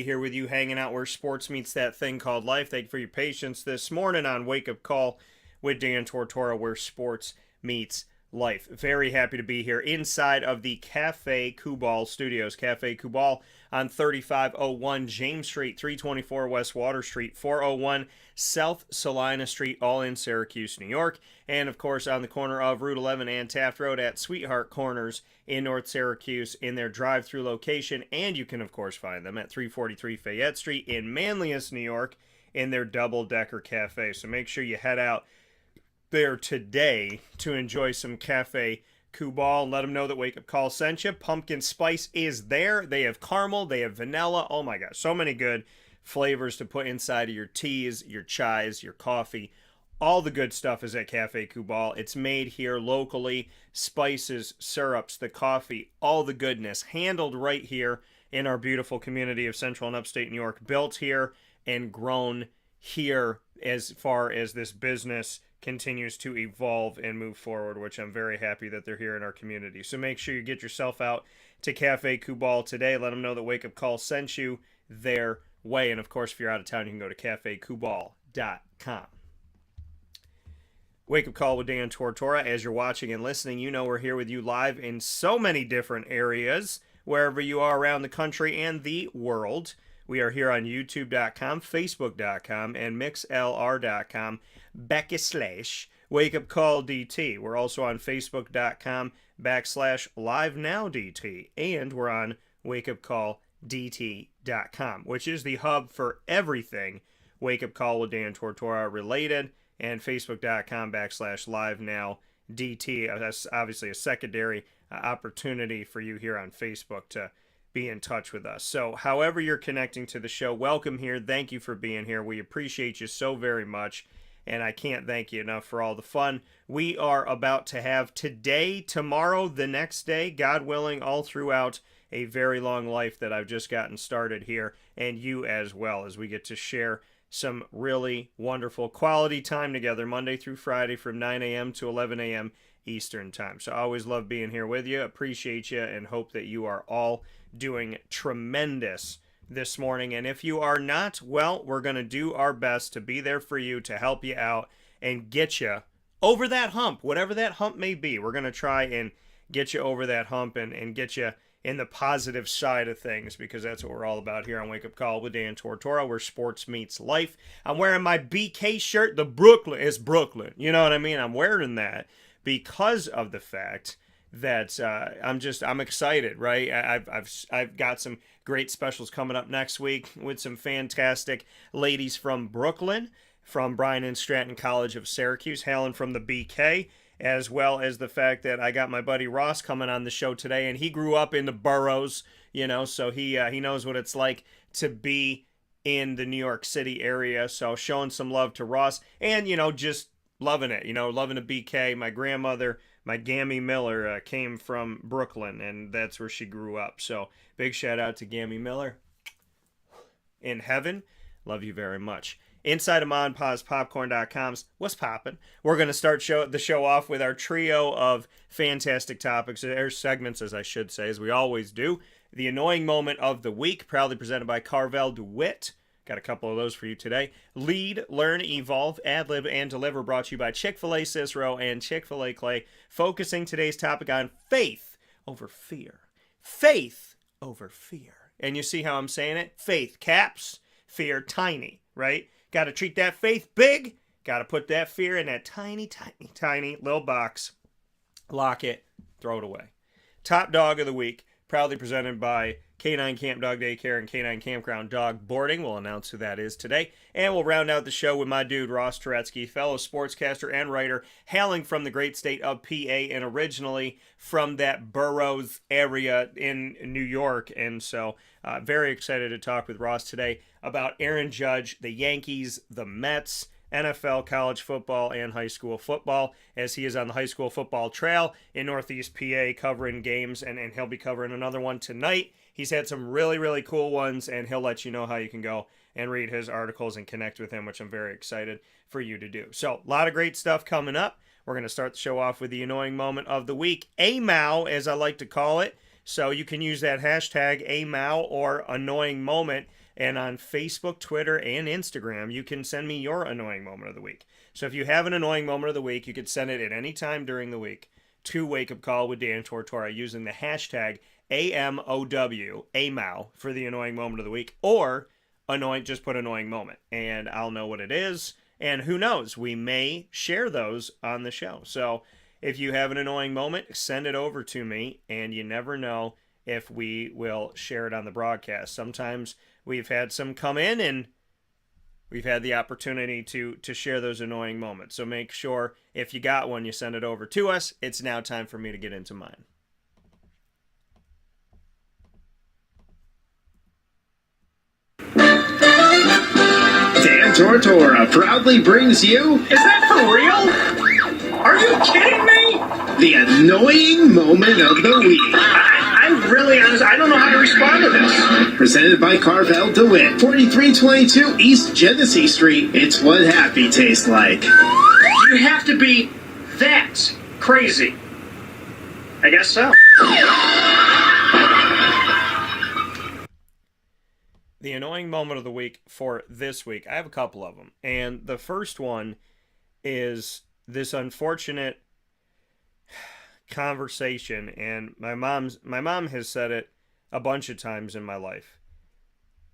Here with you, hanging out where sports meets that thing called life. Thank you for your patience this morning on Wake Up Call with Dan Tortora, where sports meets life. Very happy to be here inside of the Cafe Kubal Studios. Cafe Kubal on 3501 James Street, 324 West Water Street, 401 South Salina Street, all in Syracuse, New York. And, of course, on the corner of Route 11 and Taft Road at Sweetheart Corners in North Syracuse in their drive-through location. And you can, of course, find them at 343 Fayette Street in Manlius, New York in their double-decker cafe. So make sure you head out there today to enjoy some Cafe Kubal. Let them know that Wake Up Call sent you. Pumpkin spice is there. They have caramel. They have vanilla. Oh my gosh, so many good flavors to put inside of your teas, your chais, your coffee. All the good stuff is at Cafe Kubal. It's made here locally. Spices, syrups, the coffee, all the goodness handled right here in our beautiful community of Central and Upstate New York. Built here and grown here as far as this business continues to evolve and move forward, which I'm very happy that they're here in our community. So make sure you get yourself out to Cafe Kubal today. Let them know that Wake Up Call sent you their way. And of course, if you're out of town, you can go to cafekubal.com. Wake Up Call with Dan Tortora. As you're watching and listening, you know we're here with you live in so many different areas, wherever you are around the country and the world. We are here on YouTube.com, Facebook.com, and MixLR.com /Wake Up Call DT. We're also on Facebook.com /LiveNowDT. And we're on WakeUpCallDT.com, which is the hub for everything Wake Up Call with Dan Tortora related. And Facebook.com /LiveNowDT. That's obviously a secondary opportunity for you here on Facebook to be in touch with us. So however you're connecting to the show, welcome here. Thank you for being here. We appreciate you so very much. And I can't thank you enough for all the fun we are about to have today, tomorrow, the next day, God willing, all throughout a very long life that I've just gotten started here, and you as well, as we get to share some really wonderful quality time together Monday through Friday from 9 a.m. to 11 a.m. Eastern time. So I always love being here with you. Appreciate you and hope that you are all doing tremendous this morning. And if you are not, well, we're going to do our best to be there for you, to help you out and get you over that hump, whatever that hump may be. We're going to try and get you over that hump and get you in the positive side of things, because that's what we're all about here on Wake Up Call with Dan Tortora, where sports meets life. I'm wearing my BK shirt. The Brooklyn is Brooklyn. You know what I mean? I'm wearing that because of the fact that I'm excited, right? I've got some great specials coming up next week with some fantastic ladies from Brooklyn, from Bryan and Stratton College of Syracuse, hailing from the BK, as well as the fact that I got my buddy Ross coming on the show today, and he grew up in the boroughs, you know, so he knows what it's like to be in the New York City area. So showing some love to Ross, and, you know, just loving it, you know, loving the BK. My grandmother, my Gammy Miller, came from Brooklyn, and that's where she grew up. So big shout out to Gammy Miller in heaven. Love you very much. Inside of MonPazPopcorn.com's What's Poppin'? We're going to start the show off with our trio of fantastic topics, or segments, as I should say, as we always do. The Annoying Moment of the Week, proudly presented by Carvel DeWitt. Got a couple of those for you today. Lead, Learn, Evolve, ad-lib, and deliver, brought to you by Chick-fil-A Cicero and Chick-fil-A Clay, focusing today's topic on faith over fear. Faith over fear. And you see how I'm saying it? Faith, caps, fear, tiny, right? Got to treat that faith big. Got to put that fear in that tiny, tiny, tiny little box. Lock it. Throw it away. Top Dog of the Week, proudly presented by K9 Camp Dog Daycare and K9 Kampground Dog Boarding. We'll announce who that is today. And we'll round out the show with my dude, Ross Turetsky, fellow sportscaster and writer, hailing from the great state of PA and originally from that boroughs area in New York. And so very excited to talk with Ross today about Aaron Judge, the Yankees, the Mets, NFL, college football, and high school football, as he is on the high school football trail in Northeast PA covering games, and he'll be covering another one tonight. He's had some really, really cool ones, and he'll let you know how you can go and read his articles and connect with him, which I'm very excited for you to do. So, a lot of great stuff coming up. We're going to start the show off with the Annoying Moment of the Week, AMOW, as I like to call it. So you can use that hashtag AMOW or Annoying Moment And on Facebook, Twitter, and Instagram, you can send me your annoying moment of the week. So if you have an annoying moment of the week, you could send it at any time during the week to Wake Up Call with Dan Tortora using the hashtag AMOW for the annoying moment of the week, or just put annoying moment, and I'll know what it is. And who knows, we may share those on the show. So if you have an annoying moment, send it over to me, and you never know if we will share it on the broadcast. Sometimes we've had some come in, and we've had the opportunity to share those annoying moments. So make sure if you got one, you send it over to us. It's now time for me to get into mine. Dan Tortora proudly brings you... Is that for real? Are you kidding me? The annoying moment of the week. I'm really honest. I don't know how to respond to this. Presented by Carvel DeWitt, 4322 East Genesee Street. It's what happy tastes like. You have to be that crazy. I guess so. The annoying moment of the week for this week, I have a couple of them. And the first one is this unfortunate conversation, and my mom has said it a bunch of times in my life.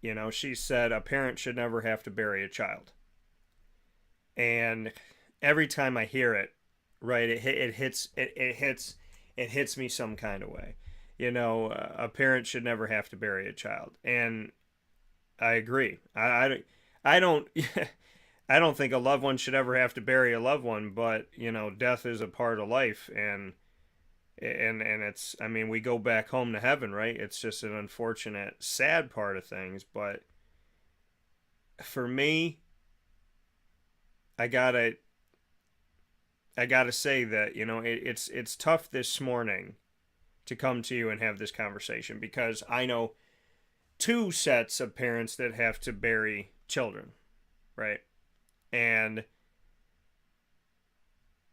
You know, she said a parent should never have to bury a child. And every time I hear it, right, it hits me some kind of way. You know, a parent should never have to bury a child. And I agree. I don't I don't think a loved one should ever have to bury a loved one, but you know, death is a part of life, and it's, I mean, we go back home to heaven, right? It's just an unfortunate, sad part of things, but for me, I gotta say that, you know, it's tough this morning to come to you and have this conversation, because I know two sets of parents that have to bury children, right? And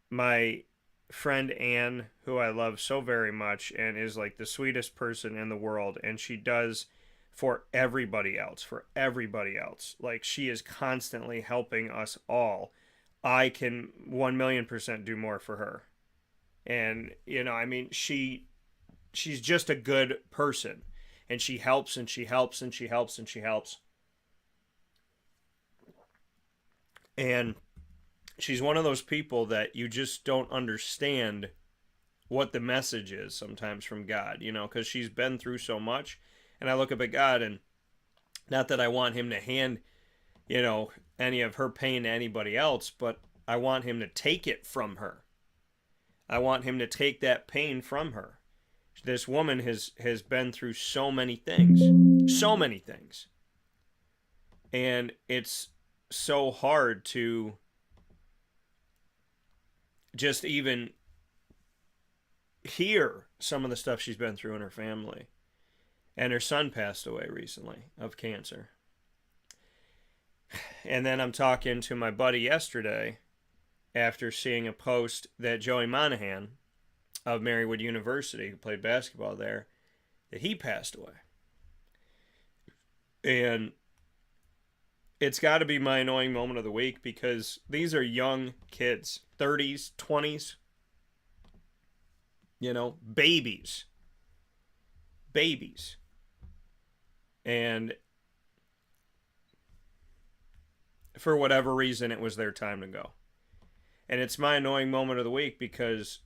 my friend Anne, who I love so very much and is like the sweetest person in the world, and she does for everybody else, like she is constantly helping us all. I can 1,000,000% do more for her. And you know, I mean, she's just a good person, and she helps and she helps and she helps and she helps. And she's one of those people that you just don't understand what the message is sometimes from God, you know, because she's been through so much. And I look up at God, and not that I want him to hand, you know, any of her pain to anybody else, but I want him to take it from her. I want him to take that pain from her. This woman has been through so many things. And it's so hard to just even hear some of the stuff she's been through in her family. And her son passed away recently of cancer. And then I'm talking to my buddy yesterday after seeing a post that Joey Monahan of Marywood University, who played basketball there, that he passed away. And it's got to be my annoying moment of the week, because these are young kids, 30s, 20s, you know, babies. And for whatever reason, it was their time to go. And it's my annoying moment of the week, because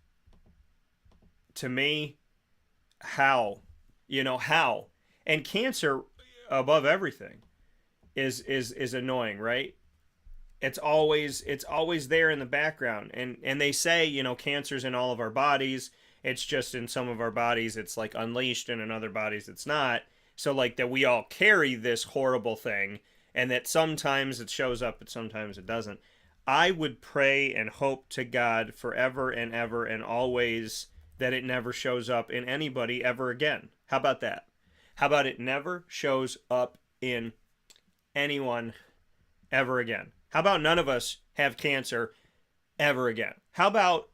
to me, how? And cancer, above everything, is annoying, right? It's always there in the background. And they say, you know, cancer's in all of our bodies. It's just in some of our bodies it's like unleashed, and in other bodies it's not. So like that we all carry this horrible thing, and that sometimes it shows up and sometimes it doesn't. I would pray and hope to God forever and ever and always that it never shows up in anybody ever again. How about that? How about it never shows up in anyone ever again? How about none of us have cancer ever again? How about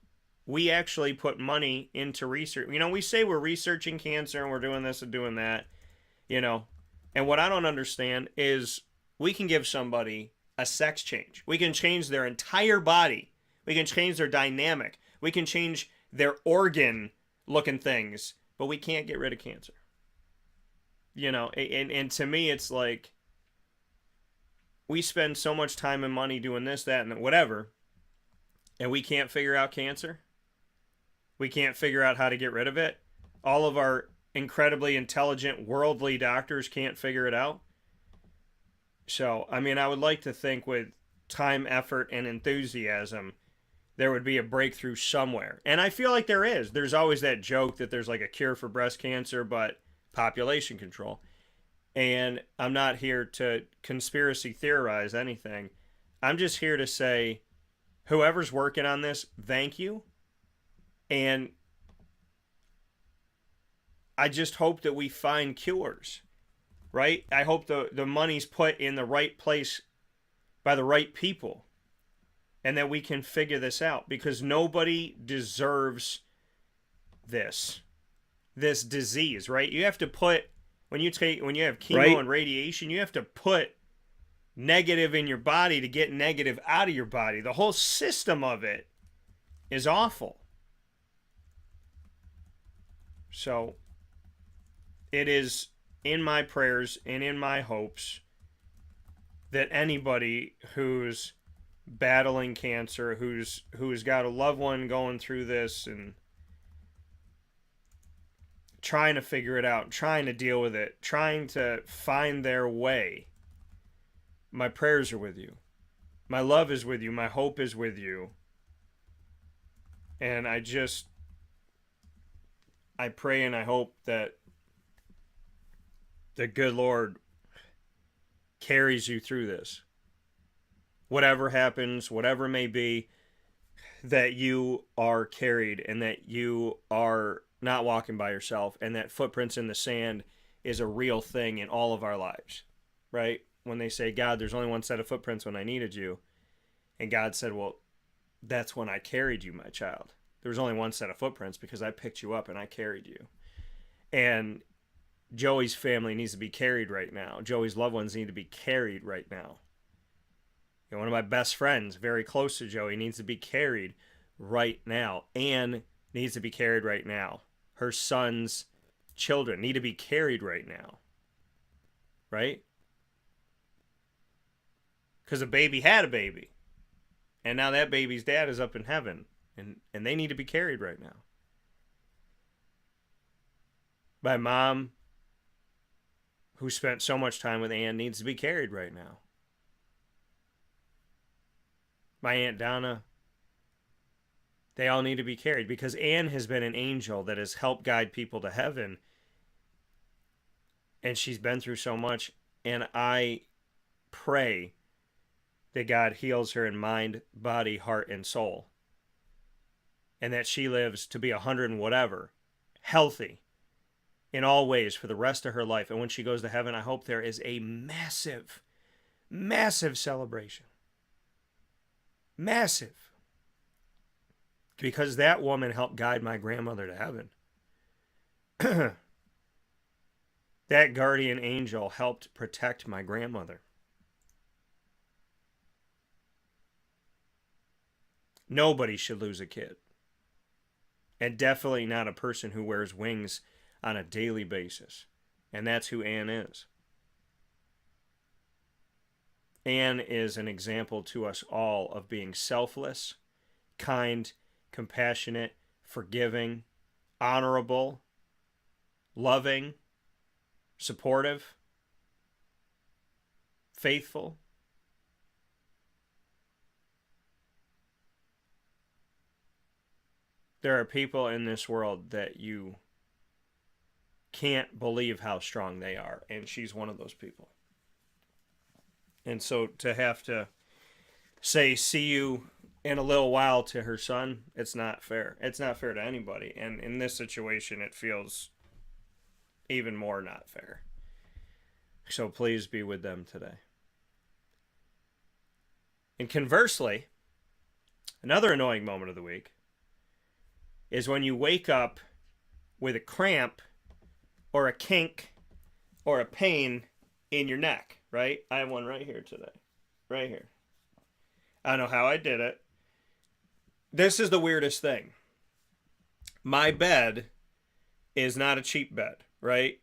we actually put money into research? You know, we say we're researching cancer and we're doing this and doing that. You know, And what I don't understand is we can give somebody a sex change. We can change their entire body. We can change their dynamic. We can change their organ looking things, but we can't get rid of cancer. You know, and to me, it's like we spend so much time and money doing this, that, and whatever, and we can't figure out cancer. We can't figure out how to get rid of it. All of our incredibly intelligent, worldly doctors can't figure it out. So, I mean, I would like to think with time, effort, and enthusiasm, there would be a breakthrough somewhere. And I feel like there is. There's always that joke that there's like a cure for breast cancer, but population control. And I'm not here to conspiracy theorize anything. I'm just here to say, whoever's working on this, thank you. And I just hope that we find cures, right? I hope the money's put in the right place by the right people and that we can figure this out, because nobody deserves this disease, right? You have to put, when you have chemo Right. and radiation, you have to put negative in your body to get negative out of your body. The whole system of it is awful. So it is in my prayers and in my hopes that anybody who's battling cancer, who's got a loved one going through this and trying to figure it out, trying to deal with it, trying to find their way, my prayers are with you. My love is with you. My hope is with you. And I pray and I hope that the good Lord carries you through this. Whatever happens, whatever it may be, that you are carried and that you are not walking by yourself, and that footprints in the sand is a real thing in all of our lives, right? When they say, God, there's only one set of footprints when I needed you. And God said, well, that's when I carried you, my child. There was only one set of footprints because I picked you up and I carried you. And Joey's family needs to be carried right now. Joey's loved ones need to be carried right now. You know, one of my best friends, very close to Joey, needs to be carried right now. Anne needs to be carried right now. Her son's children need to be carried right now. Right? Because a baby had a baby. And now that baby's dad is up in heaven. And they need to be carried right now. My mom, who spent so much time with Anne, needs to be carried right now. My Aunt Donna, they all need to be carried, because Anne has been an angel that has helped guide people to heaven. And she's been through so much. And I pray that God heals her in mind, body, heart, and soul. And that she lives to be 100 and whatever, healthy in all ways for the rest of her life. And when she goes to heaven, I hope there is a massive, massive celebration. Massive. Because that woman helped guide my grandmother to heaven. That guardian angel helped protect my grandmother. Nobody should lose a kid. And definitely not a person who wears wings on a daily basis. And that's who Anne is. Anne is an example to us all of being selfless, kind, compassionate, forgiving, honorable, loving, supportive, faithful. There are people in this world that you can't believe how strong they are, and she's one of those people. And so to have to say, see you in a little while to her son, it's not fair. It's not fair to anybody. And in this situation, it feels even more not fair. So please be with them today. And conversely, another annoying moment of the week is when you wake up with a cramp or a kink or a pain in your neck, right? I have one right here today. Right here. I don't know how I did it. This is the weirdest thing. My bed is not a cheap bed, right?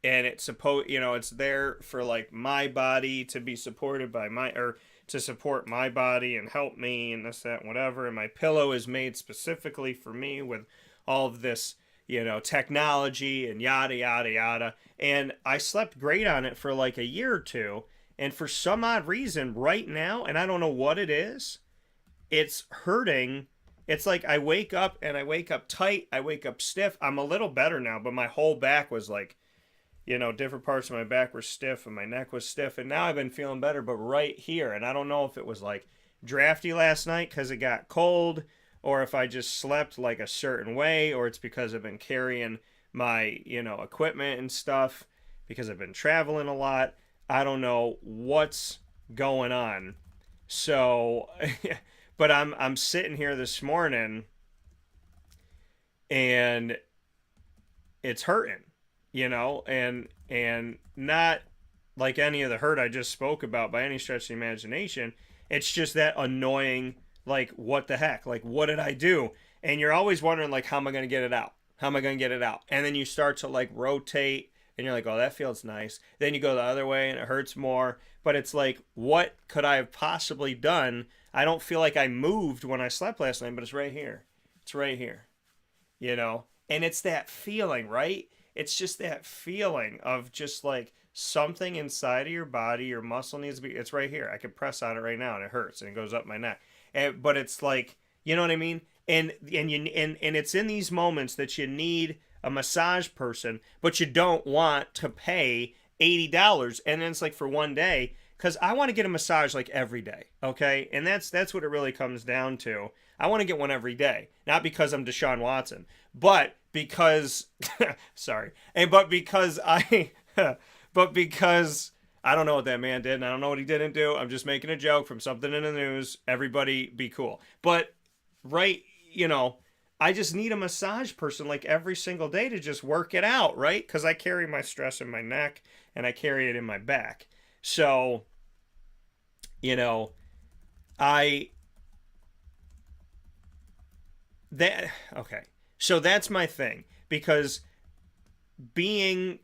And it's it's there for like my body to be supported by or to support my body and help me and this, that, and whatever. And my pillow is made specifically for me with all of this, technology and yada, yada, yada. And I slept great on it for like a year or two. And for some odd reason right now, and I don't know what it is, it's hurting. It's like I wake up and I wake up tight. I wake up stiff. I'm a little better now, but my whole back was like, different parts of my back were stiff and my neck was stiff. And now I've been feeling better, but right here. And I don't know if it was like drafty last night because it got cold, or if I just slept like a certain way, or it's because I've been carrying my, equipment and stuff because I've been traveling a lot. I don't know what's going on. So, but I'm sitting here this morning and it's hurting, and not like any of the hurt I just spoke about by any stretch of the imagination. It's just that annoying, like, what the heck? Like, what did I do? And you're always wondering, like, how am I going to get it out? How am I going to get it out? And then you start to, like, rotate, and you're like, oh, that feels nice. Then you go the other way, and it hurts more. But it's like, what could I have possibly done? I don't feel like I moved when I slept last night, but it's right here. It's right here. And it's that feeling, right? It's just that feeling of just like something inside of your body, your muscle needs to be, it's right here. I can press on it right now and it hurts and it goes up my neck. But it's like, you know what I mean? And it's in these moments that you need a massage person, but you don't want to pay $80. And then it's like for one day, because I want to get a massage like every day, okay? And that's what it really comes down to. I want to get one every day, not because I'm Deshaun Watson, but because but because I don't know what that man did, and I don't know what he didn't do. I'm just making a joke from something in the news. Everybody be cool. But right, I just need a massage person like every single day to just work it out, right? Because I carry my stress in my neck and I carry it in my back. So, okay. So that's my thing, because being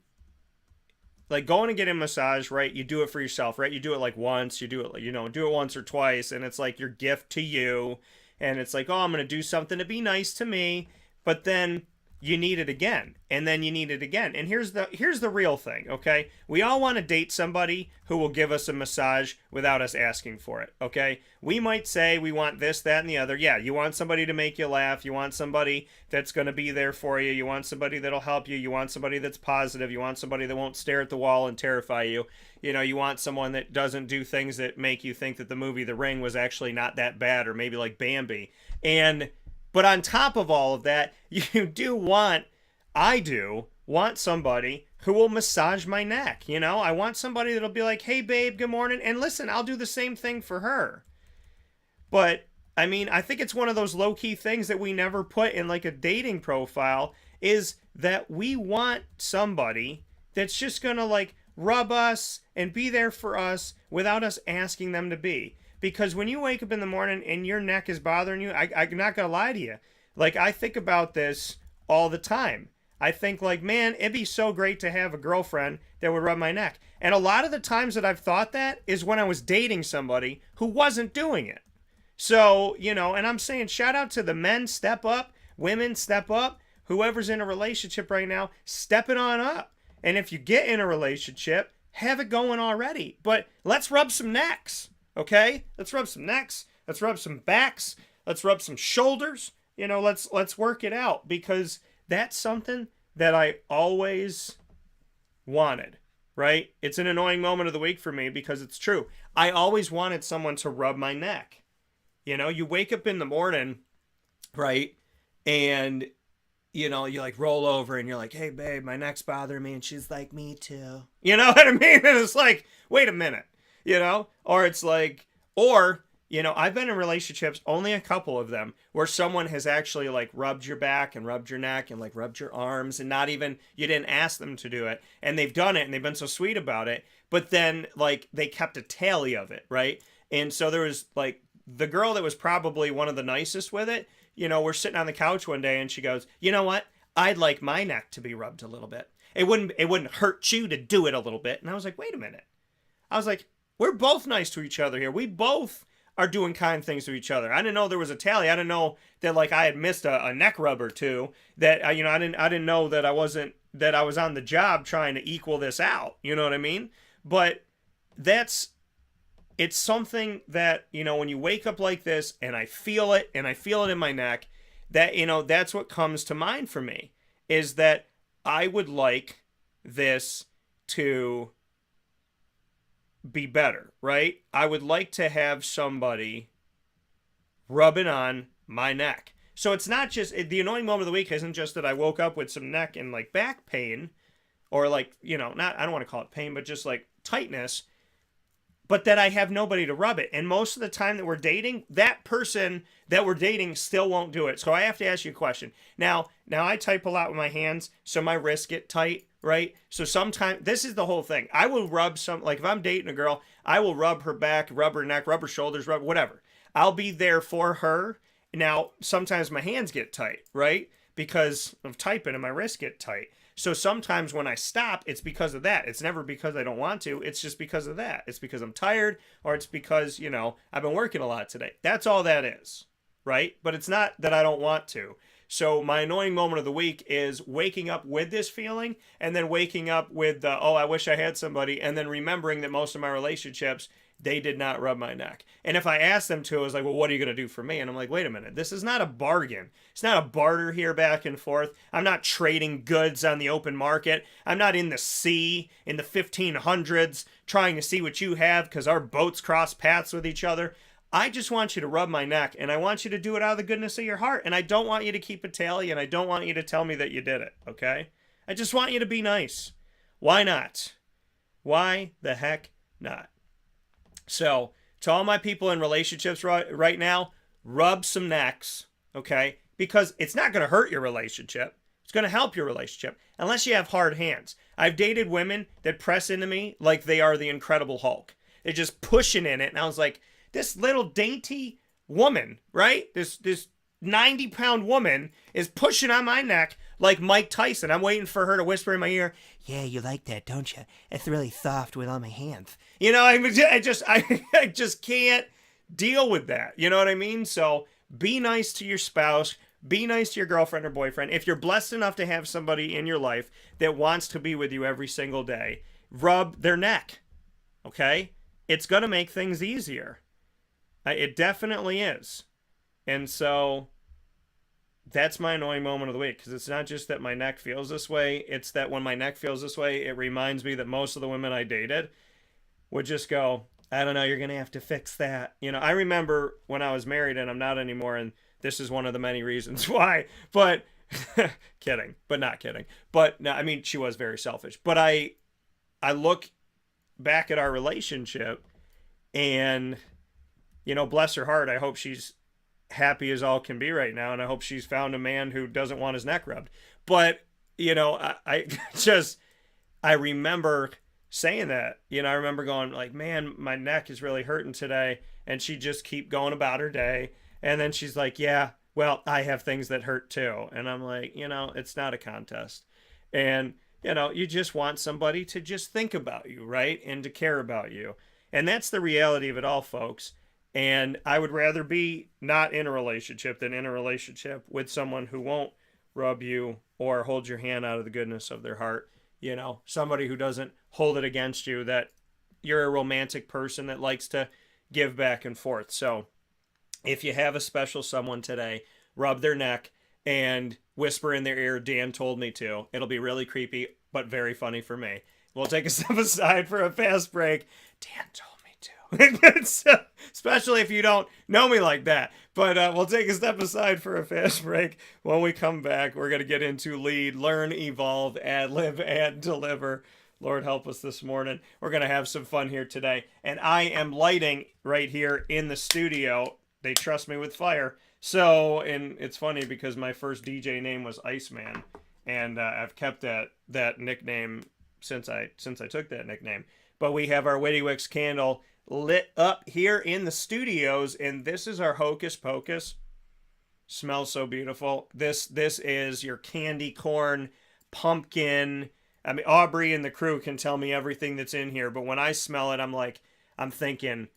like going and getting a massage, right? You do it for yourself, right? You do it like once, you do it, do it once or twice, and it's like your gift to you. And it's like, oh, I'm going to do something to be nice to me. But then you need it again, and then you need it again. And here's the real thing, okay? We all want to date somebody who will give us a massage without us asking for it, okay? We might say we want this, that, and the other. Yeah, you want somebody to make you laugh. You want somebody that's going to be there for you. You want somebody that'll help you. You want somebody that's positive. You want somebody that won't stare at the wall and terrify you. You want someone that doesn't do things that make you think that the movie The Ring was actually not that bad, or maybe like Bambi. But on top of all of that, I do want somebody who will massage my neck. I want somebody that'll be like, hey, babe, good morning. And listen, I'll do the same thing for her. But, I think it's one of those low-key things that we never put in like a dating profile, is that we want somebody that's just going to like rub us and be there for us without us asking them to be. Because when you wake up in the morning and your neck is bothering you, I'm not going to lie to you. Like, I think about this all the time. I think like, man, it'd be so great to have a girlfriend that would rub my neck. And a lot of the times that I've thought that is when I was dating somebody who wasn't doing it. So, and I'm saying shout out to the men, step up, women, step up, whoever's in a relationship right now, step it on up. And if you get in a relationship, have it going already. But let's rub some necks. Okay, let's rub some necks. Let's rub some backs. Let's rub some shoulders. Let's work it out, because that's something that I always wanted, right? It's an annoying moment of the week for me because it's true. I always wanted someone to rub my neck. You wake up in the morning, right? And, you like roll over and you're like, hey, babe, my neck's bothering me. And she's like, me too. You know what I mean? And it's like, wait a minute. Or it's like, I've been in relationships, only a couple of them, where someone has actually like rubbed your back and rubbed your neck and like rubbed your arms, and not even, you didn't ask them to do it. And they've done it and they've been so sweet about it. but then like they kept a tally of it, right? And so there was like the girl that was probably one of the nicest with it. We're sitting on the couch one day and she goes, "You know what? I'd like my neck to be rubbed a little bit. It wouldn't hurt you to do it a little bit." And I was like, "Wait a minute." I was like, "We're both nice to each other here. We both are doing kind things to each other." I didn't know there was a tally. I didn't know that like I had missed a neck rub or two. That I didn't know that I was on the job trying to equal this out. You know what I mean? But it's something that, when you wake up like this and I feel it in my neck, that, that's what comes to mind for me, is that I would like this to be better, right? I would like to have somebody rubbing on my neck. So it's not just, the annoying moment of the week isn't just that I woke up with some neck and like back pain, or like, not, I don't want to call it pain, but just like tightness, but that I have nobody to rub it. And most of the time that we're dating, that person that we're dating still won't do it. So I have to ask you a question. Now I type a lot with my hands, so my wrists get tight, right? So sometimes, this is the whole thing. I will rub like if I'm dating a girl, I will rub her back, rub her neck, rub her shoulders, rub whatever. I'll be there for her. Now, sometimes my hands get tight, right? Because of typing and my wrists get tight. So sometimes when I stop, it's because of that. It's never because I don't want to. It's just because of that. It's because I'm tired, or it's because, I've been working a lot today. That's all that is, right? But it's not that I don't want to. So my annoying moment of the week is waking up with this feeling, and then waking up with the, oh, I wish I had somebody, and then remembering that most of my relationships, they did not rub my neck. And if I asked them to, I was like, well, what are you going to do for me? And I'm like, wait a minute, this is not a bargain. It's not a barter here back and forth. I'm not trading goods on the open market. I'm not in the sea in the 1500s trying to see what you have because our boats cross paths with each other. I just want you to rub my neck, and I want you to do it out of the goodness of your heart. And I don't want you to keep a tally, and I don't want you to tell me that you did it, okay? I just want you to be nice. Why not? Why the heck not? So, to all my people in relationships right now, rub some necks, okay? Because it's not going to hurt your relationship. It's going to help your relationship, unless you have hard hands. I've dated women that press into me like they are the Incredible Hulk. They're just pushing in it, and I was like, this little dainty woman, right? This 90-pound woman is pushing on my neck like Mike Tyson. I'm waiting for her to whisper in my ear, "Yeah, you like that, don't you? It's really soft with all my hands." I just can't deal with that. You know what I mean? So be nice to your spouse. Be nice to your girlfriend or boyfriend. If you're blessed enough to have somebody in your life that wants to be with you every single day, rub their neck, okay? It's going to make things easier. It definitely is. And so that's my annoying moment of the week, because it's not just that my neck feels this way. It's that when my neck feels this way, it reminds me that most of the women I dated would just go, "I don't know, you're going to have to fix that." I remember when I was married, and I'm not anymore, and this is one of the many reasons why, but kidding, but not kidding. But no, I mean, she was very selfish. But I look back at our relationship, and, bless her heart, I hope she's happy as all can be right now, and I hope she's found a man who doesn't want his neck rubbed. But I remember saying that. I remember going like, "Man, my neck is really hurting today," and she just keep going about her day, and then she's like, "Yeah, well, I have things that hurt too." And I'm like, it's not a contest. And you just want somebody to just think about you, right? And to care about you. And that's the reality of it all, folks. And I would rather be not in a relationship than in a relationship with someone who won't rub you or hold your hand out of the goodness of their heart. Somebody who doesn't hold it against you, that you're a romantic person that likes to give back and forth. So if you have a special someone today, rub their neck and whisper in their ear, "Dan told me to." It'll be really creepy, but very funny for me. We'll take a step aside for a fast break. Dan told me to. Especially if you don't know me like that. But we'll take a step aside for a fast break. When we come back, we're going to get into lead, learn, evolve, ad-lib, and deliver. Lord help us this morning. We're going to have some fun here today. And I am lighting right here in the studio. They trust me with fire. So, and it's funny because my first DJ name was Iceman. And I've kept that nickname since I took that nickname. but we have our Witty Wicks candle lit up here in the studios, and this is our Hocus Pocus. Smells so beautiful. This is your candy corn, pumpkin. I mean, Aubrey and the crew can tell me everything that's in here, but when I smell it, I'm thinking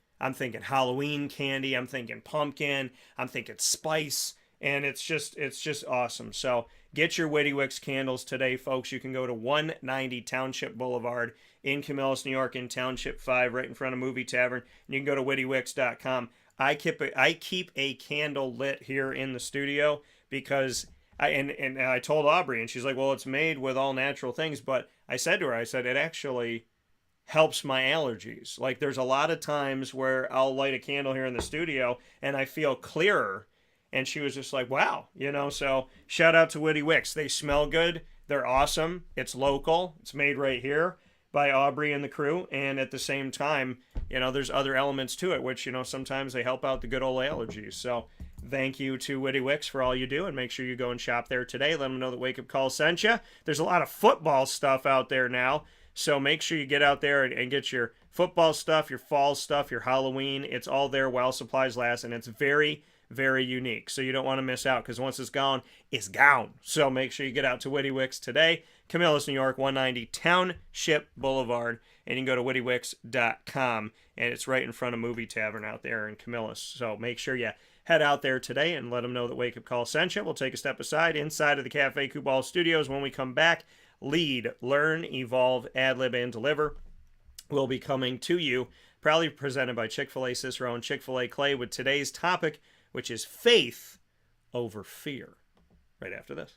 Halloween candy, I'm thinking pumpkin, I'm thinking spice, and it's just awesome. So get your Witty Wicks candles today, folks. You can go to 190 Township Boulevard in Camillus, New York, in Township 5, right in front of Movie Tavern. And you can go to wittywicks.com. I keep a candle lit here in the studio because I told Aubrey, and she's like, well, it's made with all natural things. But I said to her, it actually helps my allergies. Like, there's a lot of times where I'll light a candle here in the studio and I feel clearer. And she was just like, wow, so shout out to Witty Wicks. They smell good. They're awesome. It's local. It's made right here by Aubrey and the crew. And at the same time, there's other elements to it, which, sometimes they help out the good old allergies. So thank you to Witty Wicks for all you do, and make sure you go and shop there today. Let them know that Wake Up Call sent you. There's a lot of football stuff out there now, so make sure you get out there and get your football stuff, your fall stuff, your Halloween. It's all there while supplies last, and it's very, very unique. So you don't want to miss out, because once it's gone, it's gone. So make sure you get out to Witty Wicks today. Camillus, New York, 190 Township Boulevard. And you can go to wittywicks.com, and it's right in front of Movie Tavern out there in Camillus. So make sure you head out there today and let them know that Wake Up Call sent you. We'll take a step aside inside of the Cafe Kubal studios. When we come back, Lead, Learn, Evolve, Ad-lib, and Deliver will be coming to you, proudly presented by Chick-fil-A Cicero and Chick-fil-A Clay, with today's topic, which is faith over fear. Right after this.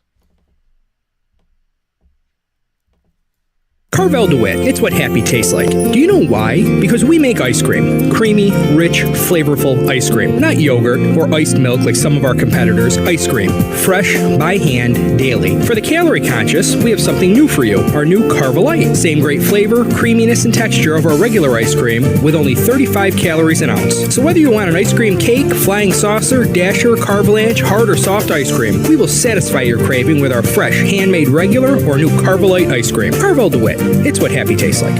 Carvel DeWitt, it's what happy tastes like. Do you know why? Because we make ice cream. Creamy, rich, flavorful ice cream. Not yogurt or iced milk like some of our competitors. Ice cream. Fresh, by hand, daily. For the calorie conscious, we have something new for you. Our new Carvelite. Same great flavor, creaminess, and texture of our regular ice cream with only 35 calories an ounce. So whether you want an ice cream cake, flying saucer, dasher, carvalanche, hard or soft ice cream, we will satisfy your craving with our fresh, handmade regular or new Carvelite ice cream. Carvel DeWitt. It's what happy tastes like.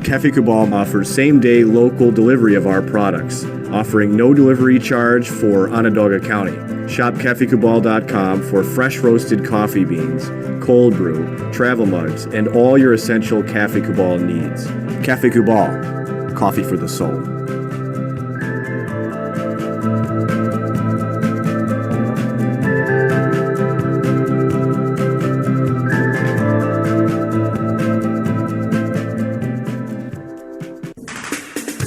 Cafe Kubal offers same-day local delivery of our products, offering no delivery charge for Onondaga County. Shop cafekubal.com for fresh roasted coffee beans, cold brew, travel mugs, and all your essential Cafe Kubal needs. Cafe Kubal, coffee for the soul.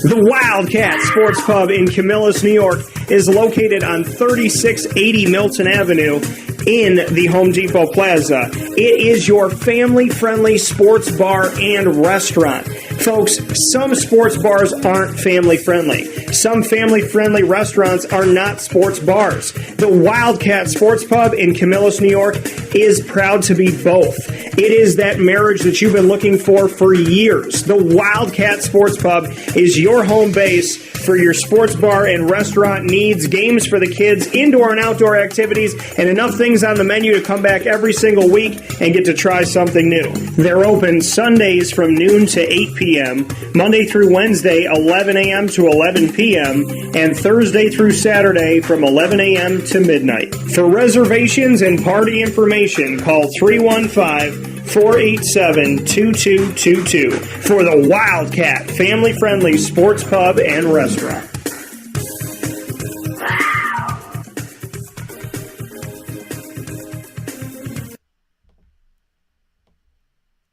The Wildcat Sports Pub in Camillus, New York is located on 3680 Milton Avenue in the Home Depot Plaza. It is your family-friendly sports bar and restaurant. Folks, some sports bars aren't family-friendly. Some family-friendly restaurants are not sports bars. The Wildcat Sports Pub in Camillus, New York is proud to be both. It is that marriage that you've been looking for years. The Wildcat Sports Pub is your home base for your sports bar and restaurant needs, games for the kids, indoor and outdoor activities, and enough things on the menu to come back every single week and get to try something new. They're open Sundays from noon to 8 p.m., Monday through Wednesday, 11 a.m. to 11 p.m., and Thursday through Saturday from 11 a.m. to midnight. For reservations and party information, call 315-487-2222 for the Wildcat family-friendly sports pub and restaurant.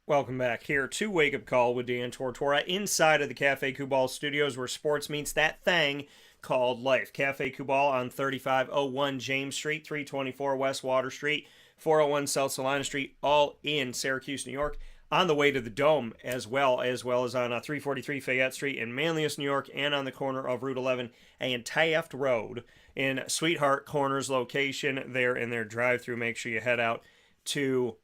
Welcome back here to Wake Up Call with Dan Tortora inside of the Cafe Kubal studios, where sports meets that thing called life. Cafe Kubal on 3501 James Street, 324 West Water Street, 401 South Salina Street, all in Syracuse, New York. On the way to the Dome, as well as on 343 Fayette Street in Manlius, New York, and on the corner of Route 11 and Taft Road in Sweetheart Corners location there in their drive-thru. Make sure you head out to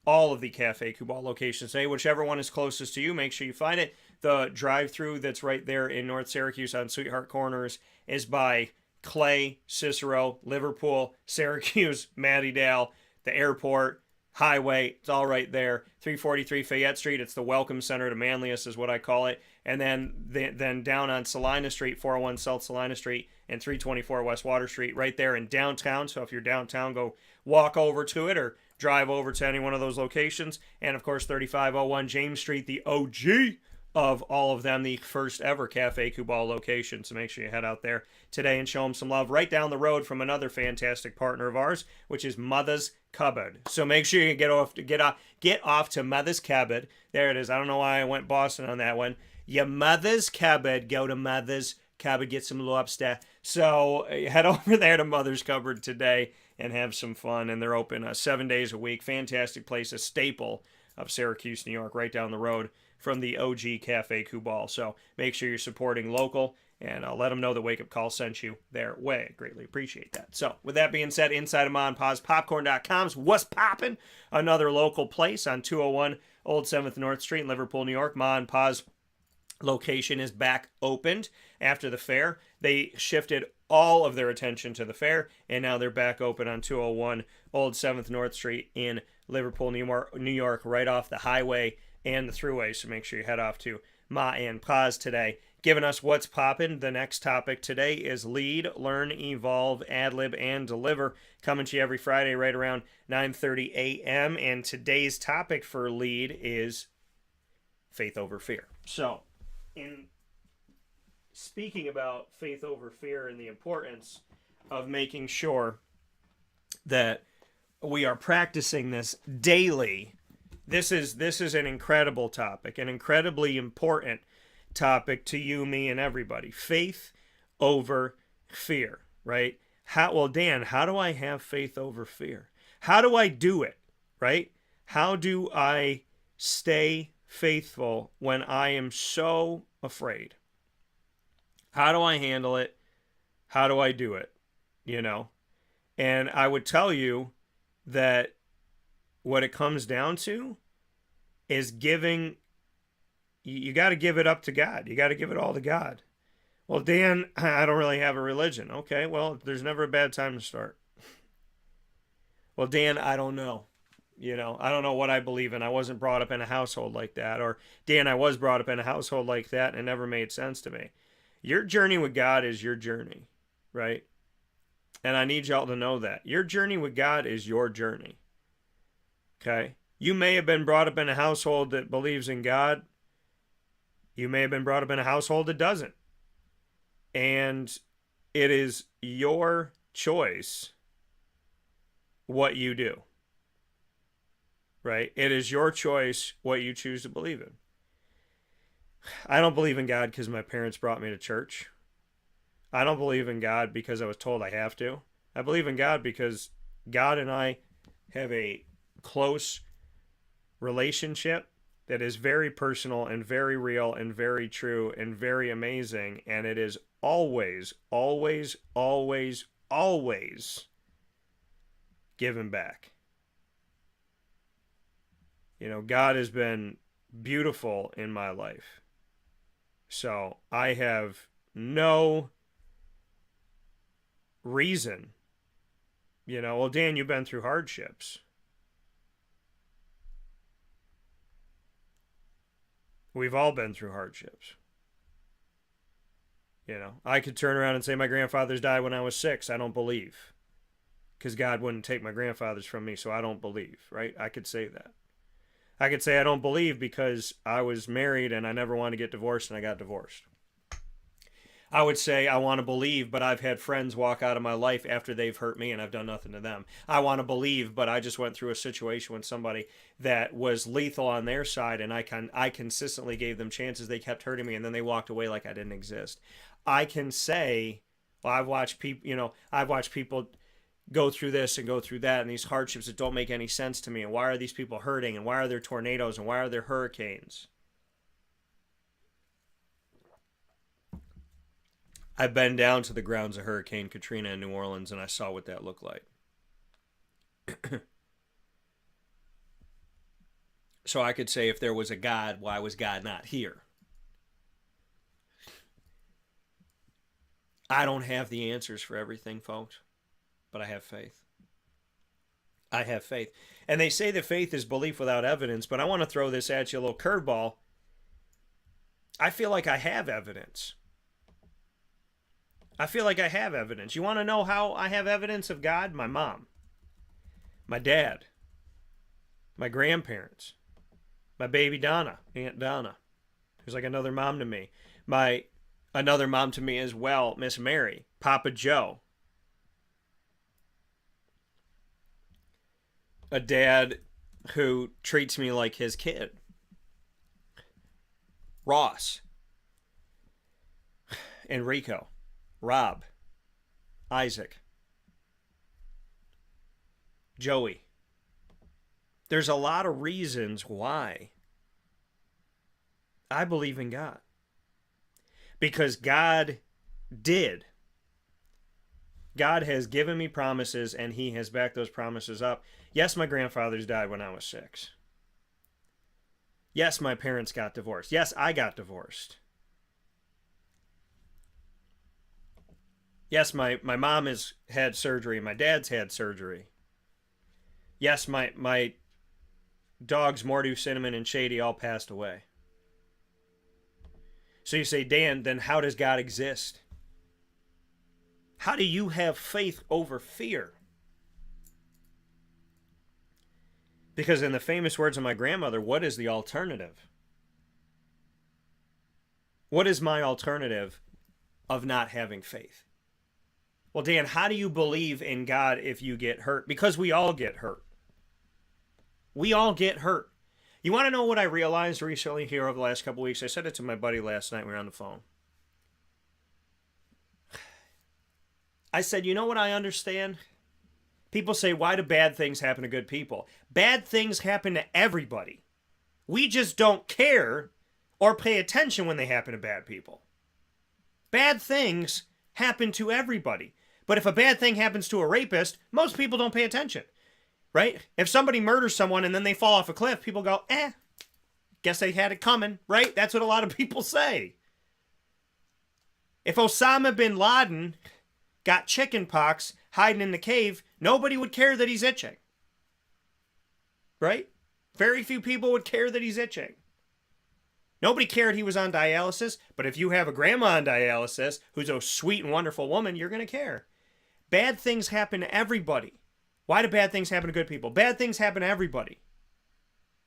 all of the Cafe Kubal locations today. Whichever one is closest to you, make sure you find it. The drive-thru that's right there in North Syracuse on Sweetheart Corners is by Clay, Cicero, Liverpool, Syracuse, Mattydale, the airport, highway. It's all right there. 343 Fayette Street. It's the welcome center to manliest is what I call it. And then down on Salina Street, 401 South Salina Street, and 324 West Water Street, right there in downtown. So if you're downtown, go walk over to it or drive over to any one of those locations. And of course, 3501 James Street, the OG of all of them, the first ever Cafe Kubal location. So make sure you head out there today and show them some love. Right down the road from another fantastic partner of ours, which is Mother's Cupboard. So make sure you get off to Mother's Cupboard. There it is. I don't know why I went Boston on that one. Your Mother's Cupboard. Go to Mother's Cupboard, get some lobster. So head over there to Mother's Cupboard today and have some fun. And they're open 7 days a week. Fantastic place, a staple of Syracuse, New York, right down the road from the OG Cafe Kubal. So make sure you're supporting local, and let them know that Wake Up Call sent you their way. Greatly appreciate that. So with that being said, inside of Ma and Pa's Popcorn.com's What's Poppin', another local place on 201 Old 7th North Street in Liverpool, New York. Ma and Pa's location is back opened after the fair. They shifted all of their attention to the fair, and now they're back open on 201 Old 7th North Street in Liverpool, New York, right off the highway and the thruway. So make sure you head off to Ma and Pa's today. Giving us what's poppin'. The next topic today is Lead, Learn, Evolve, ad-lib, and deliver. Coming to you every Friday right around 9:30 a.m. And today's topic for Lead is faith over fear. So, in speaking about faith over fear and the importance of making sure that we are practicing this daily, this is an incredible topic, an incredibly important topic to you, me, and everybody. Faith over fear, right? Dan, how do I have faith over fear? How do I do it, right? How do I stay faithful when I am so afraid? How do I handle it? How do I do it? And I would tell you that what it comes down to is giving. You got to give it up to God. You got to give it all to God. Well, Dan, I don't really have a religion. Okay, well, there's never a bad time to start. Well, Dan, I don't know. I don't know what I believe in. I wasn't brought up in a household like that. Or, Dan, I was brought up in a household like that and it never made sense to me. Your journey with God is your journey, right? And I need y'all to know that. Your journey with God is your journey. Okay? You may have been brought up in a household that believes in God. You may have been brought up in a household that doesn't. And it is your choice what you do. Right? It is your choice what you choose to believe in. I don't believe in God because my parents brought me to church. I don't believe in God because I was told I have to. I believe in God because God and I have a close relationship that is very personal and very real and very true and very amazing. And it is always, always, always, always given back. God has been beautiful in my life. So I have no reason. Well, Dan, you've been through hardships. We've all been through hardships. I could turn around and say my grandfathers died when I was 6. I don't believe. Because God wouldn't take my grandfathers from me, so I don't believe, right? I could say that. I could say I don't believe because I was married and I never wanted to get divorced and I got divorced. I would say I want to believe, but I've had friends walk out of my life after they've hurt me and I've done nothing to them. I want to believe, but I just went through a situation with somebody that was lethal on their side and I consistently gave them chances. They kept hurting me and then they walked away like I didn't exist. I can say, well, I've watched people go through this and go through that and these hardships that don't make any sense to me. And why are these people hurting? And why are there tornadoes? And why are there hurricanes? I've been down to the grounds of Hurricane Katrina in New Orleans and I saw what that looked like. So I could say if there was a God, why was God not here? I don't have the answers for everything, folks, but I have faith. I have faith. And they say that faith is belief without evidence, but I want to throw this at you, a little curveball. I feel like I have evidence. I feel like I have evidence. You want to know how I have evidence of God? My mom, my dad, my grandparents, my baby Donna, Aunt Donna, who's like another mom to me. Another mom to me as well, Miss Mary, Papa Joe. A dad who treats me like his kid. Ross. Enrico. Rob. Isaac. Joey. There's a lot of reasons why I believe in God. Because God did. God has given me promises and he has backed those promises up. Yes, my grandfathers died when I was 6. Yes, my parents got divorced. Yes, I got divorced. Yes, my mom has had surgery. My dad's had surgery. Yes, my dogs, Morty, Cinnamon, and Shady all passed away. So you say, Dan, then how does God exist? How do you have faith over fear? Because in the famous words of my grandmother, what is the alternative? What is my alternative of not having faith? Well, Dan, how do you believe in God if you get hurt? Because we all get hurt. We all get hurt. You want to know what I realized recently here over the last couple weeks? I said it to my buddy last night when we were on the phone. I said, you know what I understand? People say, why do bad things happen to good people? Bad things happen to everybody. We just don't care or pay attention when they happen to bad people. Bad things happen to everybody. But if a bad thing happens to a rapist, most people don't pay attention. Right? If somebody murders someone and then they fall off a cliff, people go, guess they had it coming. Right? That's what a lot of people say. If Osama bin Laden got chicken pox hiding in the cave, nobody would care that he's itching. Right? Very few people would care that he's itching. Nobody cared he was on dialysis, but if you have a grandma on dialysis who's a sweet and wonderful woman, you're going to care. Bad things happen to everybody. Why do bad things happen to good people? Bad things happen to everybody.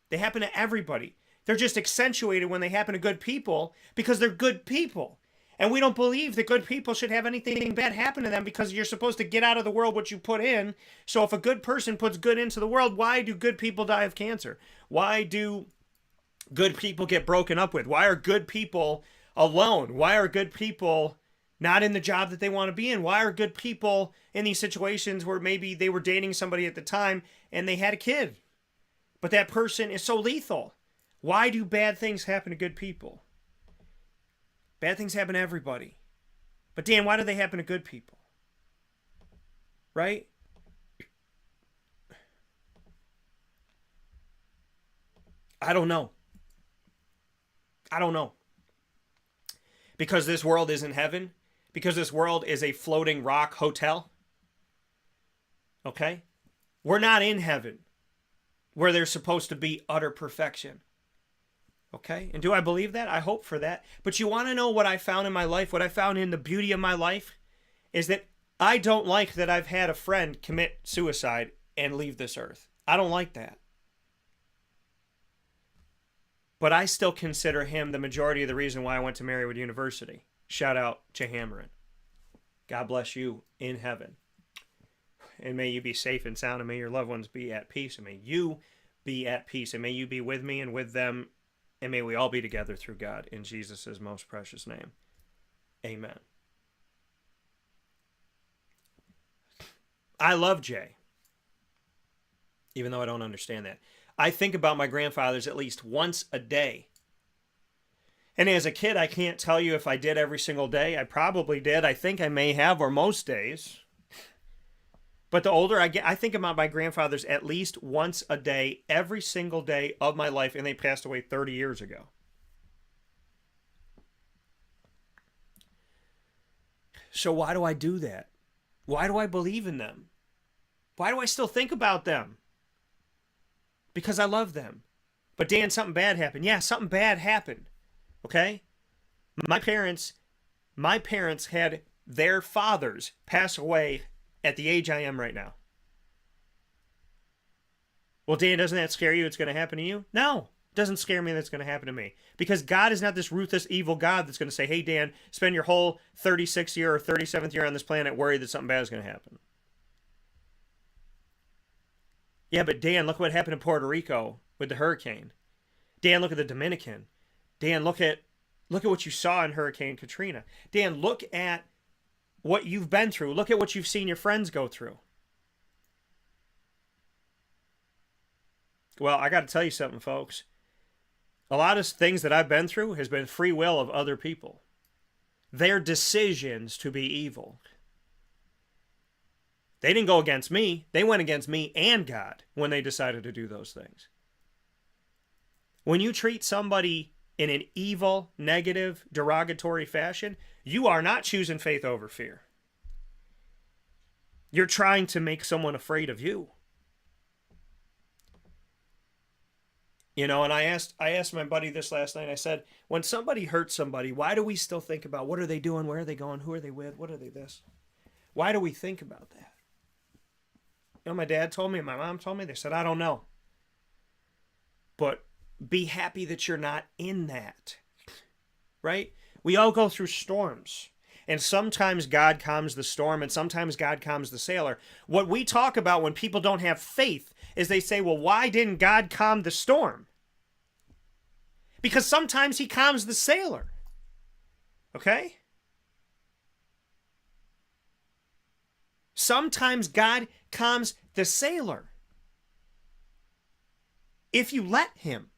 They happen to everybody. They're just accentuated when they happen to good people because they're good people. And we don't believe that good people should have anything bad happen to them because you're supposed to get out of the world what you put in. So if a good person puts good into the world, why do good people die of cancer? Why do good people get broken up with? Why are good people alone? Why are good people not in the job that they want to be in? Why are good people in these situations where maybe they were dating somebody at the time and they had a kid, but that person is so lethal? Why do bad things happen to good people? Bad things happen to everybody. But Dan, why do they happen to good people? Right? I don't know. I don't know. Because this world isn't heaven? Because this world is a floating rock hotel? Okay? We're not in heaven where there's supposed to be utter perfection. Okay? And do I believe that? I hope for that. But you want to know what I found in my life? What I found in the beauty of my life is that I don't like that I've had a friend commit suicide and leave this earth. I don't like that. But I still consider him the majority of the reason why I went to Marywood University. Shout out to Hammerin. God bless you in heaven. And may you be safe and sound, and may your loved ones be at peace, and may you be at peace, and may you be with me and with them, and may we all be together through God in Jesus' most precious name. Amen. I love Jay, even though I don't understand that. I think about my grandfathers at least once a day. And as a kid, I can't tell you if I did every single day. I probably did. I think I may have, or most days. But the older I get, I think about my grandfathers at least once a day, every single day of my life, and they passed away 30 years ago. So why do I do that? Why do I believe in them? Why do I still think about them? Because I love them. But Dan, something bad happened. Yeah, something bad happened. Okay? My parents had their fathers pass away at the age I am right now. Well, Dan, doesn't that scare you? It's going to happen to you? No, it doesn't scare me that it's going to happen to me. Because God is not this ruthless, evil God that's going to say, hey, Dan, spend your whole 36th year or 37th year on this planet worried that something bad is going to happen. Yeah, but Dan, look what happened in Puerto Rico with the hurricane. Dan, look at the Dominican. Dan, look at what you saw in Hurricane Katrina. Dan, look at what you've been through. Look at what you've seen your friends go through. Well, I got to tell you something, folks. A lot of things that I've been through has been free will of other people. Their decisions to be evil. They didn't go against me. They went against me and God when they decided to do those things. When you treat somebody in an evil, negative, derogatory fashion, you are not choosing faith over fear. You're trying to make someone afraid of you. You know, and I asked my buddy this last night. I said, when somebody hurts somebody, why do we still think about what are they doing, where are they going, who are they with, what are they this? Why do we think about that? You know, my dad told me, and my mom told me, they said, I don't know. But be happy that you're not in that, right? We all go through storms, and sometimes God calms the storm, and sometimes God calms the sailor. What we talk about when people don't have faith is they say, well, why didn't God calm the storm? Because sometimes he calms the sailor, okay? Sometimes God calms the sailor if you let him.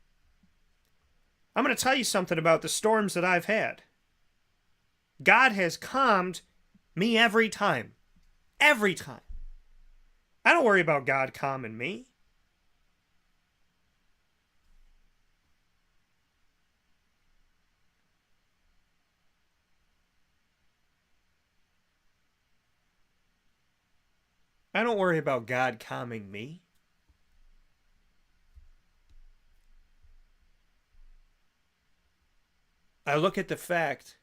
I'm going to tell you something about the storms that I've had. God has calmed me every time. Every time. I don't worry about God calming me. I don't worry about God calming me. I look at the fact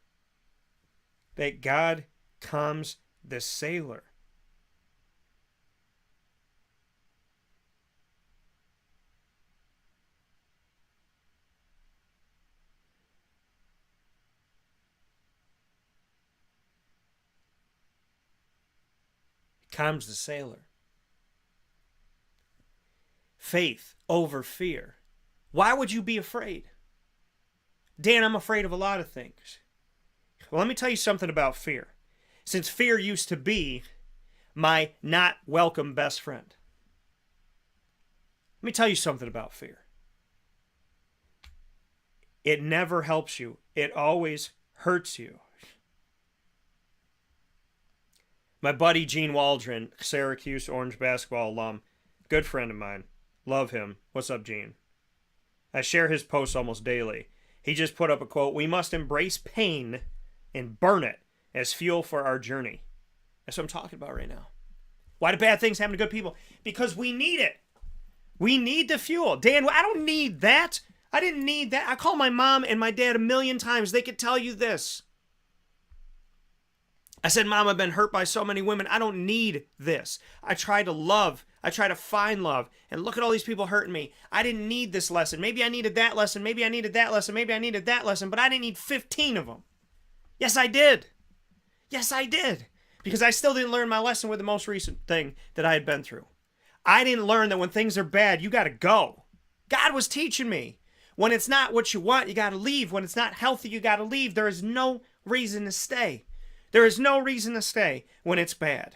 that God calms the sailor. Calms the sailor. Faith over fear. Why would you be afraid? Dan, I'm afraid of a lot of things. Well, let me tell you something about fear. Since fear used to be my not welcome best friend. Let me tell you something about fear. It never helps you. It always hurts you. My buddy Gene Waldron, Syracuse Orange basketball alum, good friend of mine. Love him. What's up, Gene? I share his posts almost daily. He just put up a quote, "We must embrace pain and burn it as fuel for our journey." That's what I'm talking about right now. Why do bad things happen to good people? Because we need it. We need the fuel. Dan, I don't need that. I didn't need that. I call my mom and my dad 1,000,000 times. They could tell you this. I said, Mom, I've been hurt by so many women. I don't need this. I try to love. I try to find love. And look at all these people hurting me. I didn't need this lesson. Maybe I needed that lesson. Maybe I needed that lesson. Maybe I needed that lesson. But I didn't need 15 of them. Yes, I did. Yes, I did. Because I still didn't learn my lesson with the most recent thing that I had been through. I didn't learn that when things are bad, you got to go. God was teaching me. When it's not what you want, you got to leave. When it's not healthy, you got to leave. There is no reason to stay. There is no reason to stay when it's bad.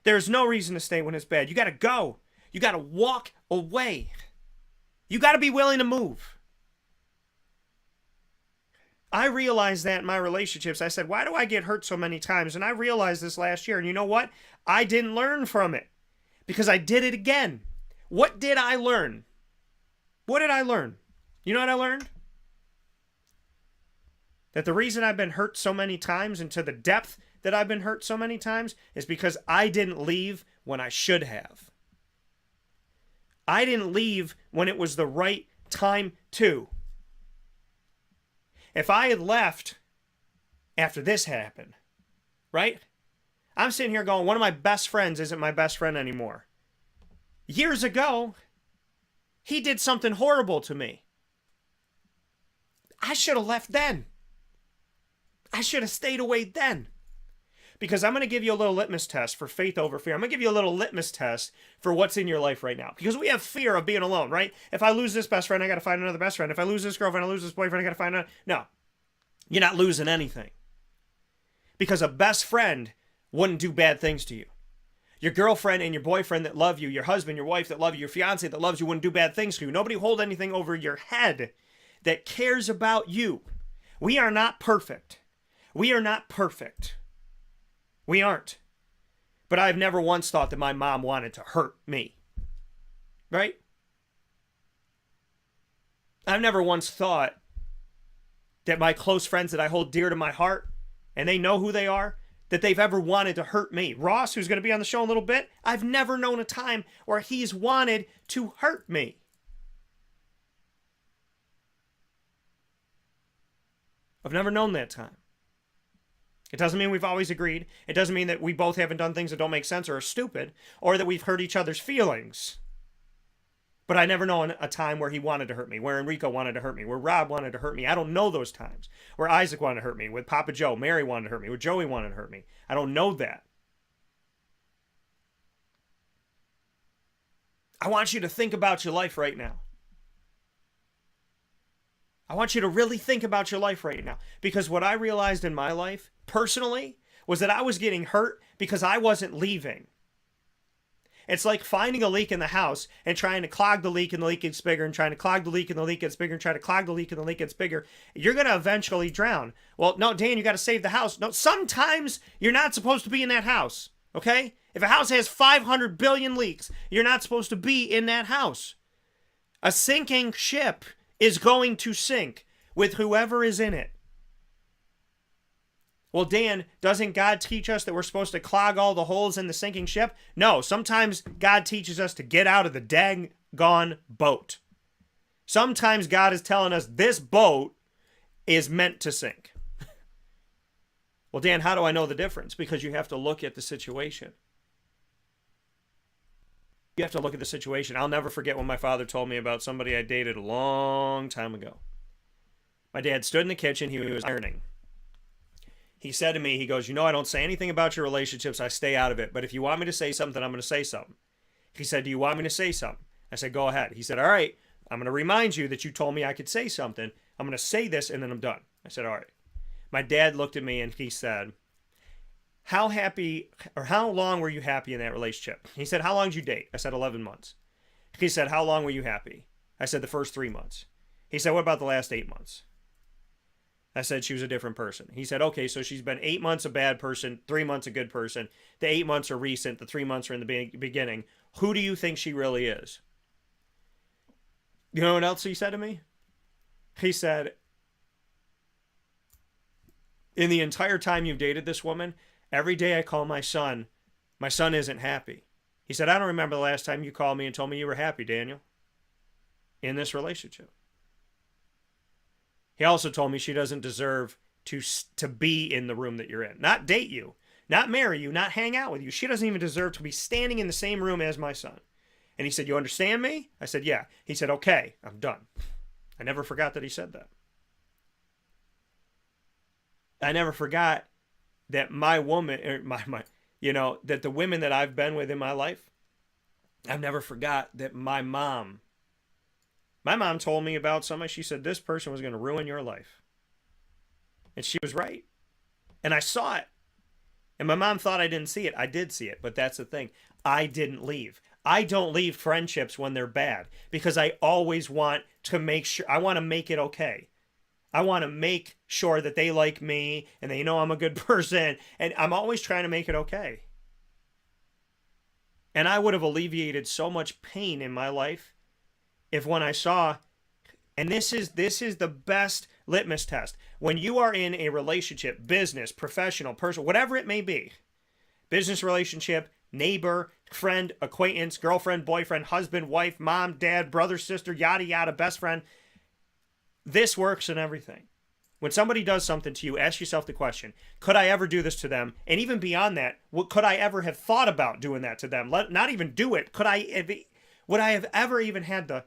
There is no reason to stay when it's bad. You got to go. You got to walk away. You got to be willing to move. I realized that in my relationships. I said, why do I get hurt so many times? And I realized this last year. And you know what? I didn't learn from it because I did it again. What did I learn? What did I learn? You know what I learned? That the reason I've been hurt so many times and to the depth that I've been hurt so many times is because I didn't leave when I should have. I didn't leave when it was the right time to. If I had left after this happened, right? I'm sitting here going, one of my best friends isn't my best friend anymore. Years ago, he did something horrible to me. I should have left then. I should have stayed away then. Because I'm going to give you a little litmus test for faith over fear. I'm going to give you a little litmus test for what's in your life right now. Because we have fear of being alone, right? If I lose this best friend, I got to find another best friend. If I lose this girlfriend, I lose this boyfriend, I got to find another. No. You're not losing anything. Because a best friend wouldn't do bad things to you. Your girlfriend and your boyfriend that love you, your husband, your wife that love you, your fiance that loves you wouldn't do bad things to you. Nobody hold anything over your head that cares about you. We are not perfect. We are not perfect. We aren't. But I've never once thought that my mom wanted to hurt me. Right? I've never once thought that my close friends that I hold dear to my heart, and they know who they are, that they've ever wanted to hurt me. Ross, who's going to be on the show in a little bit, I've never known a time where he's wanted to hurt me. I've never known that time. It doesn't mean we've always agreed. It doesn't mean that we both haven't done things that don't make sense or are stupid, or that we've hurt each other's feelings. But I never know a time where he wanted to hurt me, where Enrico wanted to hurt me, where Rob wanted to hurt me. I don't know those times. Where Isaac wanted to hurt me, with Papa Joe, Mary wanted to hurt me, where Joey wanted to hurt me. I don't know that. I want you to think about your life right now. I want you to really think about your life right now. Because what I realized in my life, personally, was that I was getting hurt because I wasn't leaving. It's like finding a leak in the house and trying to clog the leak and the leak gets bigger and trying to clog the leak and the leak gets bigger and trying to clog the leak and the leak gets bigger. You're going to eventually drown. Well, no, Dan, you got to save the house. No, sometimes you're not supposed to be in that house, okay? If a house has 500 billion leaks, you're not supposed to be in that house. A sinking ship is going to sink with whoever is in it. Well, Dan, doesn't God teach us that we're supposed to clog all the holes in the sinking ship? No, sometimes God teaches us to get out of the daggone boat. Sometimes God is telling us this boat is meant to sink. Well, Dan, how do I know the difference? Because you have to look at the situation. You have to look at the situation. I'll never forget when my father told me about somebody I dated a long time ago. My dad stood in the kitchen. He was ironing. He said to me, he goes, I don't say anything about your relationships. I stay out of it. But if you want me to say something, I'm going to say something. He said, do you want me to say something? I said, go ahead. He said, all right, I'm going to remind you that you told me I could say something. I'm going to say this and then I'm done. I said, all right. My dad looked at me and he said, how long were you happy in that relationship? He said, how long did you date? I said, 11 months. He said, how long were you happy? I said, the first 3 months. He said, what about the last 8 months? I said, she was a different person. He said, okay, so she's been 8 months a bad person, 3 months a good person. The 8 months are recent, the 3 months are in the beginning. Who do you think she really is? You know what else he said to me? He said, in the entire time you've dated this woman, every day I call my son isn't happy. He said, I don't remember the last time you called me and told me you were happy, Daniel, in this relationship. He also told me she doesn't deserve to be in the room that you're in. Not date you, not marry you, not hang out with you. She doesn't even deserve to be standing in the same room as my son. And he said, you understand me? I said, yeah. He said, okay, I'm done. I never forgot that he said that. I never forgot that my woman, or that the women that I've been with in my life, I've never forgot that my mom told me about somebody. She said, this person was going to ruin your life. And she was right. And I saw it. And my mom thought I didn't see it. I did see it. But that's the thing. I didn't leave. I don't leave friendships when they're bad because I always want to make sure, I want to make it okay. I want to make sure that they like me and they know I'm a good person. And I'm always trying to make it okay. And I would have alleviated so much pain in my life if when I saw, and this is the best litmus test. When you are in a relationship, business, professional, personal, whatever it may be, business relationship, neighbor, friend, acquaintance, girlfriend, boyfriend, husband, wife, mom, dad, brother, sister, yada, yada, best friend, this works in everything. When somebody does something to you, ask yourself the question, could I ever do this to them? And even beyond that, could I ever have thought about doing that to them? Not even do it. Would I have ever even had the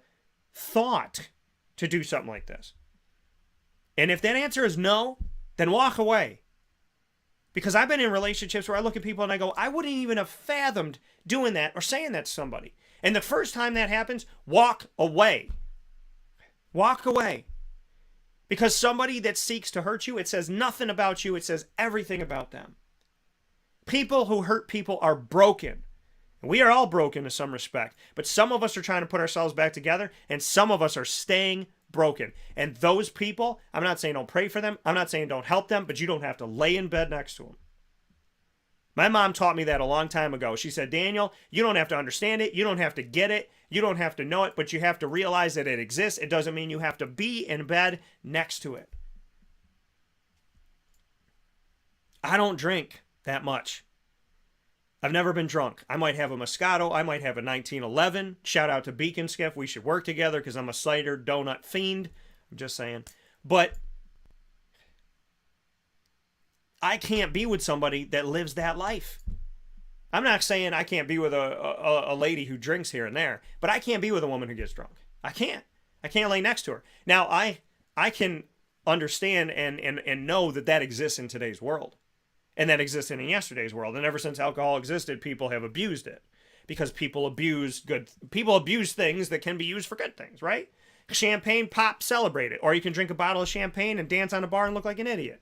thought to do something like this? And if that answer is no, then walk away. Because I've been in relationships where I look at people and I go, I wouldn't even have fathomed doing that or saying that to somebody. And the first time that happens, walk away. Walk away. Because somebody that seeks to hurt you, it says nothing about you. It says everything about them. People who hurt people are broken. And we are all broken in some respect. But some of us are trying to put ourselves back together, and some of us are staying broken. And those people, I'm not saying don't pray for them. I'm not saying don't help them, but you don't have to lay in bed next to them. My mom taught me that a long time ago. She said, Daniel, you don't have to understand it. You don't have to get it. You don't have to know it, but you have to realize that it exists. It doesn't mean you have to be in bed next to it. I don't drink that much. I've never been drunk. I might have a Moscato. I might have a 1911. Shout out to Beacon Skiff. We should work together because I'm a cider donut fiend. I'm just saying. But I can't be with somebody that lives that life. I'm not saying I can't be with a lady who drinks here and there, but I can't be with a woman who gets drunk. I can't. I can't lay next to her. Now, I can understand and know that exists in today's world. And that existed in yesterday's world. And ever since alcohol existed, people have abused it. Because people abuse things that can be used for good things, right? Champagne, pop, celebrate it. Or you can drink a bottle of champagne and dance on a bar and look like an idiot.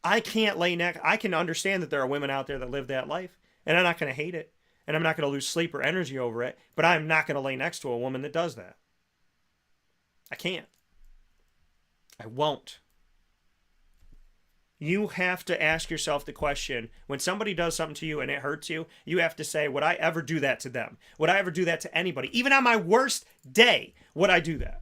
I can understand that there are women out there that live that life, and I'm not going to hate it, and I'm not going to lose sleep or energy over it, but I'm not going to lay next to a woman that does that. I can't. I won't. You have to ask yourself the question, when somebody does something to you and it hurts you, you have to say, would I ever do that to them? Would I ever do that to anybody? Even on my worst day, would I do that?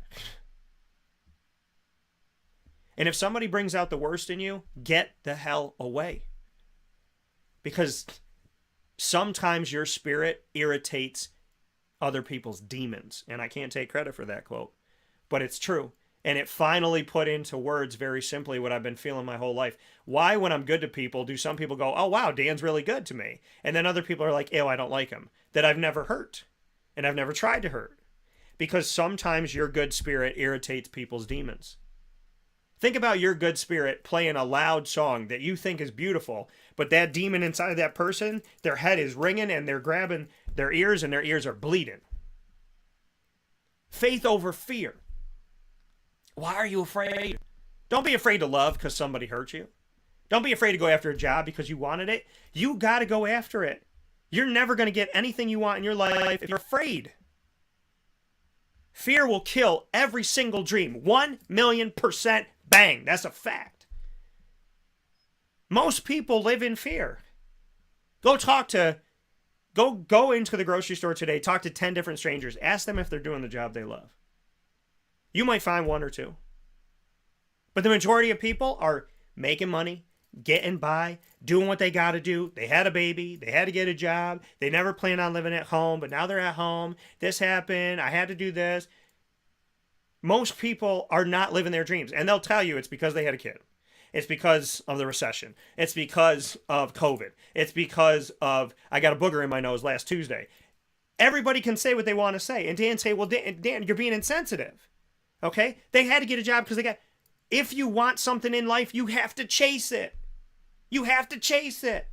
And if somebody brings out the worst in you, get the hell away. Because sometimes your spirit irritates other people's demons. And I can't take credit for that quote, but it's true. And it finally put into words very simply what I've been feeling my whole life. Why, when I'm good to people, do some people go, oh, wow, Dan's really good to me? And then other people are like, ew, I don't like him. That I've never hurt. And I've never tried to hurt. Because sometimes your good spirit irritates people's demons. Think about your good spirit playing a loud song that you think is beautiful, but that demon inside of that person, their head is ringing and they're grabbing their ears and their ears are bleeding. Faith over fear. Why are you afraid? Don't be afraid to love because somebody hurt you. Don't be afraid to go after a job because you wanted it. You got to go after it. You're never going to get anything you want in your life if you're afraid. Fear will kill every single dream. 1,000,000%. Bang. That's a fact. Most people live in fear. Go into the grocery store today. Talk to 10 different strangers. Ask them if they're doing the job they love. You might find one or two. But the majority of people are making money, getting by, doing what they got to do. They had a baby. They had to get a job. They never planned on living at home, but now they're at home. This happened. I had to do this. Most people are not living their dreams. And they'll tell you it's because they had a kid. It's because of the recession. It's because of COVID. It's because of, I got a booger in my nose last Tuesday. Everybody can say what they want to say. And Dan say, well, Dan, you're being insensitive. Okay? They had to get a job because if you want something in life, you have to chase it. You have to chase it.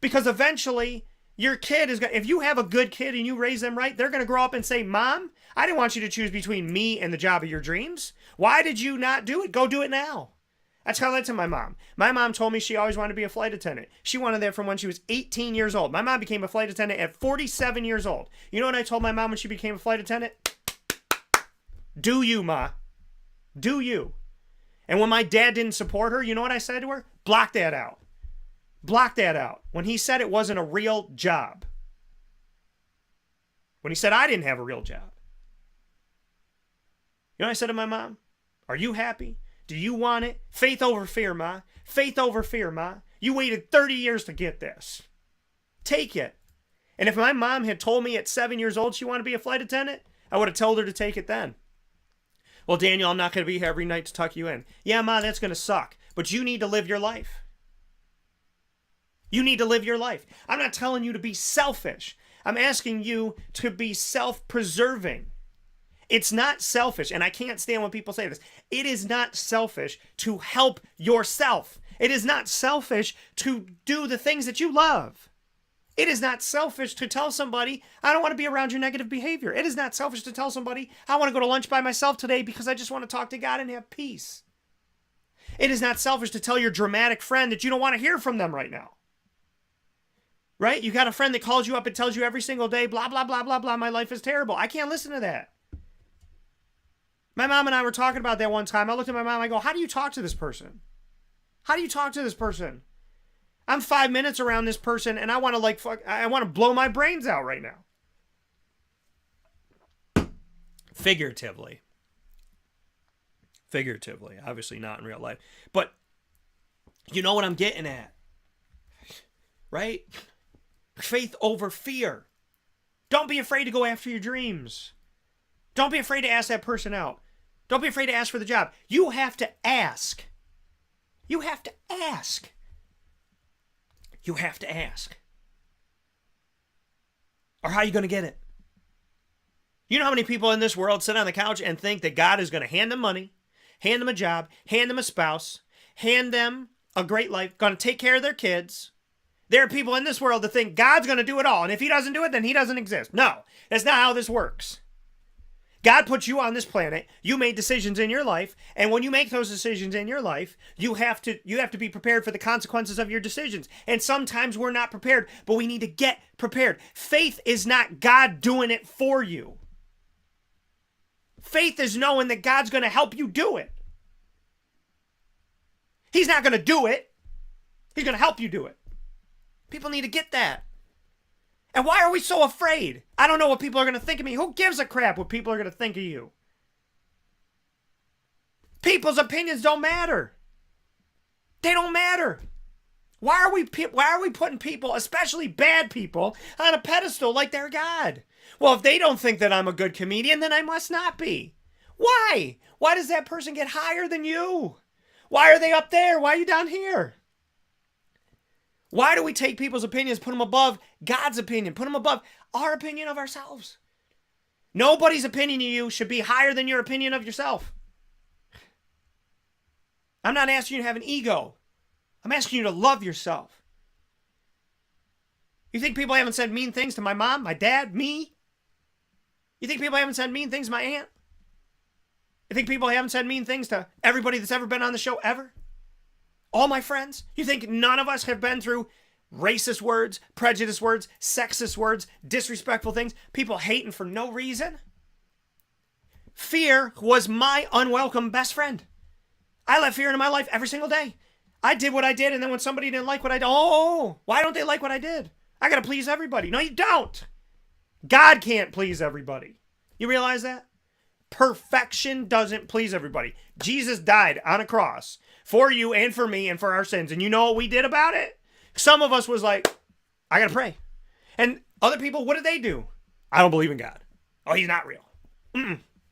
Because eventually, your kid is going to, if you have a good kid and you raise them right, they're going to grow up and say, Mom, I didn't want you to choose between me and the job of your dreams. Why did you not do it? Go do it now. I tell that to my mom. My mom told me she always wanted to be a flight attendant. She wanted that from when she was 18 years old. My mom became a flight attendant at 47 years old. You know what I told my mom when she became a flight attendant? Do you, Ma? Do you? And when my dad didn't support her, you know what I said to her? Block that out. Block that out. When he said it wasn't a real job. When he said I didn't have a real job. You know what I said to my mom? Are you happy? Do you want it? Faith over fear, Ma. Faith over fear, Ma. You waited 30 years to get this. Take it. And if my mom had told me at 7 years old she wanted to be a flight attendant, I would have told her to take it then. Well, Daniel, I'm not going to be here every night to tuck you in. Yeah, Ma, that's going to suck. But you need to live your life. You need to live your life. I'm not telling you to be selfish. I'm asking you to be self-preserving. It's not selfish, and I can't stand when people say this. It is not selfish to help yourself. It is not selfish to do the things that you love. It is not selfish to tell somebody, I don't want to be around your negative behavior. It is not selfish to tell somebody, I want to go to lunch by myself today because I just want to talk to God and have peace. It is not selfish to tell your dramatic friend that you don't want to hear from them right now. Right? You got a friend that calls you up and tells you every single day, blah, blah, blah, blah, blah, my life is terrible. I can't listen to that. My mom and I were talking about that one time. I looked at my mom, I go, how do you talk to this person? How do you talk to this person? I'm 5 minutes around this person and I want to I want to blow my brains out right now. Figuratively, obviously not in real life. But you know what I'm getting at, right? Faith over fear. Don't be afraid to go after your dreams. Don't be afraid to ask that person out. Don't be afraid to ask for the job. You have to ask. You have to ask. You have to ask. Or how are you going to get it? You know how many people in this world sit on the couch and think that God is going to hand them money, hand them a job, hand them a spouse, hand them a great life, going to take care of their kids. There are people in this world that think God's going to do it all, and if he doesn't do it, then he doesn't exist. No, that's not how this works. God put you on this planet. You made decisions in your life, and when you make those decisions in your life, you have to be prepared for the consequences of your decisions. And sometimes we're not prepared, but we need to get prepared. Faith is not God doing it for you. Faith is knowing that God's going to help you do it. He's not going to do it. He's going to help you do it. People need to get that. And why are we so afraid? I don't know what people are going to think of me. Who gives a crap what people are going to think of you? People's opinions don't matter. They don't matter. Why are we putting people, especially bad people, on a pedestal like they're God? Well, if they don't think that I'm a good comedian, then I must not be. Why? Why does that person get higher than you? Why are they up there? Why are you down here? Why do we take people's opinions, put them above God's opinion, put them above our opinion of ourselves? Nobody's opinion of you should be higher than your opinion of yourself. I'm not asking you to have an ego. I'm asking you to love yourself. You think people haven't said mean things to my mom, my dad, me? You think people haven't said mean things to my aunt? You think people haven't said mean things to everybody that's ever been on the show ever? All my friends? You think none of us have been through racist words, prejudiced words, sexist words, disrespectful things, people hating for no reason? Fear was my unwelcome best friend. I let fear into my life every single day. I did what I did, and then when somebody didn't like what I did, why don't they like what I did? I got to please everybody. No, you don't. God can't please everybody. You realize that? Perfection doesn't please everybody. Jesus died on a cross for you and for me and for our sins. And you know what we did about it? Some of us was like, I got to pray. And other people, what did they do? I don't believe in God. Oh, he's not real.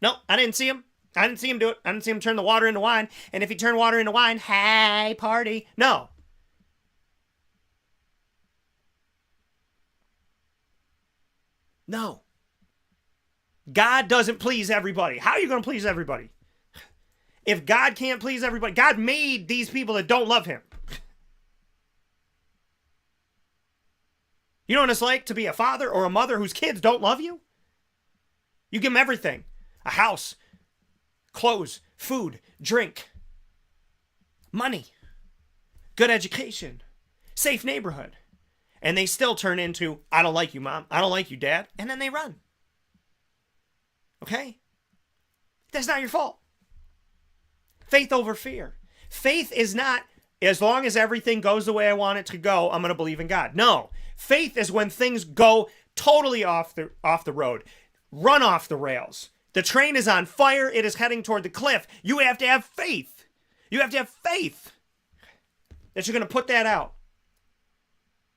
No, I didn't see him. I didn't see him do it. I didn't see him turn the water into wine. And if he turned water into wine, hey, party. No. No. God doesn't please everybody. How are you going to please everybody? If God can't please everybody, God made these people that don't love him. You know what it's like to be a father or a mother whose kids don't love you? You give them everything. A house, clothes, food, drink, money, good education, safe neighborhood. And they still turn into, I don't like you, Mom. I don't like you, Dad. And then they run. Okay? That's not your fault. Faith over fear. Faith is not, as long as everything goes the way I want it to go, I'm going to believe in God. No. Faith is when things go totally off the road, run off the rails, The train is on fire. It is heading toward the cliff. You have to have faith. You have to have faith that you're going to put that out.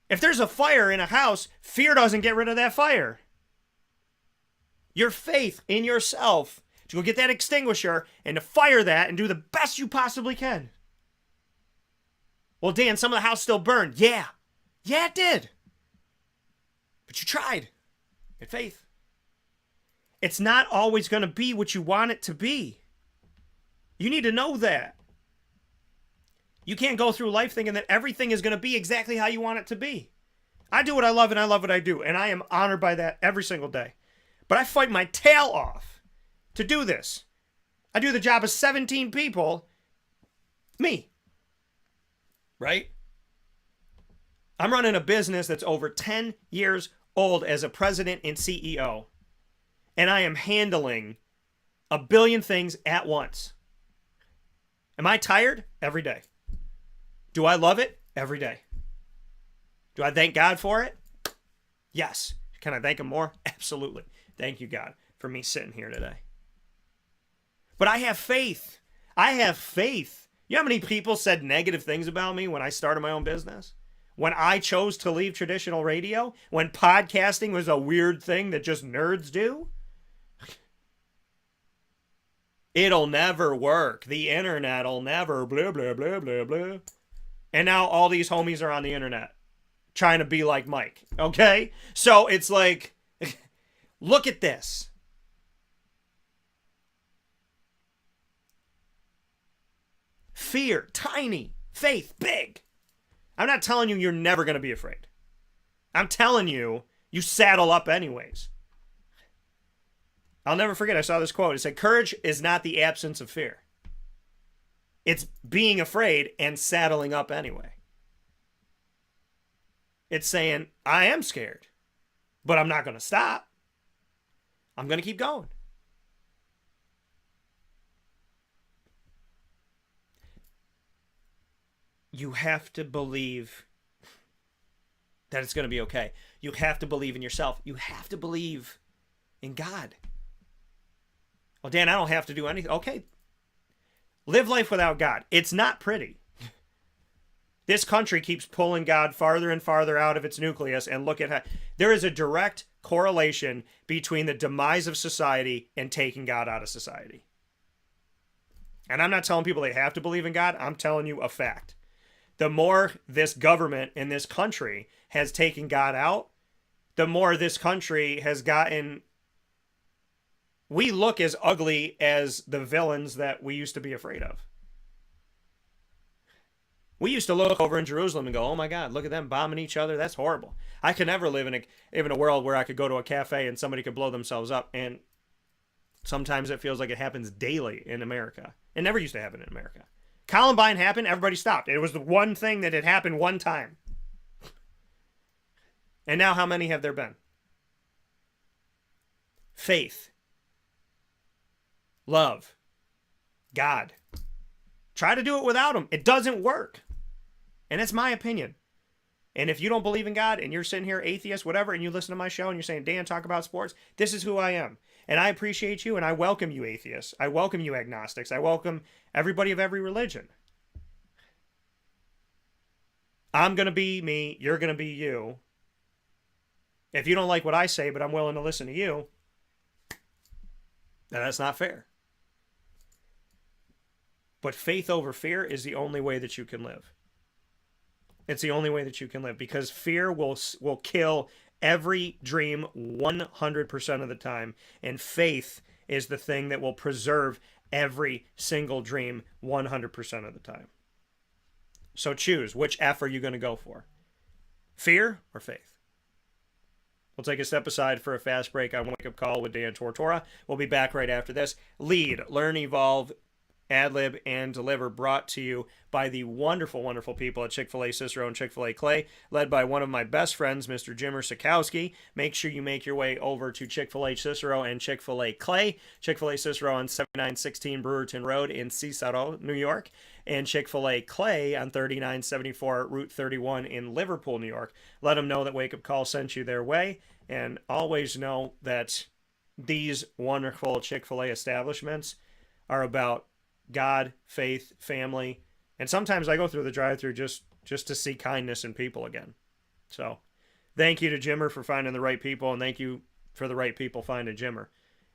If there's a fire in a house, fear doesn't get rid of that fire. Your faith in yourself to go get that extinguisher and to fire that and do the best you possibly can. Well, Dan, some of the house still burned. Yeah. Yeah, it did. But you tried. You had faith. It's not always going to be what you want it to be. You need to know that. You can't go through life thinking that everything is going to be exactly how you want it to be. I do what I love and I love what I do. And I am honored by that every single day. But I fight my tail off to do this. I do the job of 17 people. Me. Right? I'm running a business that's over 10 years old as a president and CEO. And I am handling a billion things at once. Am I tired? Every day. Do I love it? Every day. Do I thank God for it? Yes. Can I thank him more? Absolutely. Thank you, God, for me sitting here today. But I have faith. I have faith. You know how many people said negative things about me when I started my own business? When I chose to leave traditional radio? When podcasting was a weird thing that just nerds do? It'll never work. The internet'll never blah, blah, blah, blah, blah. And now all these homies are on the internet trying to be like Mike. Okay? So it's like, look at this. Fear, tiny. Faith, big. I'm not telling you you're never going to be afraid. I'm telling you, you saddle up anyways. I'll never forget, I saw this quote. It said, courage is not the absence of fear. It's being afraid and saddling up anyway. It's saying, I am scared, but I'm not going to stop. I'm going to keep going. You have to believe that it's going to be okay. You have to believe in yourself. You have to believe in God. Well, Dan, I don't have to do anything. Okay. Live life without God. It's not pretty. This country keeps pulling God farther and farther out of its nucleus, and look at how there is a direct correlation between the demise of society and taking God out of society. And I'm not telling people they have to believe in God. I'm telling you a fact. The more this government in this country has taken God out, the more this country has gotten... We look as ugly as the villains that we used to be afraid of. We used to look over in Jerusalem and go, oh my God, look at them bombing each other. That's horrible. I could never live in a world where I could go to a cafe and somebody could blow themselves up. And sometimes it feels like it happens daily in America. It never used to happen in America. Columbine happened, everybody stopped. It was the one thing that had happened one time. And now how many have there been? Faith. Love. God. Try to do it without him. It doesn't work. And it's my opinion. And if you don't believe in God and you're sitting here atheist, whatever, and you listen to my show and you're saying, Dan, talk about sports, this is who I am. And I appreciate you and I welcome you atheists. I welcome you agnostics. I welcome everybody of every religion. I'm going to be me. You're going to be you. If you don't like what I say, but I'm willing to listen to you, then that's not fair. But faith over fear is the only way that you can live. It's the only way that you can live, because fear will kill every dream 100% of the time, and faith is the thing that will preserve every single dream 100% of the time. So choose, which F are you going to go for? Fear or faith? We'll take a step aside for a fast break on Wake Up Call with Dan Tortora. We'll be back right after this. Lead, Learn, Evolve, ad-lib, and deliver, brought to you by the wonderful, wonderful people at Chick-fil-A Cicero and Chick-fil-A Clay, led by one of my best friends, Mr. Jimmer Sikowski. Make sure you make your way over to Chick-fil-A Cicero and Chick-fil-A Clay. Chick-fil-A Cicero on 7916 Brewerton Road in Cicero, New York, and Chick-fil-A Clay on 3974 Route 31 in Liverpool, New York. Let them know that Wake Up Call sent you their way, and always know that these wonderful Chick-fil-A establishments are about God, faith, family, and sometimes I go through the drive-thru just to see kindness in people again. So thank you to Jimmer for finding the right people, and thank you for the right people finding Jimmer.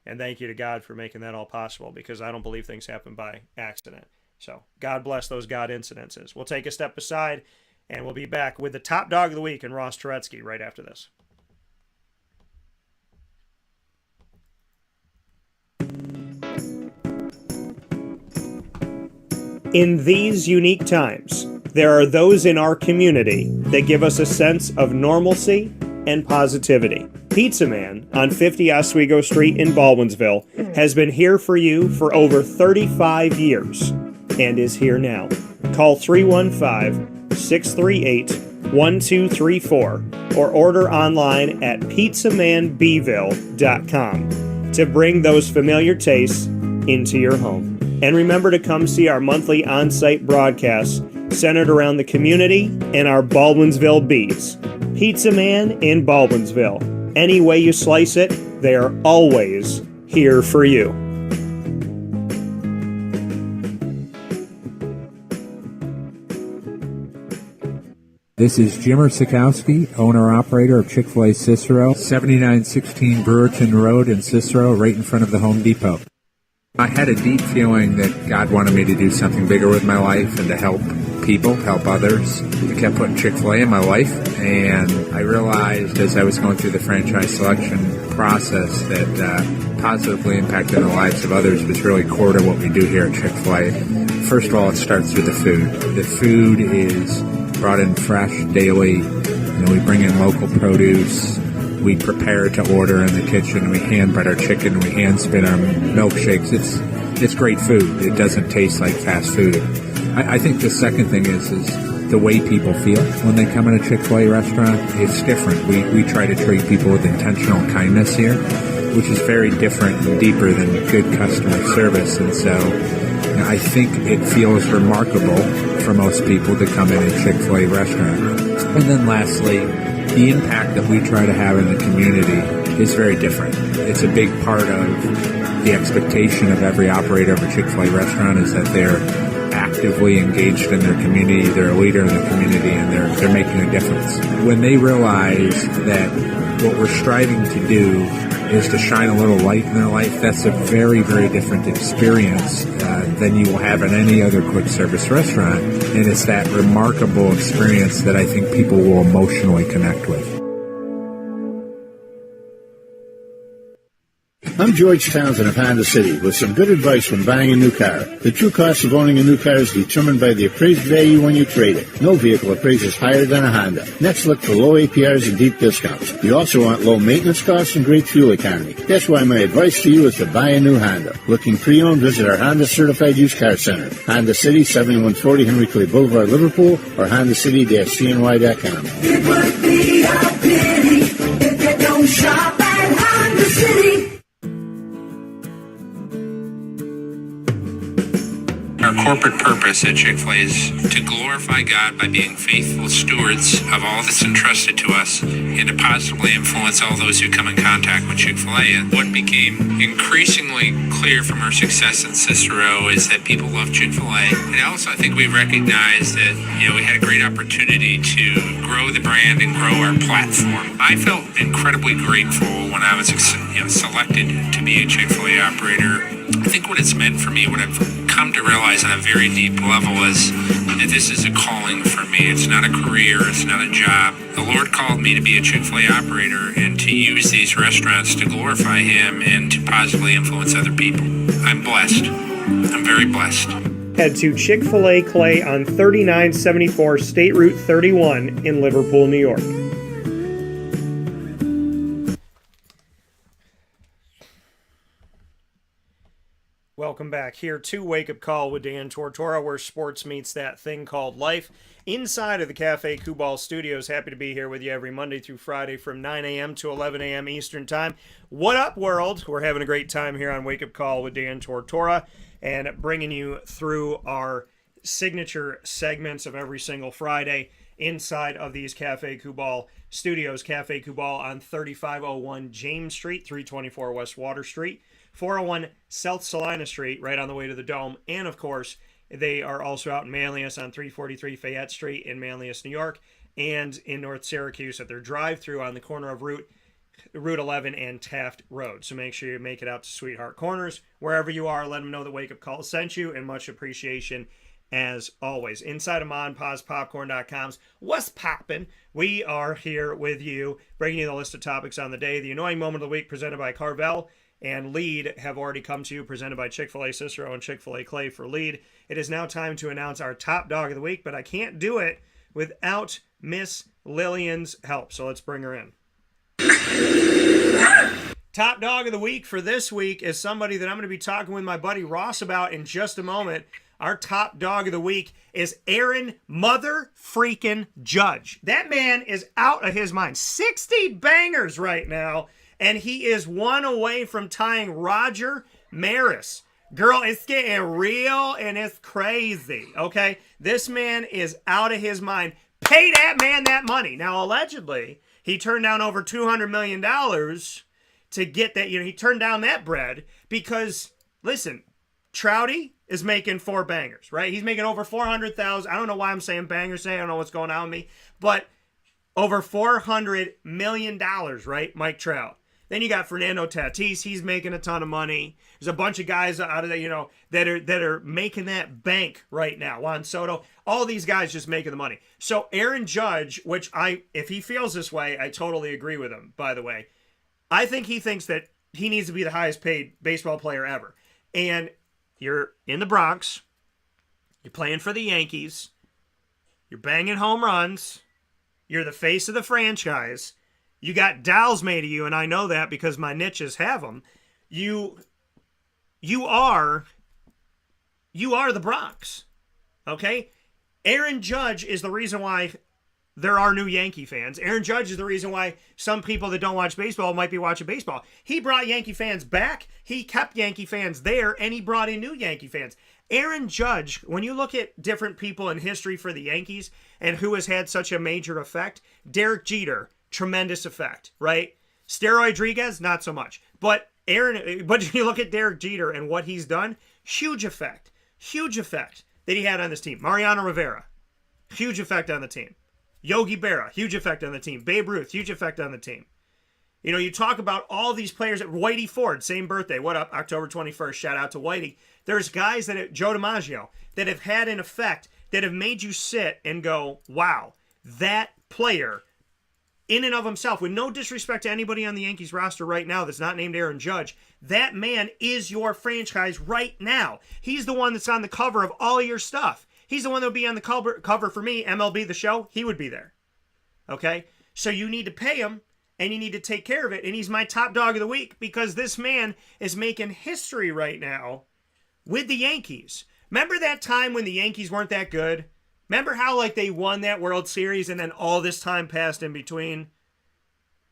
And thank you to God for making that all possible, because I don't believe things happen by accident. So God bless those God incidences. We'll take a step aside, and we'll be back with the top dog of the week and Ross Turetsky right after this. In these unique times, there are those in our community that give us a sense of normalcy and positivity. Pizza Man on 50 Oswego Street in Baldwinsville has been here for you for over 35 years and is here now. Call 315-638-1234 or order online at pizzamanbville.com to bring those familiar tastes into your home. And remember to come see our monthly on-site broadcasts centered around the community and our Baldwinsville bees. Pizza Man in Baldwinsville. Any way you slice it, they are always here for you. This is Jimmer Sikowski, owner-operator of Chick-fil-A Cicero, 7916 Brewerton Road in Cicero, right in front of the Home Depot. I had a deep feeling that God wanted me to do something bigger with my life and to help people, help others. I kept putting Chick-fil-A in my life, and I realized as I was going through the franchise selection process that positively impacting the lives of others was really core to what we do here at Chick-fil-A. First of all, it starts with the food. The food is brought in fresh daily. We bring in local produce. We prepare to order in the kitchen. We hand bread our chicken. We hand spin our milkshakes. It's great food. It doesn't taste like fast food. I think the second thing is the way people feel when they come in a Chick-fil-A restaurant. It's different. We try to treat people with intentional kindness here, which is very different and deeper than good customer service. And so I think it feels remarkable for most people to come in a Chick-fil-A restaurant. And then lastly, the impact that we try to have in the community is very different. It's a big part of the expectation of every operator of a Chick-fil-A restaurant is that they're actively engaged in their community, they're a leader in the community, and they're making a difference. When they realize that what we're striving to do is to shine a little light in their life, that's a very, very different experience than you will have in any other quick service restaurant. And it's that remarkable experience that I think people will emotionally connect with. I'm George Townsend of Honda City with some good advice when buying a new car. The true cost of owning a new car is determined by the appraised value when you trade it. No vehicle appraises higher than a Honda. Next, look for low APRs and deep discounts. You also want low maintenance costs and great fuel economy. That's why my advice to you is to buy a new Honda. Looking pre-owned, visit our Honda Certified Used Car Center. Honda City, 7140 Henry Clay Boulevard, Liverpool, or HondaCity-CNY.com. It would be a pity if you don't shop at Honda City. Our corporate purpose at Chick-fil-A is to glorify God by being faithful stewards of all that's entrusted to us and to positively influence all those who come in contact with Chick-fil-A. And what became increasingly clear from our success in Cicero is that people love Chick-fil-A. And also I think we recognized that, we had a great opportunity to grow the brand and grow our platform. I felt incredibly grateful when I was selected to be a Chick-fil-A operator. I think what it's meant for me, what I've come to realize on a very deep level is that this is a calling for me. It's not a career. It's not a job. The Lord called me to be a Chick-fil-A operator and to use these restaurants to glorify Him and to positively influence other people. I'm blessed. I'm very blessed. Head to Chick-fil-A Clay on 3974 State Route 31 in Liverpool, New York. Welcome back here to Wake Up Call with Dan Tortora, where sports meets that thing called life. Inside of the Cafe Kubal Studios, happy to be here with you every Monday through Friday from 9 a.m. to 11 a.m. Eastern Time. What up, world? We're having a great time here on Wake Up Call with Dan Tortora and bringing you through our signature segments of every single Friday. inside of these Cafe Kubal studios. Cafe Kubal on 3501 James Street, 324 West Water Street, 401 South Salina Street, right on the way to the Dome. And, of course, they are also out in Manlius on 343 Fayette Street in Manlius, New York, and in North Syracuse at their drive-thru on the corner of Route 11 and Taft Road. So make sure you make it out to Sweetheart Corners. Wherever you are, let them know the Wake Up Call sent you, and much appreciation as always. Inside of MonPazPopcorn.com's What's Poppin'? We are here with you, bringing you the list of topics on the day. The Annoying Moment of the Week presented by Carvel and Lead have already come to you, presented by Chick-fil-A Cicero and Chick-fil-A Clay for Lead. It is now time to announce our top dog of the week, but I can't do it without Miss Lillian's help, so let's bring her in. Top dog of the week for this week is somebody that I'm going to be talking with my buddy Ross about in just a moment. Our top dog of the week is Aaron Mother Freaking Judge. That man is out of his mind. 60 bangers right now, and he is one away from tying Roger Maris. Girl, it's getting real and it's crazy, okay? This man is out of his mind. Pay that man that money. Now, allegedly, he turned down over $200 million to get that. He turned down that bread because, listen, Trouty is making 4 bangers, right? He's making over 400,000. I don't know why I'm saying bangers today. I don't know what's going on with me. But over $400 million, right? Mike Trout. Then you got Fernando Tatis. He's making a ton of money. There's a bunch of guys out of that, that are making that bank right now. Juan Soto, all these guys just making the money. So Aaron Judge, which if he feels this way, I totally agree with him, by the way. I think he thinks that he needs to be the highest paid baseball player ever. And you're in the Bronx. You're playing for the Yankees. You're banging home runs. You're the face of the franchise. You got dolls made of you, and I know that because my niches have them. You are the Bronx, okay? Aaron Judge is the reason why there are new Yankee fans. Aaron Judge is the reason why some people that don't watch baseball might be watching baseball. He brought Yankee fans back. He kept Yankee fans there, and he brought in new Yankee fans. Aaron Judge, when you look at different people in history for the Yankees and who has had such a major effect, Derek Jeter, tremendous effect, right? Steroid Rodriguez, not so much. But you look at Derek Jeter and what he's done, huge effect that he had on this team. Mariano Rivera, huge effect on the team. Yogi Berra, huge effect on the team. Babe Ruth, huge effect on the team. You talk about all these players. Whitey Ford, same birthday. What up? October 21st. Shout out to Whitey. There's guys Joe DiMaggio, that have had an effect that have made you sit and go, wow, that player in and of himself, with no disrespect to anybody on the Yankees roster right now that's not named Aaron Judge, that man is your franchise right now. He's the one that's on the cover of all your stuff. He's the one that would be on the cover for me, MLB The Show. He would be there. Okay? So you need to pay him, and you need to take care of it. And he's my top dog of the week because this man is making history right now with the Yankees. Remember that time when the Yankees weren't that good? Remember how they won that World Series and then all this time passed in between?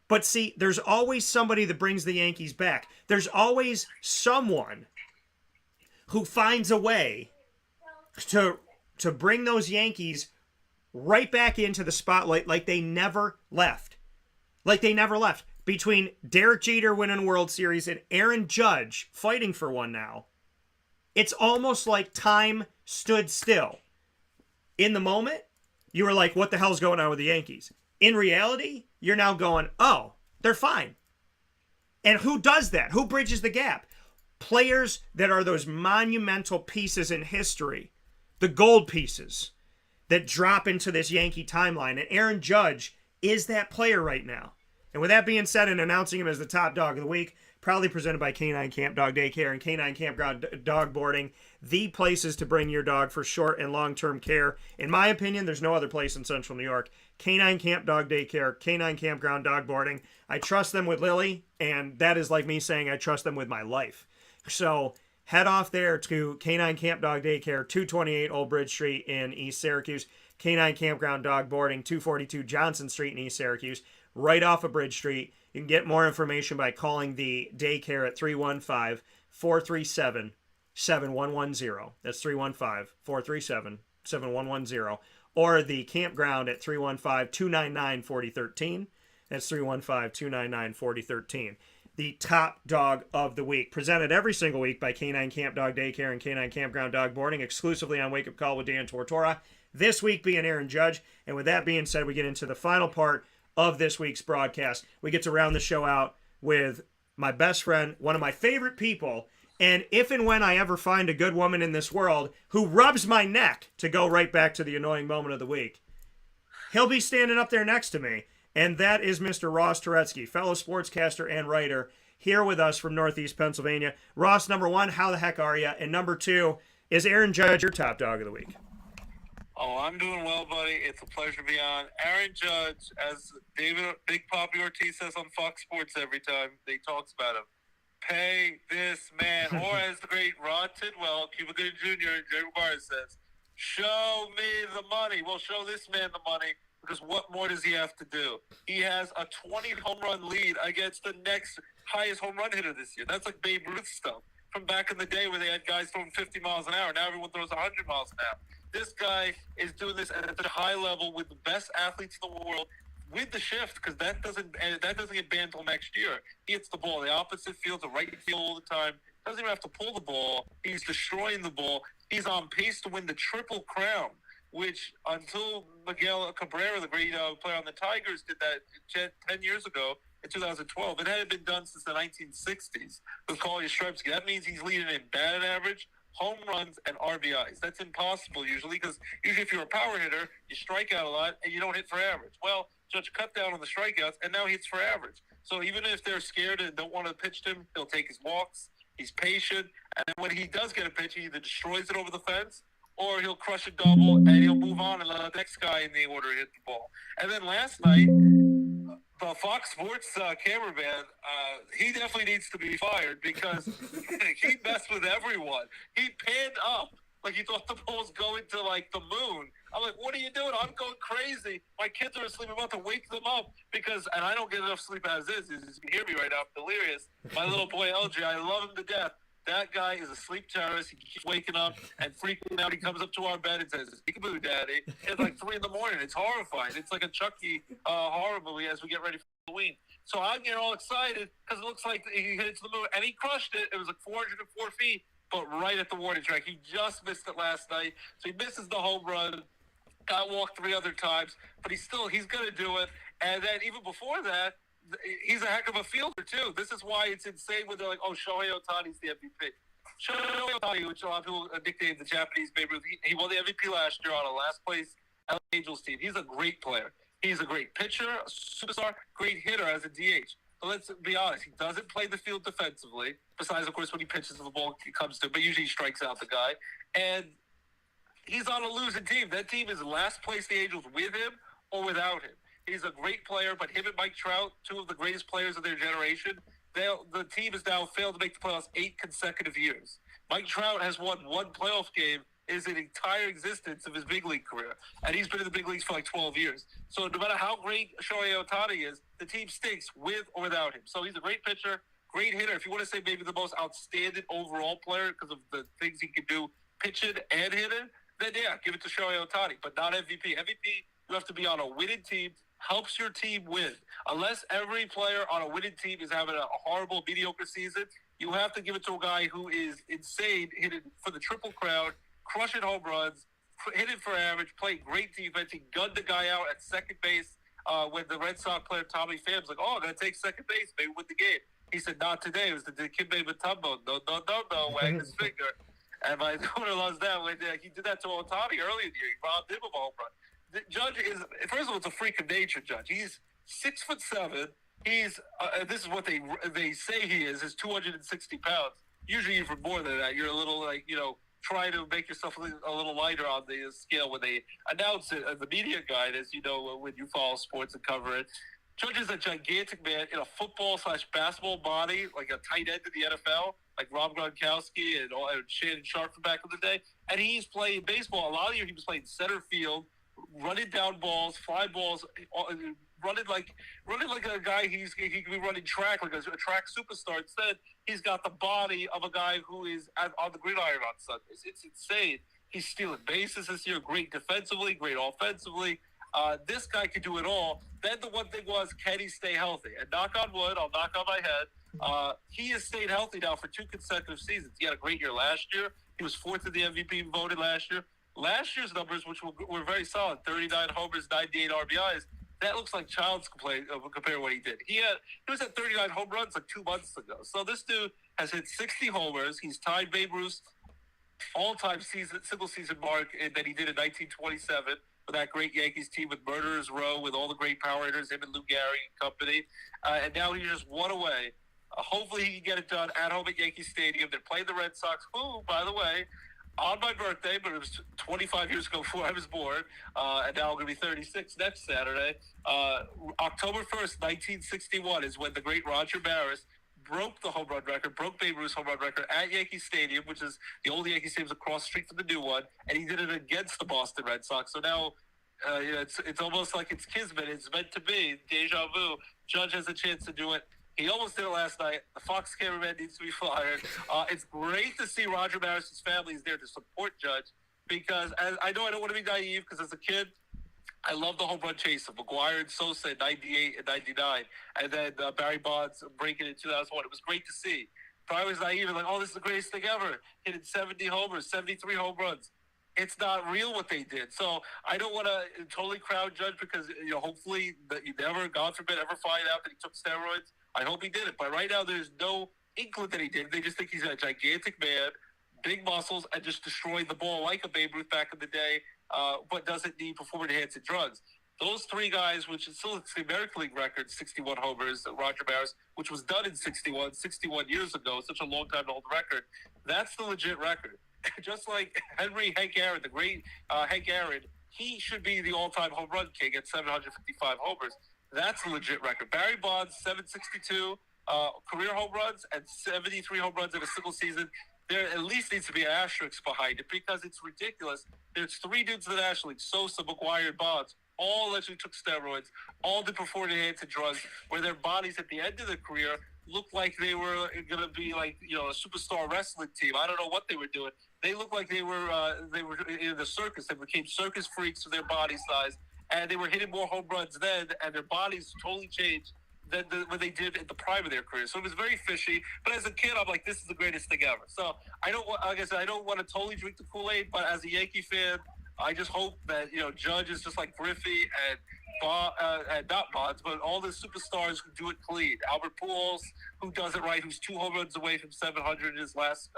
But see, there's always somebody that brings the Yankees back. There's always someone who finds a way to bring those Yankees right back into the spotlight like they never left. Like they never left. Between Derek Jeter winning a World Series and Aaron Judge fighting for one now, it's almost like time stood still. In the moment, you were like, what the hell's going on with the Yankees? In reality, you're now going, oh, they're fine. And who does that? Who bridges the gap? Players that are those monumental pieces in history, the gold pieces that drop into this Yankee timeline. And Aaron Judge is that player right now. And with that being said, and announcing him as the top dog of the week, proudly presented by Canine Camp Dog Daycare and Canine Kampground Dog Boarding, the places to bring your dog for short and long-term care. In my opinion, there's no other place in Central New York. Canine Camp Dog Daycare, Canine Kampground Dog Boarding. I trust them with Lily, and that is like me saying I trust them with my life. So head off there to Canine Camp Dog Daycare, 228 Old Bridge Street in East Syracuse. Canine Kampground Dog Boarding, 242 Johnson Street in East Syracuse, right off of Bridge Street. You can get more information by calling the daycare at 315-437-7110. That's 315-437-7110. or the Kampground at 315-299-4013. That's 315-299-4013. The top dog of the week, presented every single week by K9 Camp Dog Daycare and K9 Kampground Dog Boarding, exclusively on Wake Up Call with Dan Tortora. This week being Aaron Judge. And with that being said, we get into the final part of this week's broadcast. We get to round the show out with my best friend, one of my favorite people, and if and when I ever find a good woman in this world who rubs my neck, to go right back to the annoying moment of the week, he'll be standing up there next to me. And that is Mr. Ross Turetsky, fellow sportscaster and writer, here with us from Northeast Pennsylvania. Ross, number one, how the heck are you? And number two, is Aaron Judge your top dog of the week? Oh, I'm doing well, buddy. It's a pleasure to be on. Aaron Judge, as Big Papi Ortiz says on Fox Sports every time he talks about him, pay this man. Or as the great Rod Tidwell, Cuba Gooding Jr., and Jerry Maguire says, show me the money. Well, show this man the money. Because what more does he have to do? He has a 20 home run lead against the next highest home run hitter this year. That's like Babe Ruth stuff from back in the day where they had guys throwing 50 miles an hour. Now everyone throws 100 miles an hour. This guy is doing this at a high level with the best athletes in the world with the shift, because that doesn't get banned until next year. He hits the ball in the opposite field, the right field all the time. Doesn't even have to pull the ball. He's destroying the ball. He's on pace to win the Triple Crown, which until Miguel Cabrera, the great player on the Tigers, did that 10 years ago in 2012. It hadn't been done since the 1960s with Carvel Yastrzemski. That means he's leading in batting average, home runs, and RBIs. That's impossible usually, because usually if you're a power hitter, you strike out a lot and you don't hit for average. Well, Judge cut down on the strikeouts, and now he hits for average. So even if they're scared and don't want to pitch to him, he'll take his walks. He's patient. And when he does get a pitch, he either destroys it over the fence, or he'll crush a double, and he'll move on and let the next guy in the order hit the ball. And then last night, the Fox Sports cameraman, he definitely needs to be fired, because he messed with everyone. He panned up like he thought the ball was going to, like, the moon. I'm like, what are you doing? I'm going crazy. My kids are asleep. I'm about to wake them up because, and I don't get enough sleep as is. You can hear me right now. I'm delirious. My little boy, LJ, I love him to death. That guy is a sleep terrorist. He keeps waking up and freaking out. He comes up to our bed and says, "Peekaboo, Daddy." It's like 3 a.m. It's horrifying. It's like a Chucky horror movie as we get ready for Halloween. So I'm getting all excited because it looks like he hit it to the moon, and he crushed it. It was like 404 feet, but right at the warning track. He just missed it last night. So he misses the home run. Got walked 3 other times, but he's going to do it. And then even before that, he's a heck of a fielder, too. This is why it's insane when they're like, oh, Shohei Ohtani's the MVP. Shohei Ohtani, which a lot of people nicknamed the Japanese Babe Ruth, he won the MVP last year on a last-place LA Angels team. He's a great player. He's a great pitcher, a superstar, great hitter as a DH. But let's be honest, he doesn't play the field defensively, besides, of course, when he pitches the ball he comes to, but usually he strikes out the guy. And he's on a losing team. That team is last place the Angels with him or without him. He's a great player, but him and Mike Trout, 2 of the greatest players of their generation, the team has now failed to make the playoffs 8 consecutive years. Mike Trout has won 1 playoff game in his entire existence of his big league career, and he's been in the big leagues for like 12 years. So no matter how great Shohei Ohtani is, the team stinks with or without him. So he's a great pitcher, great hitter. If you want to say maybe the most outstanding overall player because of the things he can do pitching and hitting, then yeah, give it to Shohei Ohtani, but not MVP. MVP, you have to be on a winning team, helps your team win. Unless every player on a winning team is having a horrible, mediocre season, you have to give it to a guy who is insane, hitting for the Triple Crown, crushing home runs, hitting for average, playing great defense. He gunned the guy out at second base when the Red Sox player Tommy Pham was like, oh, I'm going to take second base, maybe win the game. He said, not today. It was the Dikembe Mutombo. No, wag his finger. And my daughter loves that. He did that to Ohtani early in the year. He robbed him of a home run. The Judge is, first of all, it's a freak of nature, Judge. He's 6'7". He's this is what they say he is 260 pounds. Usually even more than that. You're a little try to make yourself a little lighter on the scale when they announce it. The media guide, as you know, when you follow sports and cover it. Judge is a gigantic man in a football/basketball body, like a tight end in the NFL, like Rob Gronkowski and Shannon Sharp from back in the day. And he's playing baseball. A lot of the year he was playing center field, running down balls, fly balls, running like a guy. He could be running track like a track superstar. Instead, he's got the body of a guy who is on the gridiron on Sundays. It's insane. He's stealing bases this year. Great defensively, great offensively. This guy could do it all. Then the one thing was, can he stay healthy? And knock on wood, I'll knock on my head. He has stayed healthy now for 2 consecutive seasons. He had a great year last year. He was 4th in the MVP voted last year. Last year's numbers, which were very solid, 39 homers, 98 RBIs, that looks like child's play compared to what he did. He was at 39 home runs like 2 months ago. So this dude has hit 60 homers. He's tied Babe Ruth's all-time single season mark that he did in 1927 with that great Yankees team with Murderers Row, with all the great power hitters, him and Lou Gehrig and company. And now he's just one away. Hopefully he can get it done at home at Yankee Stadium. They're playing the Red Sox, who, by the way, on my birthday, but it was 25 years ago before I was born, and now I'm going to be 36 next Saturday. October 1st, 1961 is when the great Roger Maris broke the home run record, broke Babe Ruth's home run record at Yankee Stadium, which is the old Yankee Stadium across the street from the new one, and he did it against the Boston Red Sox. So now it's almost like it's kismet. It's meant to be, deja vu. Judge has a chance to do it. He almost did it last night. The Fox cameraman needs to be fired. It's great to see Roger Maris's family is there to support Judge, because I know I don't want to be naive, because as a kid, I love the home run chase of McGuire and Sosa in 98 and 99, and then Barry Bonds breaking in 2001. It was great to see. But I was naive and like, oh, this is the greatest thing ever. Hitting 70 homers, 73 home runs. It's not real what they did. So I don't want to totally crowd Judge, because hopefully that you never, God forbid, ever find out that he took steroids. I hope he did it. But right now, there's no inkling that he did. They just think he's a gigantic man, big muscles, and just destroyed the ball like a Babe Ruth back in the day, but doesn't need performance-enhancing drugs. Those 3 guys, which is still the American League record, 61 homers, Roger Maris, which was done in 61 years ago, such a long time to hold the record, that's the legit record. Just like Hank Aaron, the great Hank Aaron, he should be the all-time home run king at 755 homers. That's a legit record. Barry Bonds, 762 career home runs and 73 home runs in a single season. There at least needs to be an asterisk behind it, because it's ridiculous. There's 3 dudes in the National League, Sosa, McGuire, and Bonds, all actually took steroids, all did performance-enhancing drugs, where their bodies at the end of their career looked like they were going to be like, a superstar wrestling team. I don't know what they were doing. They looked like they were in the circus. They became circus freaks with their body size, and they were hitting more home runs then, and their bodies totally changed than what they did at the prime of their career. So it was very fishy. But as a kid, I'm like, this is the greatest thing ever. So I don't want to totally drink the Kool-Aid, but as a Yankee fan, I just hope that Judge is just like Griffey and not Bonds, but all the superstars who do it clean. Albert Pujols, who does it right, who's 2 home runs away from 700 in his last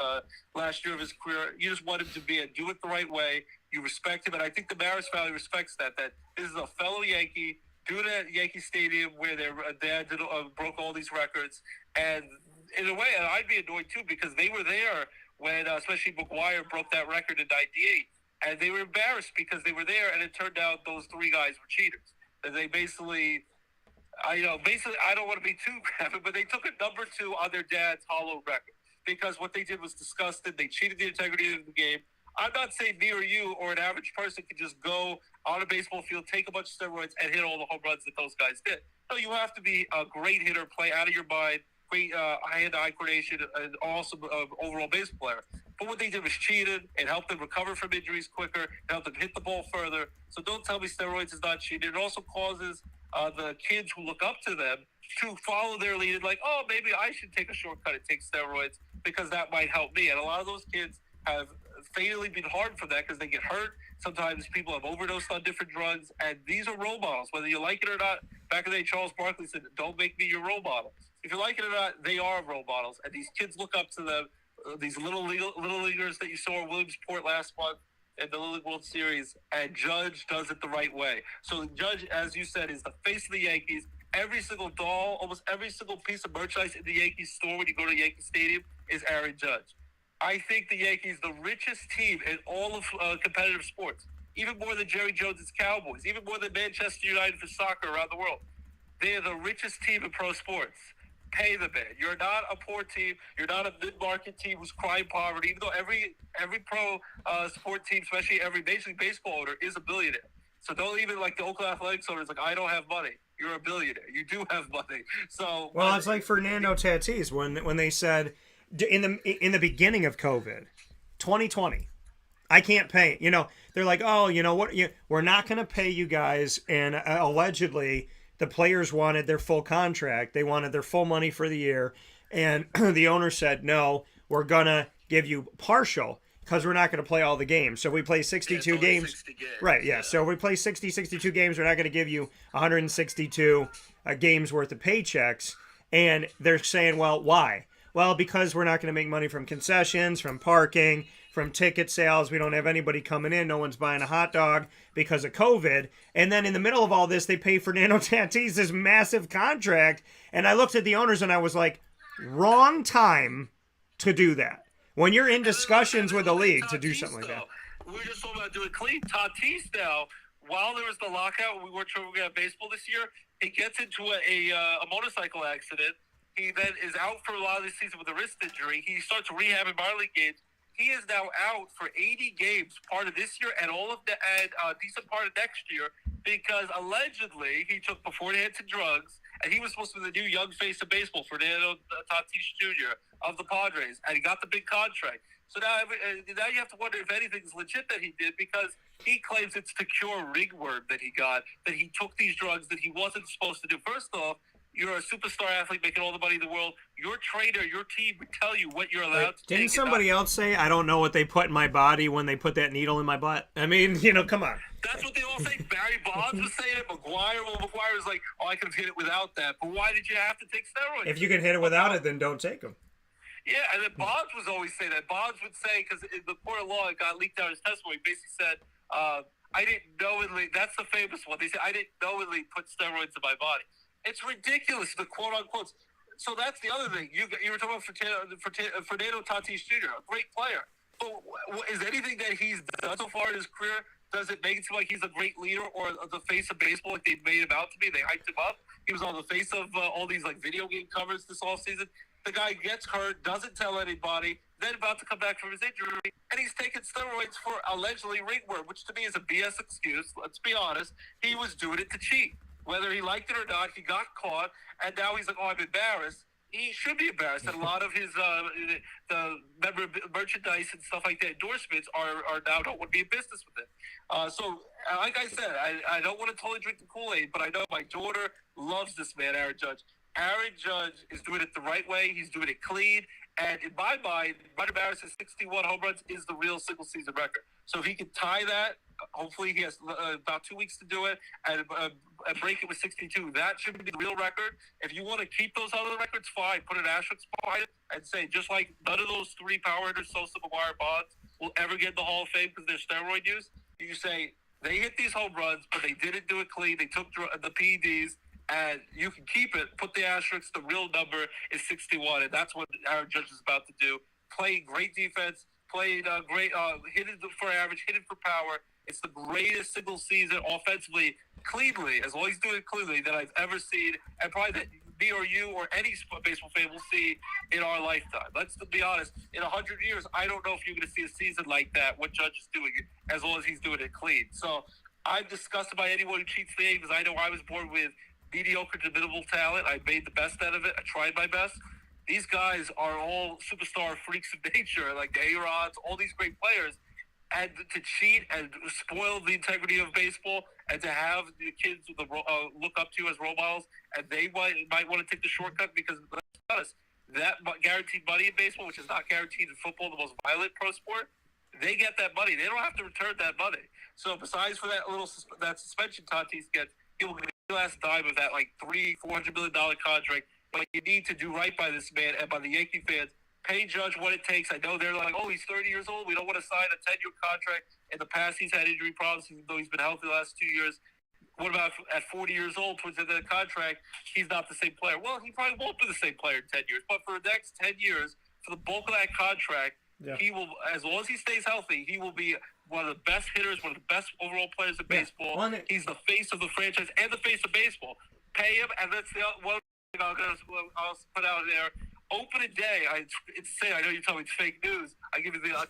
year of his career. You just want him to do it the right way. You respect him, and I think the Maris family respects that this is a fellow Yankee doing it at Yankee Stadium, where their dad broke all these records. And in a way, I'd be annoyed too, because they were there when, especially McGuire broke that record in '98, and they were embarrassed because they were there, and it turned out those 3 guys were cheaters. And they basically, I don't want to be too graphic, but they took a number 2 on their dad's hollow record, because what they did was disgusting. They cheated the integrity of the game. I'm not saying me or you or an average person can just go on a baseball field, take a bunch of steroids, and hit all the home runs that those guys did. No, you have to be a great hitter, play out of your mind, great hand-eye coordination, and awesome overall base player. But what they did was cheated. It helped them recover from injuries quicker. It helped them hit the ball further. So don't tell me steroids is not cheating. It also causes the kids who look up to them to follow their lead and like, oh, maybe I should take a shortcut and take steroids because that might help me. And a lot of those kids have fatally been harmed from that because they get hurt. Sometimes people have overdosed on different drugs, and these are role models, whether you like it or not. Back in the day, Charles Barkley said, don't make me your role model. If you like it or not, they are role models, and these kids look up to them. These little leaguers that you saw in Williamsport last month in the Little League World Series, and Judge does it the right way. So Judge, as you said, is the face of the Yankees. Every single doll, almost every single piece of merchandise in the Yankees store when you go to Yankee Stadium is Aaron Judge. I think the Yankees, the richest team in all of competitive sports, even more than Jerry Jones' Cowboys, even more than Manchester United for soccer around the world. They are the richest team in pro sports. Pay the man. You're not a poor team. You're not a mid-market team who's crying poverty, even though every pro sport team, especially every Major League Baseball owner, is a billionaire. So don't even like the Oakland Athletics owners like, I don't have money. You're a billionaire. You do have money. So well, it's like Fernando Tatis when they said in the beginning of COVID, 2020, I can't pay. You know, they're like, oh, you know what? We're not going to pay you guys. And allegedly, the players wanted their full contract. They wanted their full money for the year. And the owner said, no, we're going to give you partial because we're not going to play all the games. So if we play 62 games. 60 games. Right, yeah. So if we play 62 games, we're not going to give you 162 games worth of paychecks. And they're saying, well, why? Well, because we're not going to make money from concessions, from parking, from ticket sales. We don't have anybody coming in. No one's buying a hot dog because of COVID. And then in the middle of all this, they pay Fernando Tatis this massive contract. And I looked at the owners and I was like, wrong time to do that. When you're in discussions with the league to do something like that. We were just talking about doing clean. Tatis now, while there was the lockout, we weren't sure we were going to have baseball this year. He gets into a motorcycle accident. He then is out for a lot of the season with a wrist injury. He starts rehab in minor league games. He is now out for 80 games, part of this year and all of the decent part of next year, because allegedly he took beforehand to drugs, and he was supposed to be the new young face of baseball, Fernando Tatis Jr. of the Padres, and he got the big contract. So now you have to wonder if anything's legit that he did, because he claims it's to cure ringworm that he got, that he took these drugs that he wasn't supposed to do. First off, you're a superstar athlete making all the money in the world. Your trainer, your team would tell you what you're allowed to take. Didn't somebody else say, I don't know what they put in my body when they put that needle in my butt? I mean, you know, come on. That's what they all say. Barry Bonds was saying it. McGuire was like, oh, I could have hit it without that. But why did you have to take steroids? If you can hit it without it, then don't take them. Yeah, and then Bonds was always saying that. Bonds would say, because in the court of law, it got leaked out his testimony, he basically said, I didn't knowingly, that's the famous one. They said, I didn't knowingly put steroids in my body. It's ridiculous, the quote-unquote. So that's the other thing. You were talking about Fernando Tatis Jr., a great player. But is anything that he's done so far in his career, does it make it seem like he's a great leader or the face of baseball like they made him out to be? They hyped him up. He was on the face of all these like video game covers this offseason. The guy gets hurt, doesn't tell anybody, then about to come back from his injury, and he's taking steroids for allegedly ringworm, which to me is a BS excuse. Let's be honest. He was doing it to cheat. Whether he liked it or not, he got caught, and now he's like, oh, I'm embarrassed. He should be embarrassed. And a lot of his the merchandise and stuff like that, endorsements, are now don't want to be in business with it. So, like I said, I don't want to totally drink the Kool-Aid, but I know my daughter loves this man, Aaron Judge. Aaron Judge is doing it the right way. He's doing it clean. And in my mind, Roger Maris's 61 home runs is the real single-season record. So if he can tie that, hopefully he has about 2 weeks to do it, and break it with 62. That should be the real record. If you want to keep those other records, fine. Put an asterisk behind it and say, just like none of those three power hitters, Sosa, McGuire, Bonds, will ever get in the Hall of Fame because they're steroid use, you say, they hit these home runs, but they didn't do it clean. They took the PEDs. And you can keep it, put the asterisk, the real number is 61, and that's what Aaron Judge is about to do. Playing great defense, playing great, hitting for average, hitting for power. It's the greatest single season offensively, cleanly, as long as he's doing it cleanly, that I've ever seen, and probably that me or you or any baseball fan will see in our lifetime. Let's be honest, in 100 years, I don't know if you're going to see a season like that, what Judge is doing, as long as he's doing it clean. So I'm disgusted by anyone who cheats the game, because I know I was born with mediocre to minimal talent. I made the best out of it. I tried my best. These guys are all superstar freaks of nature, like the A-Rods, all these great players. And to cheat and spoil the integrity of baseball, and to have the kids look up to you as role models, and they might want to take the shortcut, because let's be honest, that guaranteed money in baseball, which is not guaranteed in football, the most violent pro sport, they get that money. They don't have to return that money. So besides for that suspension Tatis gets, he will get the last dime of that, like $400 million contract. But you need to do right by this man and by the Yankee fans. Pay Judge what it takes. I know they're like, oh, he's 30 years old. We don't want to sign a 10-year contract. In the past, he's had injury problems, even though he's been healthy the last 2 years. What about at 40 years old, towards the end of the contract, he's not the same player? Well, he probably won't be the same player in 10 years. But for the next 10 years, for the bulk of that contract, he will, as long as he stays healthy, he will be one of the best hitters, one of the best overall players in baseball. He's the face of the franchise and the face of baseball. Pay him, and that's the one thing I'll put out there. Opening day, it's insane. I know you tell me it's fake news. I give you the as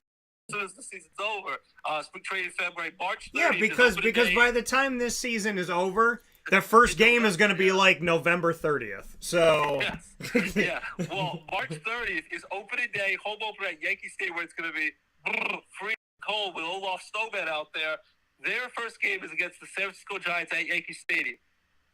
soon as the season's over. Spring training February, March 30th. Yeah, because by the time this season is over, the first game is going to be like November 30th. So yes. Yeah. Well, March 30th is opening day, home opener at Yankee Stadium, where it's going to be free home with Olaf Snowman out there. Their first game is against the San Francisco Giants at Yankee Stadium.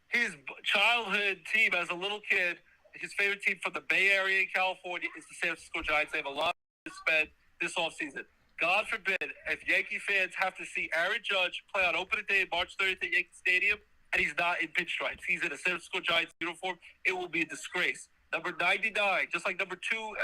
His childhood team as a little kid, his favorite team from the Bay Area in California is the San Francisco Giants. They have a lot to spend this offseason. God forbid if Yankee fans have to see Aaron Judge play on opening day, March 30th at Yankee Stadium, and he's not in pinstripes. He's in a San Francisco Giants uniform. It will be a disgrace. Number 99, just like number 2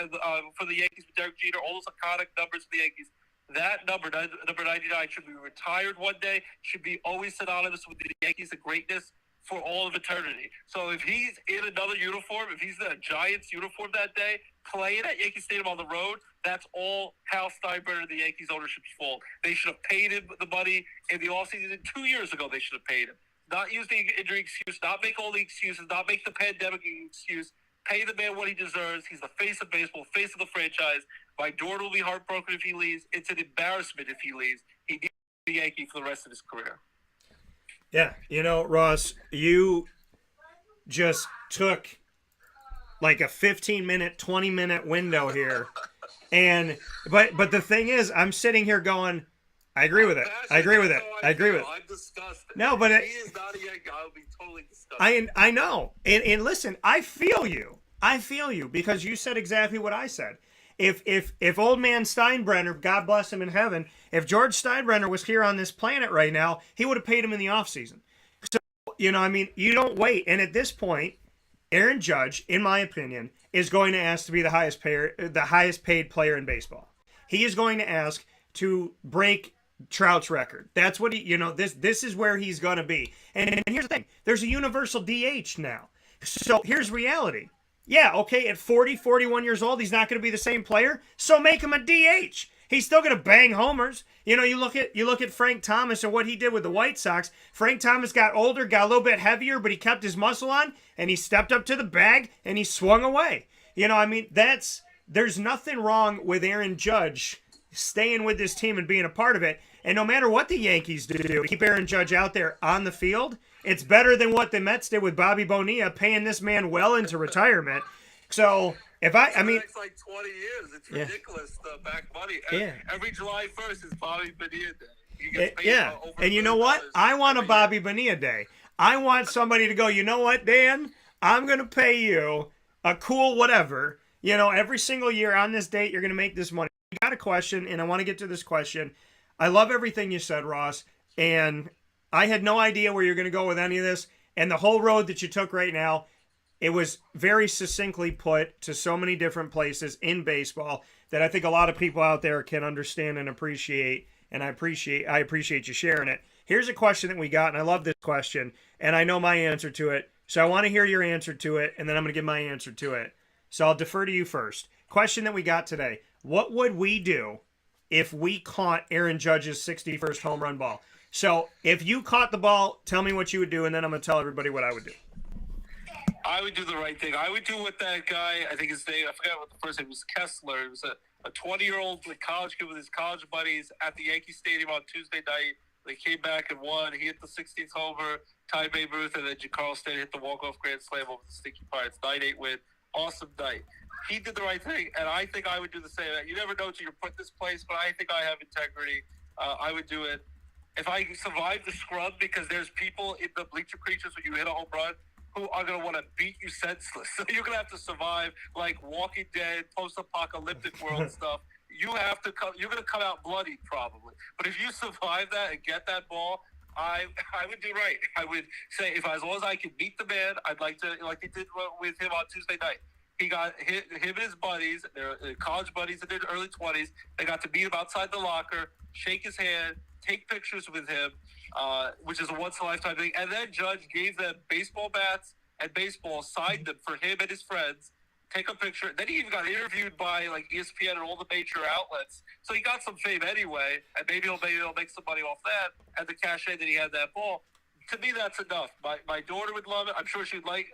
for the Yankees with Derek Jeter, all those iconic numbers for the Yankees. That number 99, should be retired one day, should be always synonymous with the Yankees and greatness for all of eternity. So if he's in another uniform, if he's in a Giants uniform that day, playing at Yankee Stadium on the road, that's all Hal Steinbrenner and the Yankees ownership's fault. They should have paid him the money in the offseason 2 years ago. They should have paid him. Not use the injury excuse, not make all the excuses, not make the pandemic an excuse. Pay the man what he deserves. He's the face of baseball, face of the franchise. My daughter will be heartbroken if he leaves. It's an embarrassment if he leaves. He needs to be a Yankee for the rest of his career. Yeah, Ross, you just took like a 15-minute, 20-minute window here. But the thing is, I'm sitting here going, I agree with it. I agree with it. I agree with it. I'm disgusted. No, but he is not a Yankee. I'll be totally disgusted. I know. And listen, I feel you. I feel you because you said exactly what I said. If old man Steinbrenner, God bless him in heaven, if George Steinbrenner was here on this planet right now, he would have paid him in the offseason. So, you don't wait. And at this point, Aaron Judge, in my opinion, is going to ask to be the highest paid player in baseball. He is going to ask to break Trout's record. That's what this is where he's going to be. And here's the thing. There's a universal DH now. So here's reality. Yeah, okay, at 40, 41 years old, he's not going to be the same player, so make him a DH. He's still going to bang homers. You look at Frank Thomas and what he did with the White Sox. Frank Thomas got older, got a little bit heavier, but he kept his muscle on, and he stepped up to the bag, and he swung away. There's nothing wrong with Aaron Judge staying with this team and being a part of it. And no matter what the Yankees do to keep Aaron Judge out there on the field, it's better than what the Mets did with Bobby Bonilla, paying this man well into retirement. So if it's like 20 years. It's ridiculous, the back money. Yeah. Every July 1st is Bobby Bonilla Day. He gets paid over and you know what? I want a Bobby Bonilla Day. I want somebody to go, you know what, Dan? I'm going to pay you a cool whatever. Every single year on this date, you're going to make this money. I got a question, and I want to get to this question. I love everything you said, Ross, and I had no idea where you're going to go with any of this, and the whole road that you took right now, it was very succinctly put to so many different places in baseball that I think a lot of people out there can understand and appreciate, and I appreciate you sharing it. Here's a question that we got, and I love this question, and I know my answer to it, so I want to hear your answer to it, and then I'm going to give my answer to it. So I'll defer to you first. Question that we got today. What would we do if we caught Aaron Judge's 61st home run ball? So if you caught the ball, tell me what you would do, and then I'm going to tell everybody what I would do. I would do the right thing. I would do what that guy, I think his name, I forgot what the first name was, Kessler. It was a 20-year-old college kid with his college buddies at the Yankee Stadium on Tuesday night. They came back and won. He hit the 16th homer, tied Babe Ruth, and then Carl Stanton hit the walk-off grand slam over the Stinky Pirates. 9-8 win. Awesome night. He did the right thing, and I think I would do the same. You never know till you're put in this place, but I think I have integrity. I would do it. If I survive the scrub, because there's people in the bleacher creatures when you hit a home run who are going to want to beat you senseless. So you're going to have to survive like Walking Dead, post-apocalyptic world stuff. You're going to come out bloody probably. But if you survive that and get that ball, I would do right. I would say as long as I can beat the man, I'd like to, like he did with him on Tuesday night. He got him and his buddies, they're college buddies in their early 20s. They got to meet him outside the locker, shake his hand, take pictures with him, which is a once-in-a-lifetime thing. And then Judge gave them baseball bats and baseball, signed them for him and his friends, take a picture. Then he even got interviewed by like ESPN and all the major outlets. So he got some fame anyway, and maybe he'll make some money off that and the cachet that he had that ball. To me, that's enough. My daughter would love it. I'm sure she'd like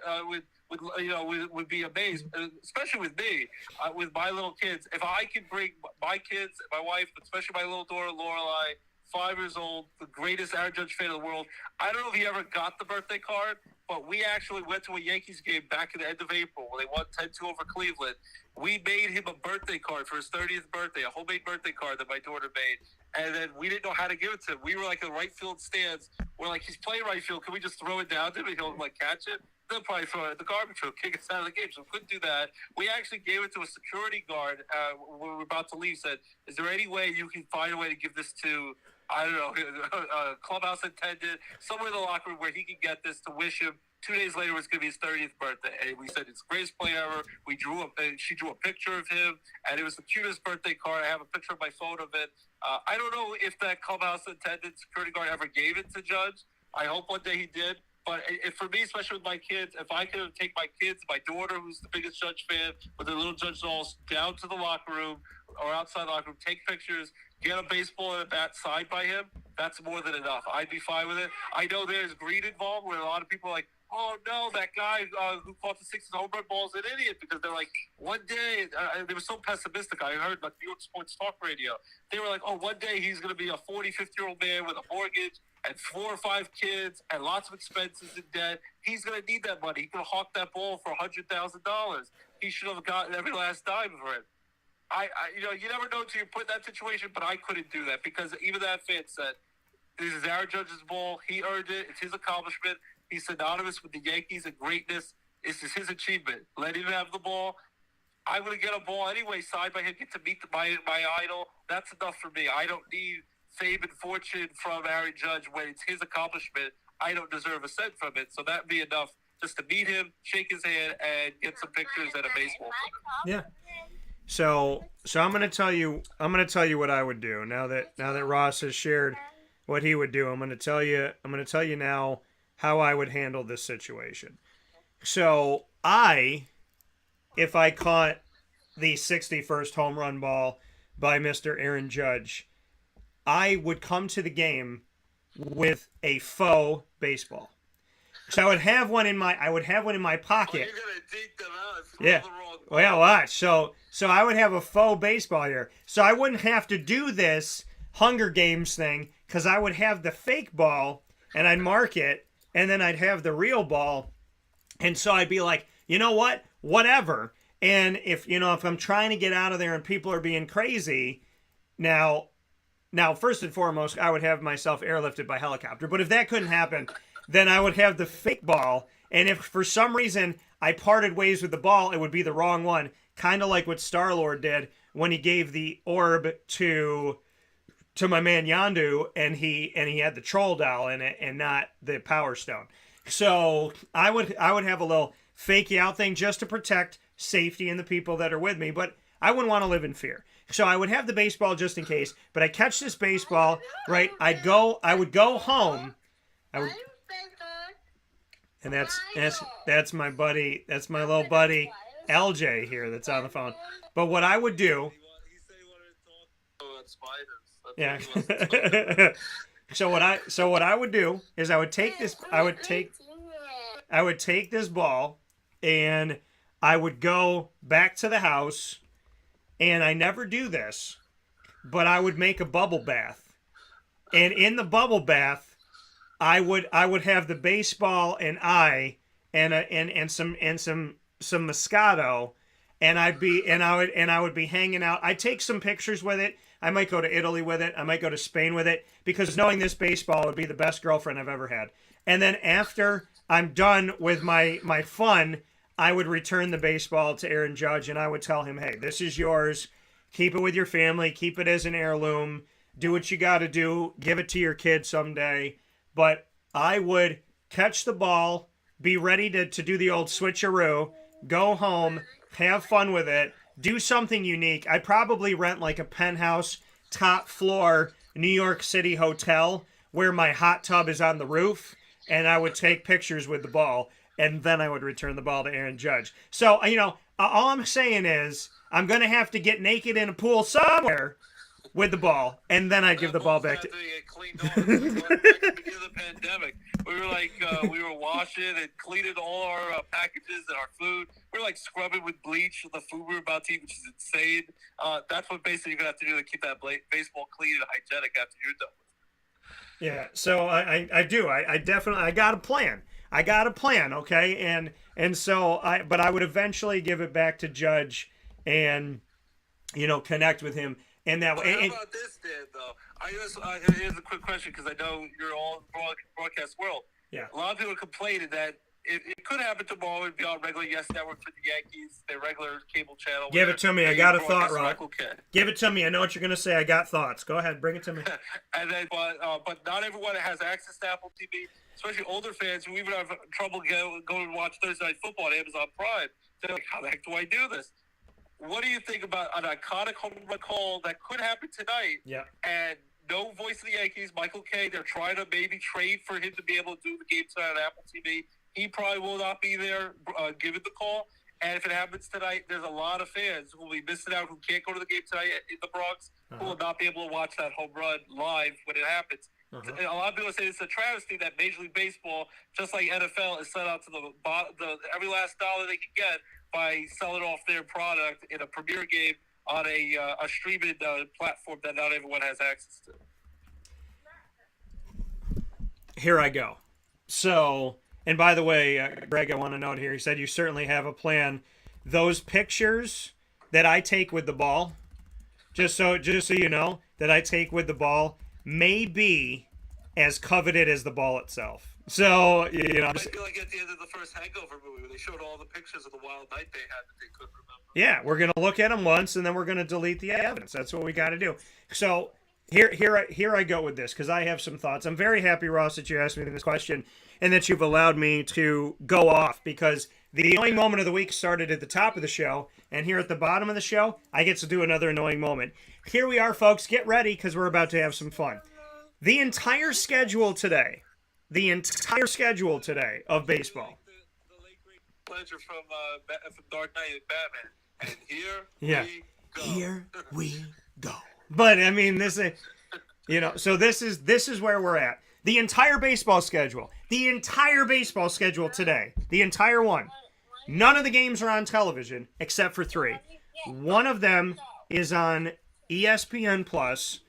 would be amazed, especially with me, with my little kids. If I could bring my kids, my wife, especially my little daughter Lorelai, 5 years old, the greatest Aaron Judge fan in the world. I don't know if he ever got the birthday card, but we actually went to a Yankees game back in the end of April when they won 10-2 over Cleveland. We made him a birthday card for his 30th birthday, a homemade birthday card that my daughter made. and then we didn't know how to give it to him. We were like in the right field stands. We're like, he's playing right field. Can we just throw it down to him and he'll like catch it? They'll probably throw it at the garbage truck, kick us out of the game. So we couldn't do that. We actually gave it to a security guard when we were about to leave. Said, is there any way you can find a way to give this to, I don't know, a clubhouse attendant, somewhere in the locker room where he can get this to wish him. 2 days later was going to be his 30th birthday. And we said, it's the greatest play ever. She drew a picture of him, and it was the cutest birthday card. I have a picture on my phone of it. I don't know if that clubhouse attendant security guard ever gave it to Judge. I hope one day he did. But for me, especially with my kids, if I could take my kids, my daughter, who's the biggest Judge fan, with their little Judge dolls, down to the locker room or outside the locker room, take pictures, get a baseball and a bat signed by him, that's more than enough. I'd be fine with it. I know there's greed involved where a lot of people are like, oh, no, that guy who caught the 6 home run ball is an idiot, because they're like, one day, they were so pessimistic. I heard like New York Sports Talk Radio. They were like, oh, one day he's going to be a 40, 50-year-old man with a mortgage and 4 or 5 kids and lots of expenses and debt. He's going to need that money. He could have hawked that ball for $100,000. He should have gotten every last dime for it. You never know until you're put in that situation, but I couldn't do that because even that fan said, this is Aaron Judge's ball. He earned it. It's his accomplishment. He's synonymous with the Yankees and greatness. This is his achievement. Let him have the ball. I'm going to get a ball anyway, signed by him, get to meet my idol. That's enough for me. I don't need fame and fortune from Aaron Judge when it's his accomplishment. I don't deserve a cent from it. So that'd be enough just to meet him, shake his hand, and get some pictures and a baseball from him. Yeah. So I'm going to tell you what I would do now that Ross has shared what he would do. I'm going to tell you now how I would handle this situation. So if I caught the 61st home run ball by Mr. Aaron Judge, I would come to the game with a faux baseball. So I would have one in my pocket. You're gonna deke them out. Yeah. Well, watch. So I would have a faux baseball here. So I wouldn't have to do this Hunger Games thing because I would have the fake ball and I'd mark it, and then I'd have the real ball, and so I'd be like, you know what? Whatever. And if I'm trying to get out of there and people are being crazy, now first and foremost, I would have myself airlifted by helicopter. But if that couldn't happen, then I would have the fake ball. And if for some reason I parted ways with the ball, it would be the wrong one. Kind of like what Star-Lord did when he gave the orb to my man Yondu, and he had the troll doll in it and not the Power Stone. So I would have a little fakey out thing just to protect safety and the people that are with me, but I wouldn't want to live in fear. So I would have the baseball just in case, but I catch this baseball, right? I would go home. And that's my buddy, that's my little buddy LJ here that's on the phone. But what I would do, yeah. So what I would do is I would take this ball and I would go back to the house, and I never do this, but I would make a bubble bath. And in the bubble bath, I would have the baseball and some Moscato, and I would be hanging out. I'd take some pictures with it. I might go to Italy with it. I might go to Spain with it, because knowing this baseball would be the best girlfriend I've ever had. And then after I'm done with my fun, I would return the baseball to Aaron Judge, and I would tell him, hey, this is yours. Keep it with your family. Keep it as an heirloom. Do what you got to do. Give it to your kid someday. But I would catch the ball, be ready to do the old switcheroo, go home, have fun with it, do something unique. I'd probably rent like a penthouse, top floor, New York City hotel where my hot tub is on the roof, and I would take pictures with the ball, and then I would return the ball to Aaron Judge. So, all I'm saying is I'm going to have to get naked in a pool somewhere with the ball, and then I'd give the ball back to... Back at the beginning of the pandemic, we were like, we were washing and cleaning all our packages and our food. We were like scrubbing with bleach the food we were about to eat, which is insane. That's what basically you're going to have to do to keep that baseball clean and hygienic after you're done with it. Yeah, so I do. I definitely, I got a plan. Okay? And so, but I would eventually give it back to Judge and, connect with him. And that way. How about this, Dan, though? Here's a quick question because I know you're all in the broadcast world. Yeah. A lot of people are complaining that it could happen tomorrow. It'd be on regular Yes Network for the Yankees, their regular cable channel. Give it to me. I got a thought, Rob. Give it to me. I know what you're going to say. I got thoughts. Go ahead. Bring it to me. And then, but not everyone has access to Apple TV, especially older fans who even have trouble going and watch Thursday Night Football on Amazon Prime. They're like, how the heck do I do this? What do you think about an iconic home run call that could happen tonight? Yeah. And no voice of the Yankees, Michael Kay. They're trying to maybe trade for him to be able to do the game tonight on Apple TV. He probably will not be there given the call. And if it happens tonight, there's a lot of fans who will be missing out who can't go to the game tonight in the Bronx, who will not be able to watch that home run live when it happens. A lot of people say it's a travesty that Major League Baseball, just like NFL, is set out to the every last dollar they can get by selling off their product in a premier game on a streaming platform that not everyone has access to. Here I go. So, and by the way, Greg, I want to note here, he said you certainly have a plan. Those pictures that I take with the ball, just so you know, that I take with the ball may be as coveted as the ball itself. So, you know. I feel like at the end of the first Hangover movie where they showed all the pictures of the wild night they had that they couldn't remember. Yeah, we're going to look at them once, and then we're going to delete the evidence. That's what we got to do. So, here I go with this, because I have some thoughts. I'm very happy, Ross, that you asked me this question, and that you've allowed me to go off, because the annoying moment of the week started at the top of the show, and here at the bottom of the show, I get to do another annoying moment. Here we are, folks. Get ready, because we're about to have some fun. The entire schedule today of baseball. The late great pleasure from Dark Knight and Batman. And here we go. Here we go. But I mean, this is, you know, so this is where we're at. The entire baseball schedule today, the entire one. None of the games are on television except for 3. One of them is on ESPN Plus.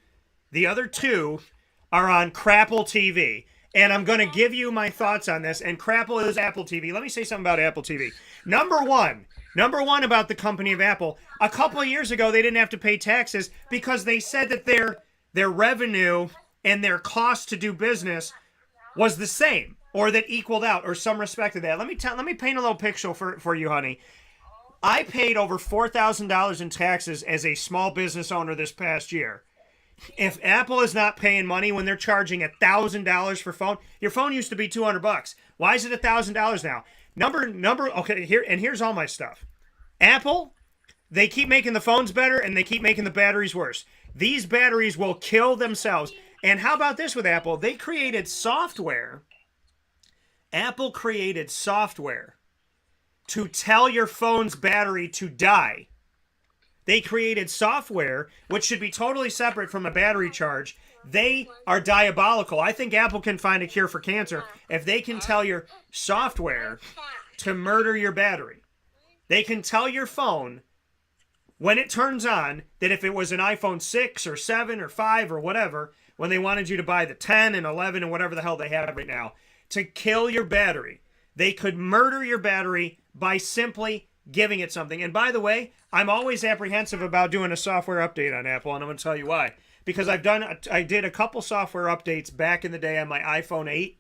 The other 2 are on Crapple TV. And I'm going to give you my thoughts on this. And Crapple is Apple TV. Let me say something about Apple TV. Number one about the company of Apple. A couple of years ago, they didn't have to pay taxes because they said that their revenue and their cost to do business was the same, or that equaled out, or some respect to that. Let me paint a little picture for you, honey. I paid over $4,000 in taxes as a small business owner this past year. If Apple is not paying money when they're charging $1,000 for phone, your phone used to be $200. Why is it $1,000 now? Okay, here's all my stuff. Apple, they keep making the phones better and they keep making the batteries worse. These batteries will kill themselves. And how about this with Apple? They created software. Apple created software to tell your phone's battery to die. They created software which should be totally separate from a battery charge. They are diabolical. I think Apple can find a cure for cancer if they can tell your software to murder your battery. They can tell your phone when it turns on that if it was an iPhone 6 or 7 or 5 or whatever, when they wanted you to buy the 10 and 11 and whatever the hell they have right now, to kill your battery. They could murder your battery by simply giving it something. And by the way, I'm always apprehensive about doing a software update on Apple, and I'm going to tell you why. Because I did a couple software updates back in the day on my iPhone 8,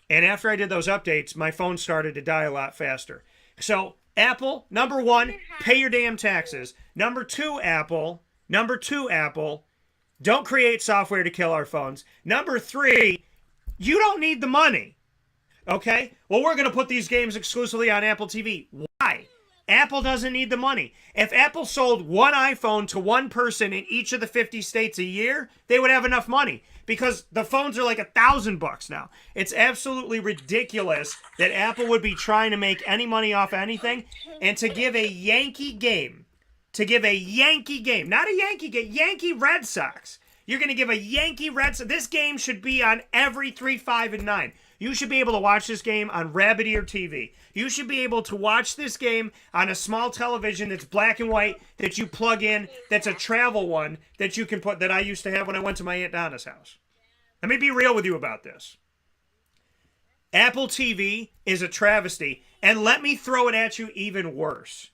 and after I did those updates, my phone started to die a lot faster. So, Apple, number 1, pay your damn taxes. Number 2, Apple, don't create software to kill our phones. Number 3, you don't need the money. Okay? Well, we're going to put these games exclusively on Apple TV. Why? Apple doesn't need the money. If Apple sold one iPhone to one person in each of the 50 states a year, they would have enough money because the phones are like $1,000 now. It's absolutely ridiculous that Apple would be trying to make any money off anything, and to give a Yankee game, not a Yankee game, Yankee Red Sox. You're going to give a Yankee Red Sox. This game should be on every 3, 5, and 9. You should be able to watch this game on Rabbit Ear TV. You should be able to watch this game on a small television that's black and white that you plug in, that's a travel one that you can put, that I used to have when I went to my Aunt Donna's house. Let me be real with you about this. Apple TV is a travesty, and let me throw it at you even worse.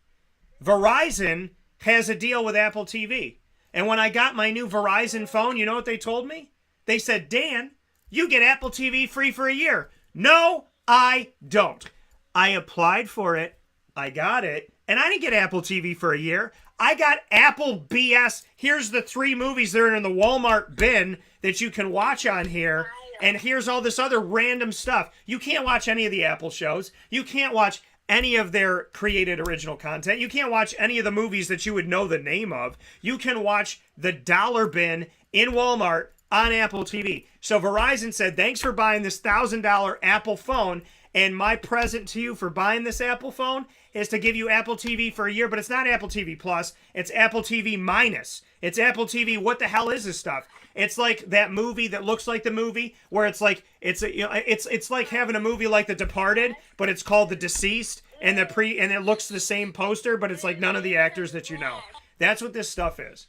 Verizon has a deal with Apple TV. And when I got my new Verizon phone, you know what they told me? They said, Dan, you get Apple TV free for a year. No, I don't. I applied for it. I got it. And I didn't get Apple TV for a year. I got Apple BS. Here's the 3 movies that are in the Walmart bin that you can watch on here. And here's all this other random stuff. You can't watch any of the Apple shows. You can't watch any of their created original content. You can't watch any of the movies that you would know the name of. You can watch the dollar bin in Walmart on Apple TV. So Verizon said, thanks for buying this $1,000 Apple phone. And my present to you for buying this Apple phone is to give you Apple TV for a year, but it's not Apple TV Plus. It's Apple TV Minus. It's Apple TV. What the hell is this stuff? It's like that movie that looks like the movie where it's like it's like having a movie like The Departed, but it's called The Deceased, and and it looks the same poster, but it's like none of the actors that you know. That's what this stuff is.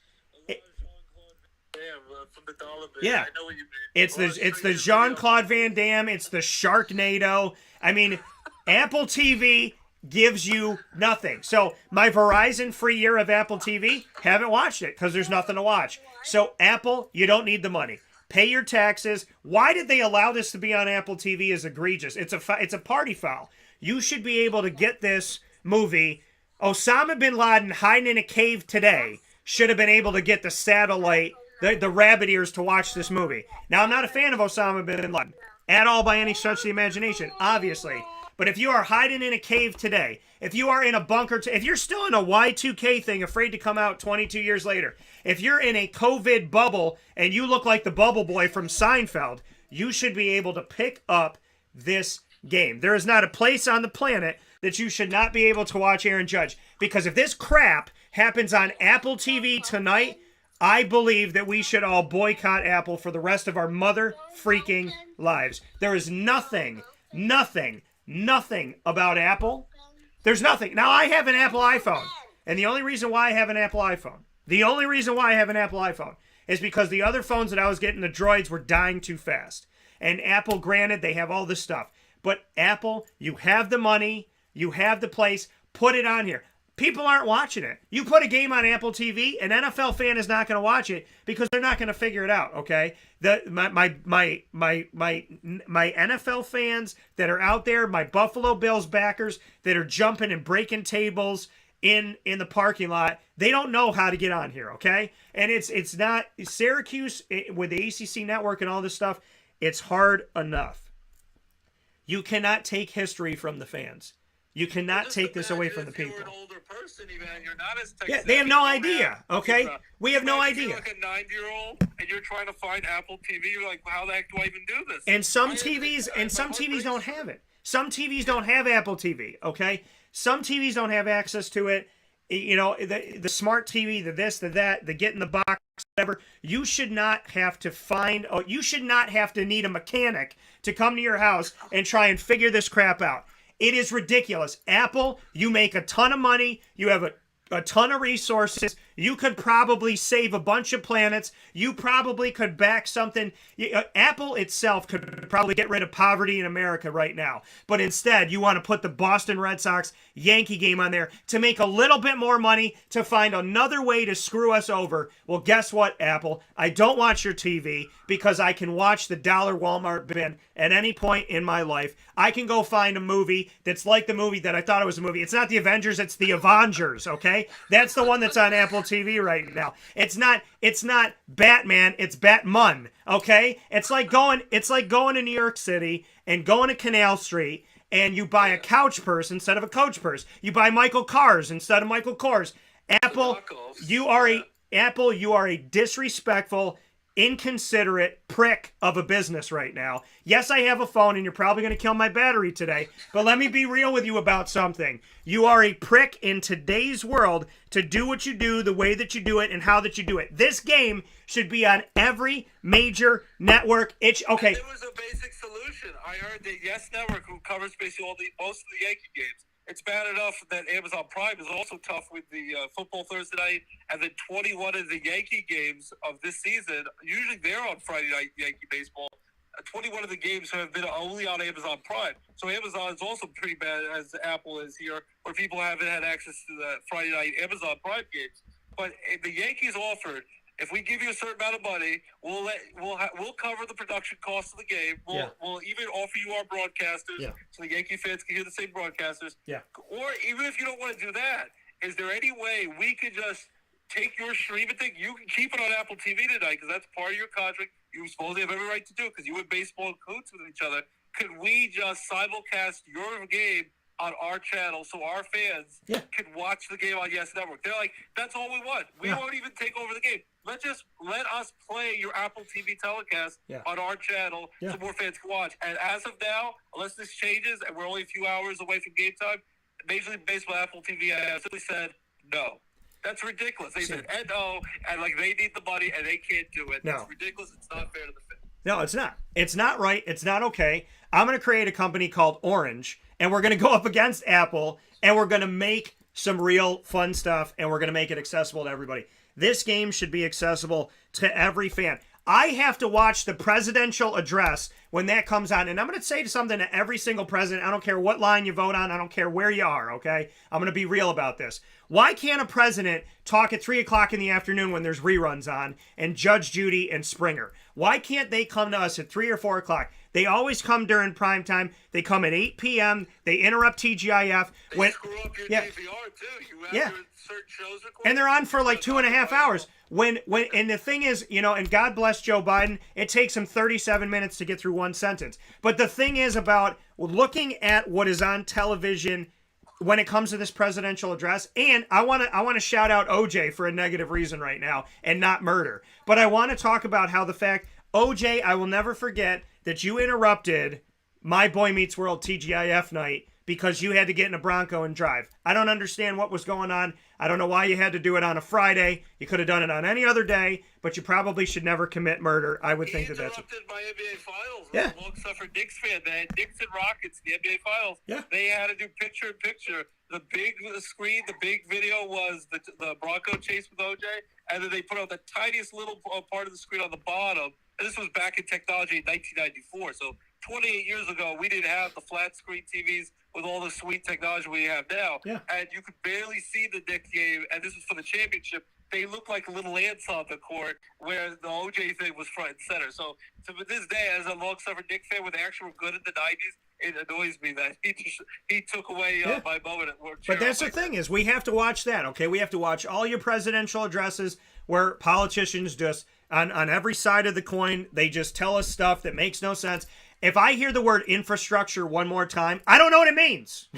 Yeah, it's the Jean-Claude Van Damme. It's the Sharknado. I mean, Apple TV gives you nothing. So my Verizon free year of Apple TV, haven't watched it because there's nothing to watch. So Apple, you don't need the money. Pay your taxes. Why did they allow this to be on Apple TV is egregious. It's a party foul. You should be able to get this movie. Osama bin Laden hiding in a cave today should have been able to get the satellite, the rabbit ears to watch this movie. Now, I'm not a fan of Osama bin Laden at all by any stretch of the imagination, obviously. But if you are hiding in a cave today, if you are in a bunker, if you're still in a Y2K thing, afraid to come out 22 years later, if you're in a COVID bubble and you look like the bubble boy from Seinfeld, you should be able to pick up this game. There is not a place on the planet that you should not be able to watch Aaron Judge. Because if this crap happens on Apple TV tonight, I believe that we should all boycott Apple for the rest of our mother freaking lives. There is nothing about Apple. There's nothing. Now, I have an Apple iPhone. And the only reason why I have an Apple iPhone is because the other phones that I was getting, the Droids, were dying too fast. And Apple, granted, they have all this stuff. But Apple, you have the money, you have the place, put it on here. People aren't watching it. You put a game on Apple TV, an NFL fan is not going to watch it because they're not going to figure it out. Okay, my NFL fans that are out there, my Buffalo Bills backers that are jumping and breaking tables in the parking lot, they don't know how to get on here. Okay, and it's not Syracuse with the ACC network and all this stuff. It's hard enough. You cannot take history from the fans. You cannot take this away from the people. You're an older person, even, and you're not as yeah, they have no idea. Okay, we have no idea. You're like a 9-year-old, and you're trying to find Apple TV. You're like, how the heck do I even do this? And some TVs don't have it. Some TVs don't have Apple TV. Okay, some TVs don't have access to it. You know, the smart TV, the this, the that, the get in the box, whatever. You should not have to you should not have to need a mechanic to come to your house and try and figure this crap out. It is ridiculous. Apple, you make a ton of money. You have a ton of resources. You could probably save a bunch of planets. You probably could back something. Apple itself could probably get rid of poverty in America right now. But instead, you want to put the Boston Red Sox Yankee game on there to make a little bit more money, to find another way to screw us over. Well, guess what, Apple? I don't watch your TV because I can watch the dollar Walmart bin at any point in my life. I can go find a movie that's like the movie that I thought it was a movie. It's not the Avengers, it's the Avengers, okay? That's the one that's on Apple TV right now. It's not Batman, it's Batman, okay? It's like going to New York City and going to Canal Street and you buy a couch purse instead of a coach purse. You buy Michael Kors instead of Michael Kors. Apple, you are a disrespectful, inconsiderate prick of a business right now. Yes, I have a phone and you're probably going to kill my battery today, but let me be real with you about something. You are a prick in today's world to do what you do, the way that you do it, and how that you do it. This game should be on every major network. Okay. There was a basic solution. I heard that Yes Network, who covers basically most of the Yankee games, it's bad enough that Amazon Prime is also tough with the football Thursday night, and then 21 of the Yankee games of this season, usually they're on Friday night Yankee baseball. 21 of the games have been only on Amazon Prime. So Amazon is also pretty bad, as Apple is here, where people haven't had access to the Friday night Amazon Prime games. But the Yankees offered, if we give you a certain amount of money, we'll cover the production costs of the game. We'll even offer you our broadcasters so the Yankee fans can hear the same broadcasters. Yeah. Or even if you don't want to do that, is there any way we could just take your streaming thing? You can keep it on Apple TV tonight because that's part of your contract. You supposedly have every right to do it because you and baseball in cahoots with each other. Could we just simulcast your game on our channel so our fans can watch the game on Yes Network? They're like, that's all we want. We won't even take over the game. Let us play your Apple TV telecast on our channel so more fans can watch. And as of now, unless this changes and we're only a few hours away from game time, Major League Baseball Apple TV has simply said no. That's ridiculous. They said no, and like they need the money and they can't do it. No. It's ridiculous. It's not fair to the fans. No, it's not. It's not right. It's not okay. I'm going to create a company called Orange, and we're going to go up against Apple, and we're going to make some real fun stuff, and we're going to make it accessible to everybody. This game should be accessible to every fan. I have to watch the presidential address when that comes on, and I'm going to say something to every single president. I don't care what line you vote on. I don't care where you are, okay? I'm going to be real about this. Why can't a president talk at 3 o'clock in the afternoon when there's reruns on and Judge Judy and Springer? Why can't they come to us at 3 or 4 o'clock? They always come during prime time. They come at 8 p.m. They interrupt TGIF. They screw up your DVR, too. You have your certain shows recorded. And they're on for like 2.5 hours. And the thing is, and God bless Joe Biden, it takes him 37 minutes to get through one sentence. But the thing is about looking at what is on television when it comes to this presidential address, and I want to shout out OJ for a negative reason right now and not murder. But I want to talk about how the fact, OJ, I will never forget that you interrupted my Boy Meets World TGIF night because you had to get in a Bronco and drive. I don't understand what was going on. I don't know why you had to do it on a Friday. You could have done it on any other day, but you probably should never commit murder. I would think that's... He interrupted my NBA Finals. Yeah. Long suffered Knicks fan. They had Knicks and Rockets, the NBA Finals. Yeah. They had to do picture-in-picture. The big screen, the big video was the Bronco chase with OJ, and then they put out the tiniest little part of the screen on the bottom. And this was back in technology in 1994. So 28 years ago, we didn't have the flat screen TVs with all the sweet technology we have now. Yeah. And you could barely see the Knicks game, and this was for the championship. They looked like little ants on the court where the OJ thing was front and center. So to this day, as a long-suffering Knicks fan, when they actually were good in the 90s, it annoys me that he took away my moment at work. But that's the thing is we have to watch that, okay? We have to watch all your presidential addresses where politicians just, on every side of the coin, they just tell us stuff that makes no sense. If I hear the word infrastructure one more time, I don't know what it means.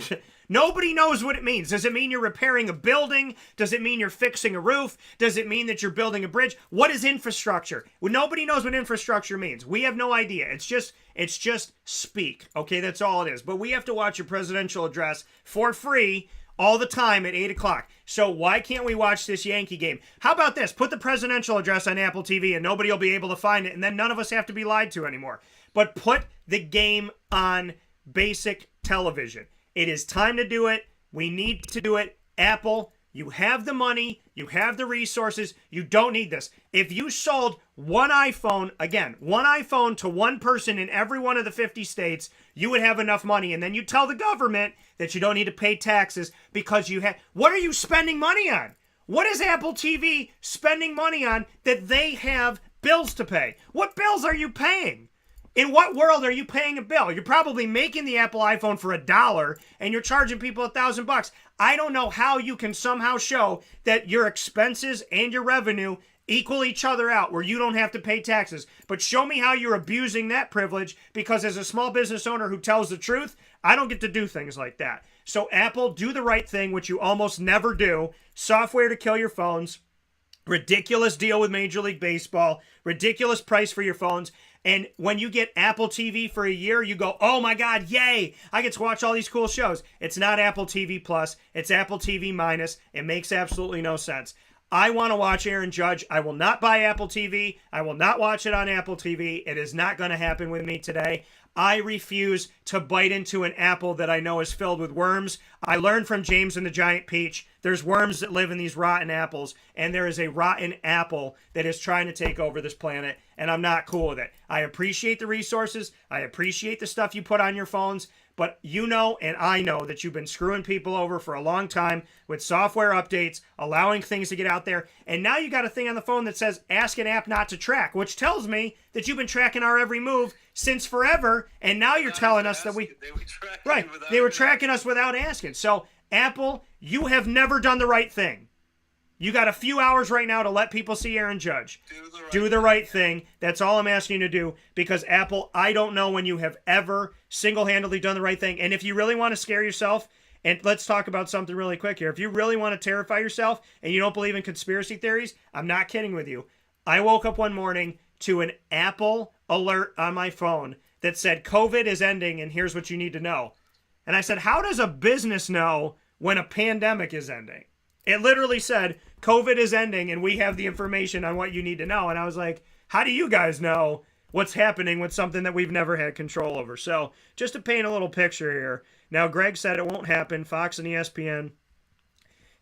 Nobody knows what it means. Does it mean you're repairing a building? Does it mean you're fixing a roof? Does it mean that you're building a bridge? What is infrastructure? Well, nobody knows what infrastructure means. We have no idea. It's just speak. Okay, that's all it is. But we have to watch your presidential address for free all the time at 8 o'clock. So why can't we watch this Yankee game? How about this? Put the presidential address on Apple TV and nobody will be able to find it, and then none of us have to be lied to anymore. But put the game on basic television. It is time to do it. We need to do it. Apple, you have the money. You have the resources. You don't need this. If you sold one iPhone to one person in every one of the 50 states, you would have enough money. And then you tell the government that you don't need to pay taxes because you have... What are you spending money on? What is Apple TV spending money on that they have bills to pay? What bills are you paying? In what world are you paying a bill? You're probably making the Apple iPhone for $1 and you're charging people $1,000. I don't know how you can somehow show that your expenses and your revenue equal each other out where you don't have to pay taxes. But show me how you're abusing that privilege, because as a small business owner who tells the truth, I don't get to do things like that. So Apple, do the right thing, which you almost never do. Software to kill your phones. Ridiculous deal with Major League Baseball. Ridiculous price for your phones. And when you get Apple TV for a year, you go, oh my God, yay, I get to watch all these cool shows. It's not Apple TV Plus. It's Apple TV Minus. It makes absolutely no sense. I want to watch Aaron Judge. I will not buy Apple TV. I will not watch it on Apple TV. It is not going to happen with me today. I refuse to bite into an apple that I know is filled with worms. I learned from James and the Giant Peach. There's worms that live in these rotten apples, and there is a rotten apple that is trying to take over this planet, and I'm not cool with it. I appreciate the resources. I appreciate the stuff you put on your phones, but you know and I know that you've been screwing people over for a long time with software updates, allowing things to get out there, and now you got a thing on the phone that says ask an app not to track, which tells me that you've been tracking our every move since forever, and now you're telling us that they were tracking us without asking. So Apple, you have never done the right thing. You got a few hours right now to let people see Aaron Judge. Do the right thing. That's all I'm asking you to do, because Apple, I don't know when you have ever single-handedly done the right thing. And if you really want to scare yourself, and let's talk about something really quick here. If you really want to terrify yourself and you don't believe in conspiracy theories, I'm not kidding with you. I woke up one morning to an Apple alert on my phone that said COVID is ending and here's what you need to know. And I said, how does a business know when a pandemic is ending? It literally said, COVID is ending and we have the information on what you need to know. And I was like, how do you guys know what's happening with something that we've never had control over? So just to paint a little picture here. Now, Greg said it won't happen. Fox and ESPN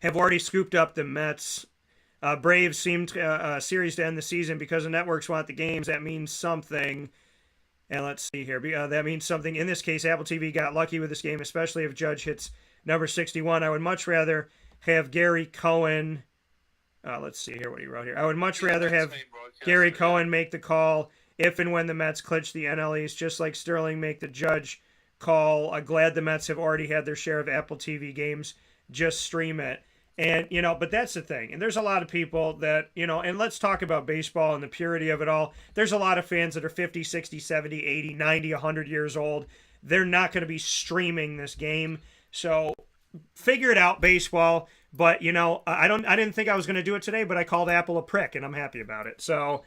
have already scooped up the Mets. Braves seemed series to end the season because the networks want the games. That means something. And let's see here. That means something. In this case, Apple TV got lucky with this game, especially if Judge hits number 61. I would much rather have Gary Cohen. Let's see here what he wrote here. I would much rather have Gary Cohen make the call if and when the Mets clinch the NL East, just like Sterling make the Judge call. I'm glad the Mets have already had their share of Apple TV games. Just stream it. And, but that's the thing. And there's a lot of people that, and let's talk about baseball and the purity of it all. There's a lot of fans that are 50, 60, 70, 80, 90, 100 years old. They're not going to be streaming this game. So figure it out, baseball. But, I didn't think I was going to do it today, but I called Apple a prick, and I'm happy about it. So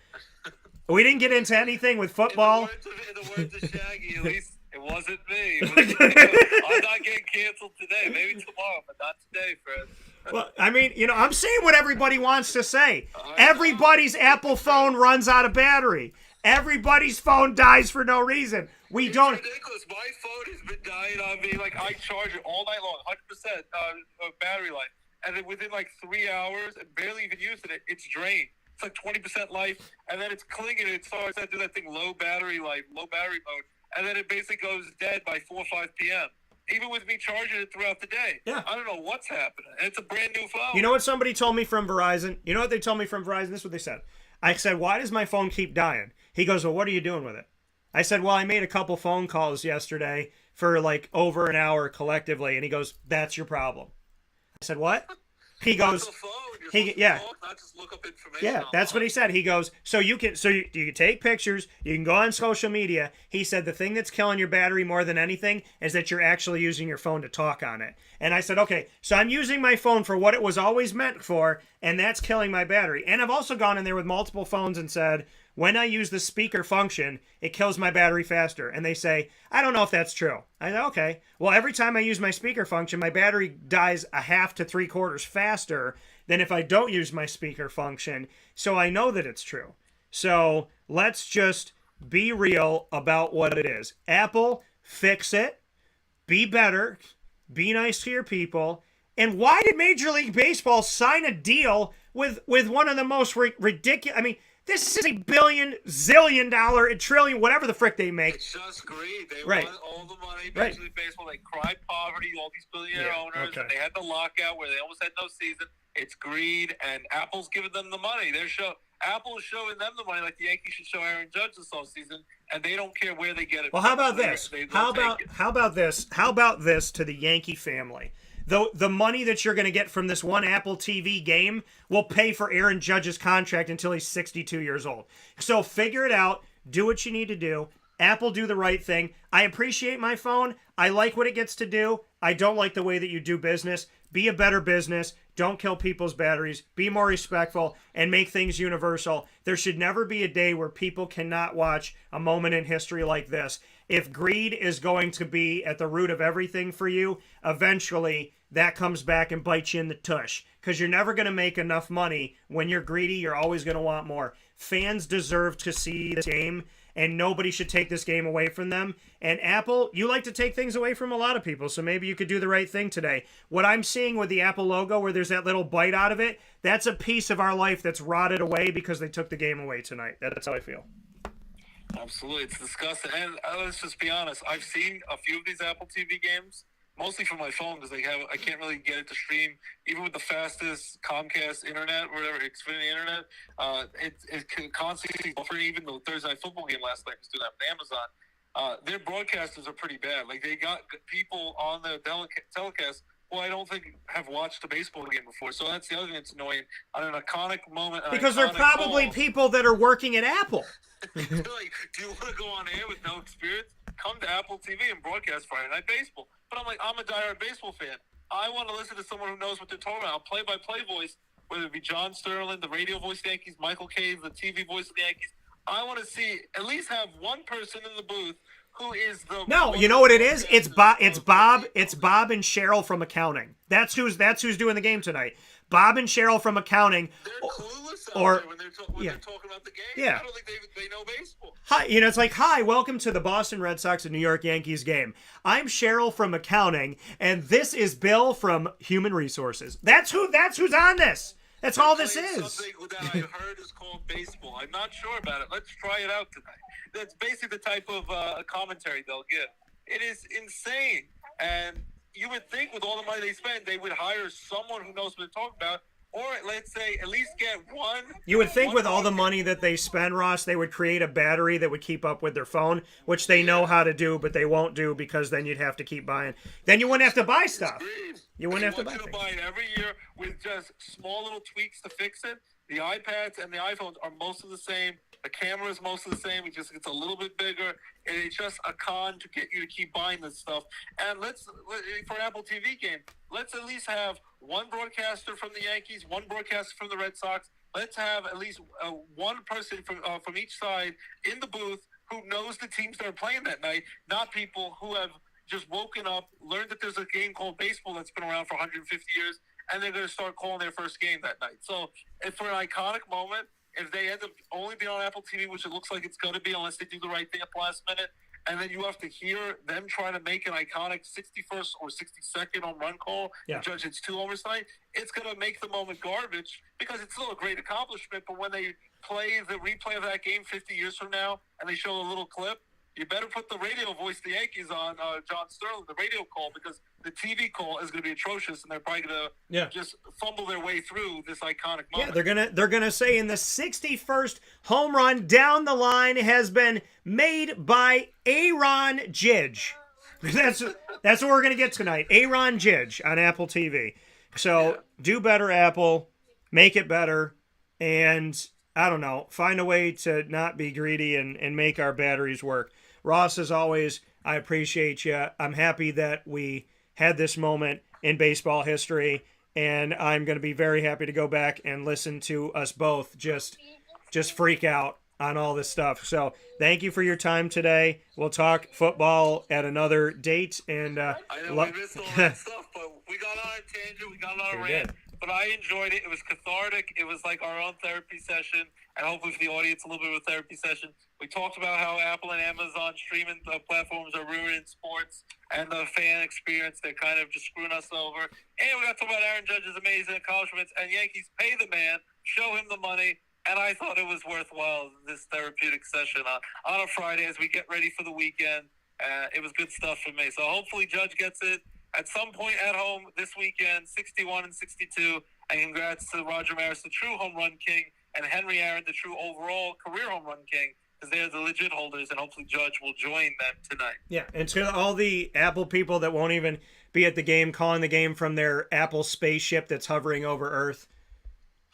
we didn't get into anything with football. In the words of Shaggy, at least it wasn't me. I'm not getting canceled today. Maybe tomorrow, but not today, Fred. Well, I mean, I'm saying what everybody wants to say. Everybody's Apple phone runs out of battery. Everybody's phone dies for no reason. It's ridiculous. My phone has been dying on me. Like, I charge it all night long, 100% battery life. And then within like 3 hours, and barely even using it, it's drained. It's like 20% life, and then it's clinging, and it starts to do that thing, low battery life, low battery mode, and then it basically goes dead by 4 or 5 p.m. Even with me charging it throughout the day. Yeah. I don't know what's happening. And it's a brand new phone. You know what somebody told me from Verizon? You know what they told me from Verizon? This is what they said. I said, why does my phone keep dying? He goes, well, what are you doing with it? I said, well, I made a couple phone calls yesterday for like over an hour collectively. And he goes, that's your problem. I said, what? He goes, not just look up information. Yeah, that's what he said. He goes, you can take pictures, you can go on social media. He said the thing that's killing your battery more than anything is that you're actually using your phone to talk on it. And I said, okay, so I'm using my phone for what it was always meant for, and that's killing my battery. And I've also gone in there with multiple phones and said, when I use the speaker function, it kills my battery faster. And they say, I don't know if that's true. I said, okay. Well, every time I use my speaker function, my battery dies a half to 3/4 faster than if I don't use my speaker function. So I know that it's true. So let's just be real about what it is. Apple, fix it. Be better. Be nice to your people. And why did Major League Baseball sign a deal with one of the most ridiculous... I mean... This is $1 billion, zillion, $1 trillion, whatever the frick they make. It's just greed. They want all the money. Major League Baseball, they cried poverty, all these billionaire owners, and they had the lockout where they almost had no season. It's greed, and Apple's giving them the money. Apple is showing them the money like the Yankees should show Aaron Judge this offseason, and they don't care where they get it. Well, how about this? How about this? How about this to the Yankee family? The money that you're going to get from this one Apple TV game will pay for Aaron Judge's contract until he's 62 years old. So figure it out. Do what you need to do. Apple, do the right thing. I appreciate my phone. I like what it gets to do. I don't like the way that you do business. Be a better business. Don't kill people's batteries. Be more respectful and make things universal. There should never be a day where people cannot watch a moment in history like this. If greed is going to be at the root of everything for you, eventually that comes back and bites you in the tush. Because you're never going to make enough money. When you're greedy, you're always going to want more. Fans deserve to see this game, and nobody should take this game away from them. And Apple, you like to take things away from a lot of people, so maybe you could do the right thing today. What I'm seeing with the Apple logo, where there's that little bite out of it, that's a piece of our life that's rotted away because they took the game away tonight. That's how I feel. Absolutely, it's disgusting. And let's just be honest. I've seen a few of these Apple TV games, mostly from my phone because I can't really get it to stream, even with the fastest Comcast internet, whatever Xfinity internet. It can constantly offer. Even the Thursday Night Football game last night was doing that with Amazon. Their broadcasters are pretty bad. Like they got people on the telecast who I don't think have watched a baseball game before. So that's the other thing that's annoying. On an iconic moment, Because they're probably people that are working at Apple. like, do you want to go on air with no experience? Come to Apple TV and broadcast Friday Night Baseball. But I'm like, I'm a diehard baseball fan. I want to listen to someone who knows what they're talking about. Play-by-play voice, whether it be John Sterling, the radio voice of the Yankees, Michael Cave, the TV voice of the Yankees. I want to see at least have one person in the booth who is the No, you know what it is? It's Bob and Cheryl from accounting. That's who's doing the game tonight. Bob and Cheryl from accounting. They're clueless out there when they're talking about the game. Yeah. I don't think they know baseball. Hi, it's like, hi, welcome to the Boston Red Sox and New York Yankees game. I'm Cheryl from accounting, and this is Bill from human resources. That's who's on this. That's all this is. Something that I heard is called baseball. I'm not sure about it. Let's try it out tonight. That's basically the type of commentary they'll give. It is insane. And you would think with all the money they spend, they would hire someone who knows what they're talking about, or let's say at least get one. You would think with all the money that they spend, Ross, they would create a battery that would keep up with their phone, which they know how to do, but they won't do because then you'd have to keep buying. Then you wouldn't have to buy stuff. You wouldn't have to buy things. Buy it every year with just small little tweaks to fix it. The iPads and the iPhones are most of the same. The camera is most of the same. It just gets a little bit bigger. And it's just a con to get you to keep buying this stuff. And for Apple TV game, let's at least have one broadcaster from the Yankees, one broadcaster from the Red Sox. Let's have at least one person from each side in the booth who knows the teams that are playing that night, not people who have just woken up, learned that there's a game called baseball that's been around for 150 years, and they're going to start calling their first game that night. So if for an iconic moment, if they end up only being on Apple TV, which it looks like it's going to be unless they do the right thing at the last minute, and then you have to hear them trying to make an iconic 61st or 62nd home run call, and judge hits 2 homers tonight, it's going to make the moment garbage because it's still a great accomplishment. But when they play the replay of that game 50 years from now and they show a little clip, you better put the radio voice of the Yankees on, John Sterling, the radio call, because the TV call is going to be atrocious, and they're probably going to just fumble their way through this iconic moment. Yeah, they're gonna say in the 61st home run down the line has been made by Aaron Judge. That's what we're gonna get tonight. Aaron Judge on Apple TV. So do better, Apple. Make it better, and I don't know, find a way to not be greedy and make our batteries work. Ross, as always, I appreciate you. I'm happy that we had this moment in baseball history, and I'm going to be very happy to go back and listen to us both just freak out on all this stuff. So thank you for your time today. We'll talk football at another date. And I know we missed all that stuff, but we got on a tangent, we got on a rant. But I enjoyed it. It was cathartic. It was like our own therapy session, and hopefully for the audience, a little bit of a therapy session. We talked about how Apple and Amazon streaming platforms are ruining sports and the fan experience. They're kind of just screwing us over. And we got to talk about Aaron Judge's amazing accomplishments, and Yankees pay the man, show him the money. And I thought it was worthwhile, this therapeutic session on a Friday as we get ready for the weekend. It was good stuff for me. So hopefully Judge gets it at some point at home this weekend, 61 and 62. And congrats to Roger Maris, the true home run king, and Henry Aaron, the true overall career home run king, because they're the legit holders, and hopefully Judge will join them tonight. Yeah, and to all the Apple people that won't even be at the game, calling the game from their Apple spaceship that's hovering over Earth,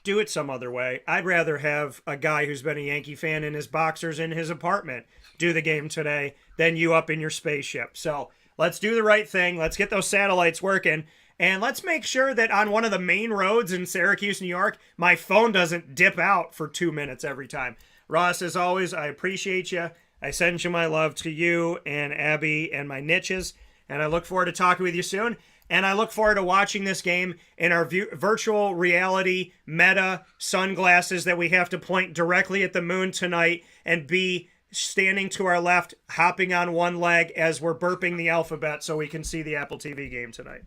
do it some other way. I'd rather have a guy who's been a Yankee fan in his boxers in his apartment do the game today than you up in your spaceship. So let's do the right thing. Let's get those satellites working. And let's make sure that on one of the main roads in Syracuse, New York, my phone doesn't dip out for 2 minutes every time. Ross, as always, I appreciate you. I send you my love to you and Abby and my niches. And I look forward to talking with you soon. And I look forward to watching this game in our virtual reality meta sunglasses that we have to point directly at the moon tonight and be standing to our left, hopping on one leg as we're burping the alphabet so we can see the Apple TV game tonight.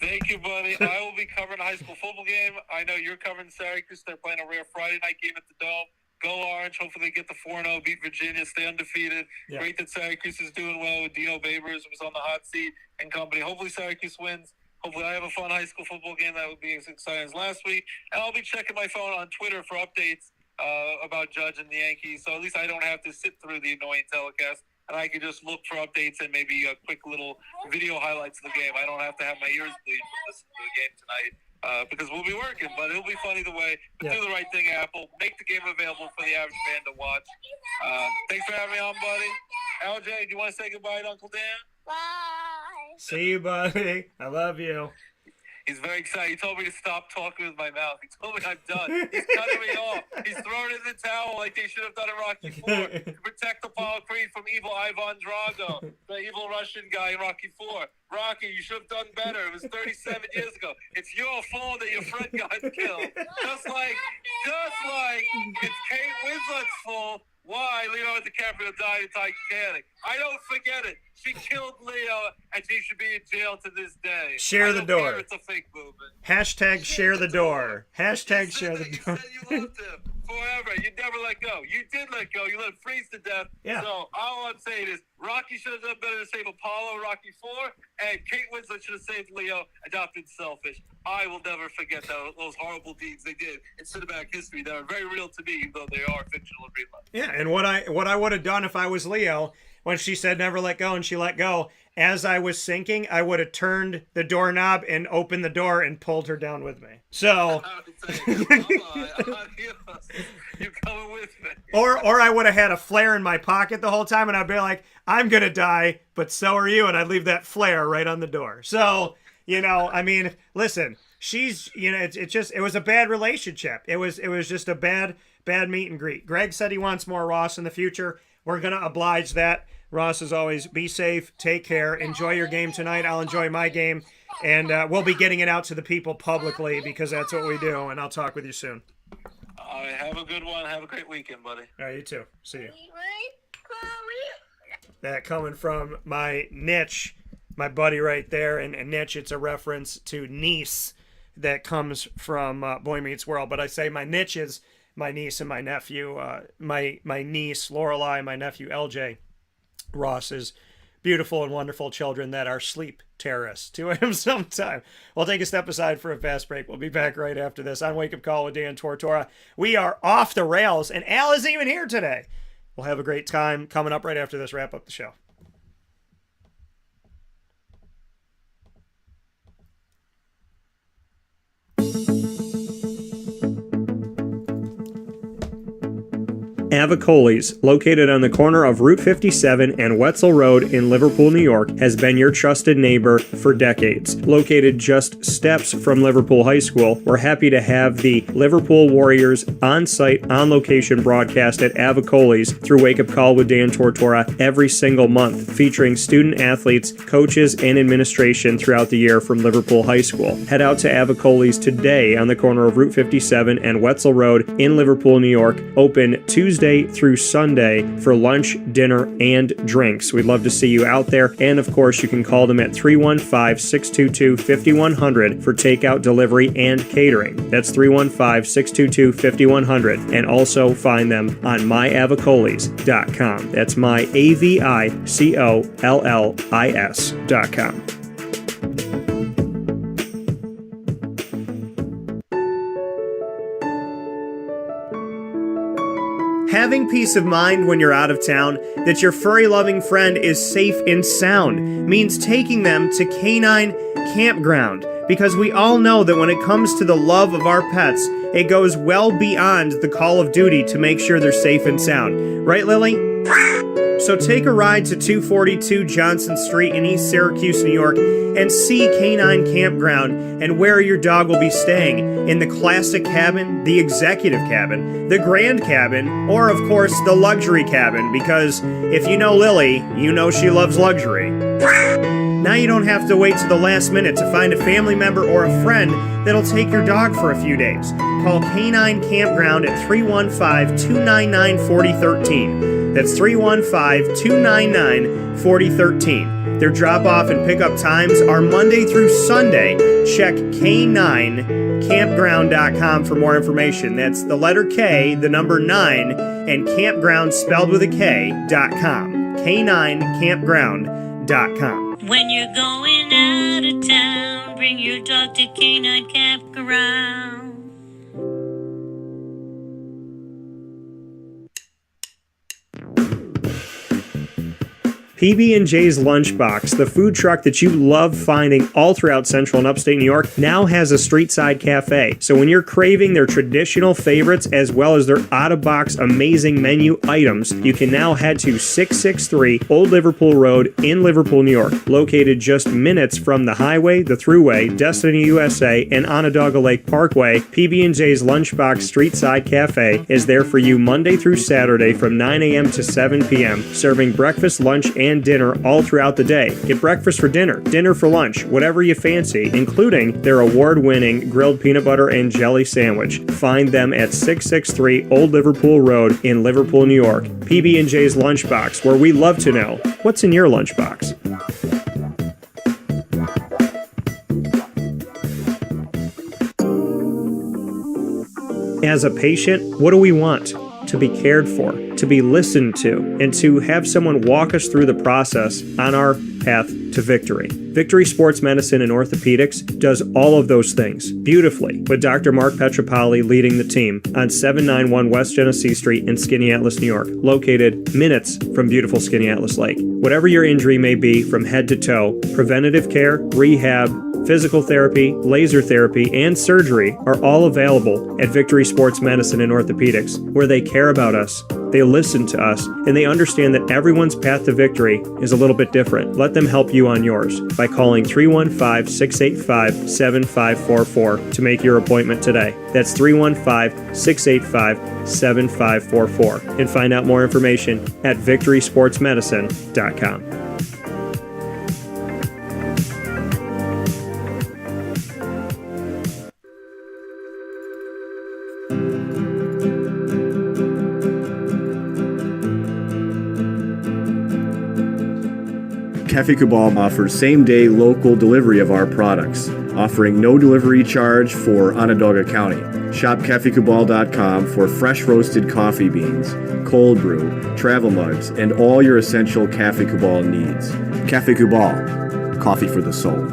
Thank you, buddy. I will be covering a high school football game. I know you're covering Syracuse. They're playing a rare Friday night game at the Dome. Go Orange. Hopefully they get the 4-0, beat Virginia, stay undefeated. Yeah. Great that Syracuse is doing well with Dino Babers, who was on the hot seat, and company. Hopefully Syracuse wins. Hopefully I have a fun high school football game that would be as exciting as last week. And I'll be checking my phone on Twitter for updates about Judge and the Yankees. So at least I don't have to sit through the annoying telecast. And I can just look for updates and maybe a quick little video highlights of the game. I don't have to have my ears bleed to listen to the game tonight because we'll be working. But it'll be fun either way. But do the right thing, Apple. Make the game available for the average fan to watch. Thanks for having me on, buddy. LJ, do you want to say goodbye to Uncle Dan? Bye. See you, buddy. I love you. He's very excited. He told me to stop talking with my mouth. He told me I'm done. He's cutting me off. He's throwing in the towel like they should have done in Rocky IV to protect Apollo Creed from evil Ivan Drago, the evil Russian guy in Rocky IV. Rocky, you should have done better. It was 37 years ago. It's your fault that your friend got killed. Just like it's Kate Winslet's fault. Why Leonardo DiCaprio died in Titanic. I don't forget it. She killed Leo, and she should be in jail to this day. Share the door. It's a fake movement. Hashtag share the door. Hashtag share the door. You said you loved him forever. You never let go. You did let go. You let him freeze to death. Yeah. So all I'm saying is Rocky should have done better to save Apollo, Rocky IV, and Kate Winslet should have saved Leo, adopted Selfish. I will never forget those horrible deeds they did in cinematic history that are very real to me, even though they are fictional in real life. Yeah, and what I would have done if I was Leo, when she said never let go and she let go, as I was sinking, I would have turned the doorknob and opened the door and pulled her down with me. So You coming with me? Or I would have had a flare in my pocket the whole time and I'd be like, I'm gonna die, but so are you, and I'd leave that flare right on the door. So, I mean, listen, she's it was a bad relationship. It was just a bad meet and greet. Greg said he wants more Ross in the future. We're gonna oblige that. Ross, as always, be safe, take care, enjoy your game tonight. I'll enjoy my game, and we'll be getting it out to the people publicly because that's what we do, and I'll talk with you soon. All right, have a good one. Have a great weekend, buddy. All right, you too. See you. That coming from my niche, my buddy right there, and niche, it's a reference to niece that comes from Boy Meets World, but I say my niche is my niece and my nephew, my niece Lorelai, my nephew LJ. Ross's beautiful and wonderful children that are sleep terrorists to him sometime. We'll take a step aside for a fast break. We'll be back right after this on Wake Up Call with Dan Tortora. We are off the rails, and Al isn't even here today. We'll have a great time coming up right after this. Wrap up the show. Avicoli's, located on the corner of Route 57 and Wetzel Road in Liverpool, New York, has been your trusted neighbor for decades. Located just steps from Liverpool High School, we're happy to have the Liverpool Warriors on-site, on-location broadcast at Avicoli's through Wake Up Call with Dan Tortora every single month, featuring student athletes, coaches, and administration throughout the year from Liverpool High School. Head out to Avicoli's today on the corner of Route 57 and Wetzel Road in Liverpool, New York, open Tuesday through Sunday for lunch, dinner, and drinks. We'd love to see you out there. And of course, you can call them at 315-622-5100 for takeout, delivery, and catering. That's 315-622-5100. And also find them on myavicoli's.com. That's myaviccollis.com. Having peace of mind when you're out of town that your furry-loving friend is safe and sound means taking them to Canine Kampground, because we all know that when it comes to the love of our pets, it goes well beyond the call of duty to make sure they're safe and sound. Right, Lily? So take a ride to 242 Johnson Street in East Syracuse, New York, and see Canine Kampground and where your dog will be staying, in the classic cabin, the executive cabin, the grand cabin, or of course the luxury cabin, because if you know Lily, you know she loves luxury. Now you don't have to wait to the last minute to find a family member or a friend that'll take your dog for a few days. Call Canine Kampground at 315-299-4013. That's 315-299-4013. Their drop-off and pickup times are Monday through Sunday. Check K9 Kampground.com for more information. That's the letter K, the number 9, and Kampground spelled with a K.com. K9Kampground.com. When you're going out of town, bring your dog to K9 Campground. PB&J's Lunchbox, the food truck that you love finding all throughout central and upstate New York, now has a street-side cafe. So when you're craving their traditional favorites as well as their out-of-box amazing menu items, you can now head to 663 Old Liverpool Road in Liverpool, New York. Located just minutes from the highway, the Thruway, Destiny USA, and Onondaga Lake Parkway, PB&J's Lunchbox Street-Side Cafe is there for you Monday through Saturday from 9 a.m. to 7 p.m., serving breakfast, lunch, and dinner all throughout the day. Get breakfast for dinner, dinner for lunch, whatever you fancy, including their award-winning grilled peanut butter and jelly sandwich. Find them at 663 Old Liverpool Road in Liverpool, New York. PB&J's Lunchbox, where we love to know what's in your lunchbox. As a patient, what do we want? To be cared for, to be listened to, and to have someone walk us through the process on our path to victory. Victory Sports Medicine and Orthopedics does all of those things beautifully, with Dr. Mark Petropoli leading the team on 791 West Genesee Street in Skaneateles, New York, located minutes from beautiful Skaneateles Lake. Whatever your injury may be from head to toe, preventative care, rehab, physical therapy, laser therapy, and surgery are all available at Victory Sports Medicine and Orthopedics, where they care about us, they listen to us, and they understand that everyone's path to victory is a little bit different. Let them help you on yours by calling 315-685-7544 to make your appointment today. That's 315-685-7544. And find out more information at victorysportsmedicine.com. Cafe Cabal offers same-day local delivery of our products, offering no delivery charge for Onondaga County. Shop cafecabal.com for fresh roasted coffee beans, cold brew, travel mugs, and all your essential Cafe Cabal needs. Cafe Cabal, coffee for the soul.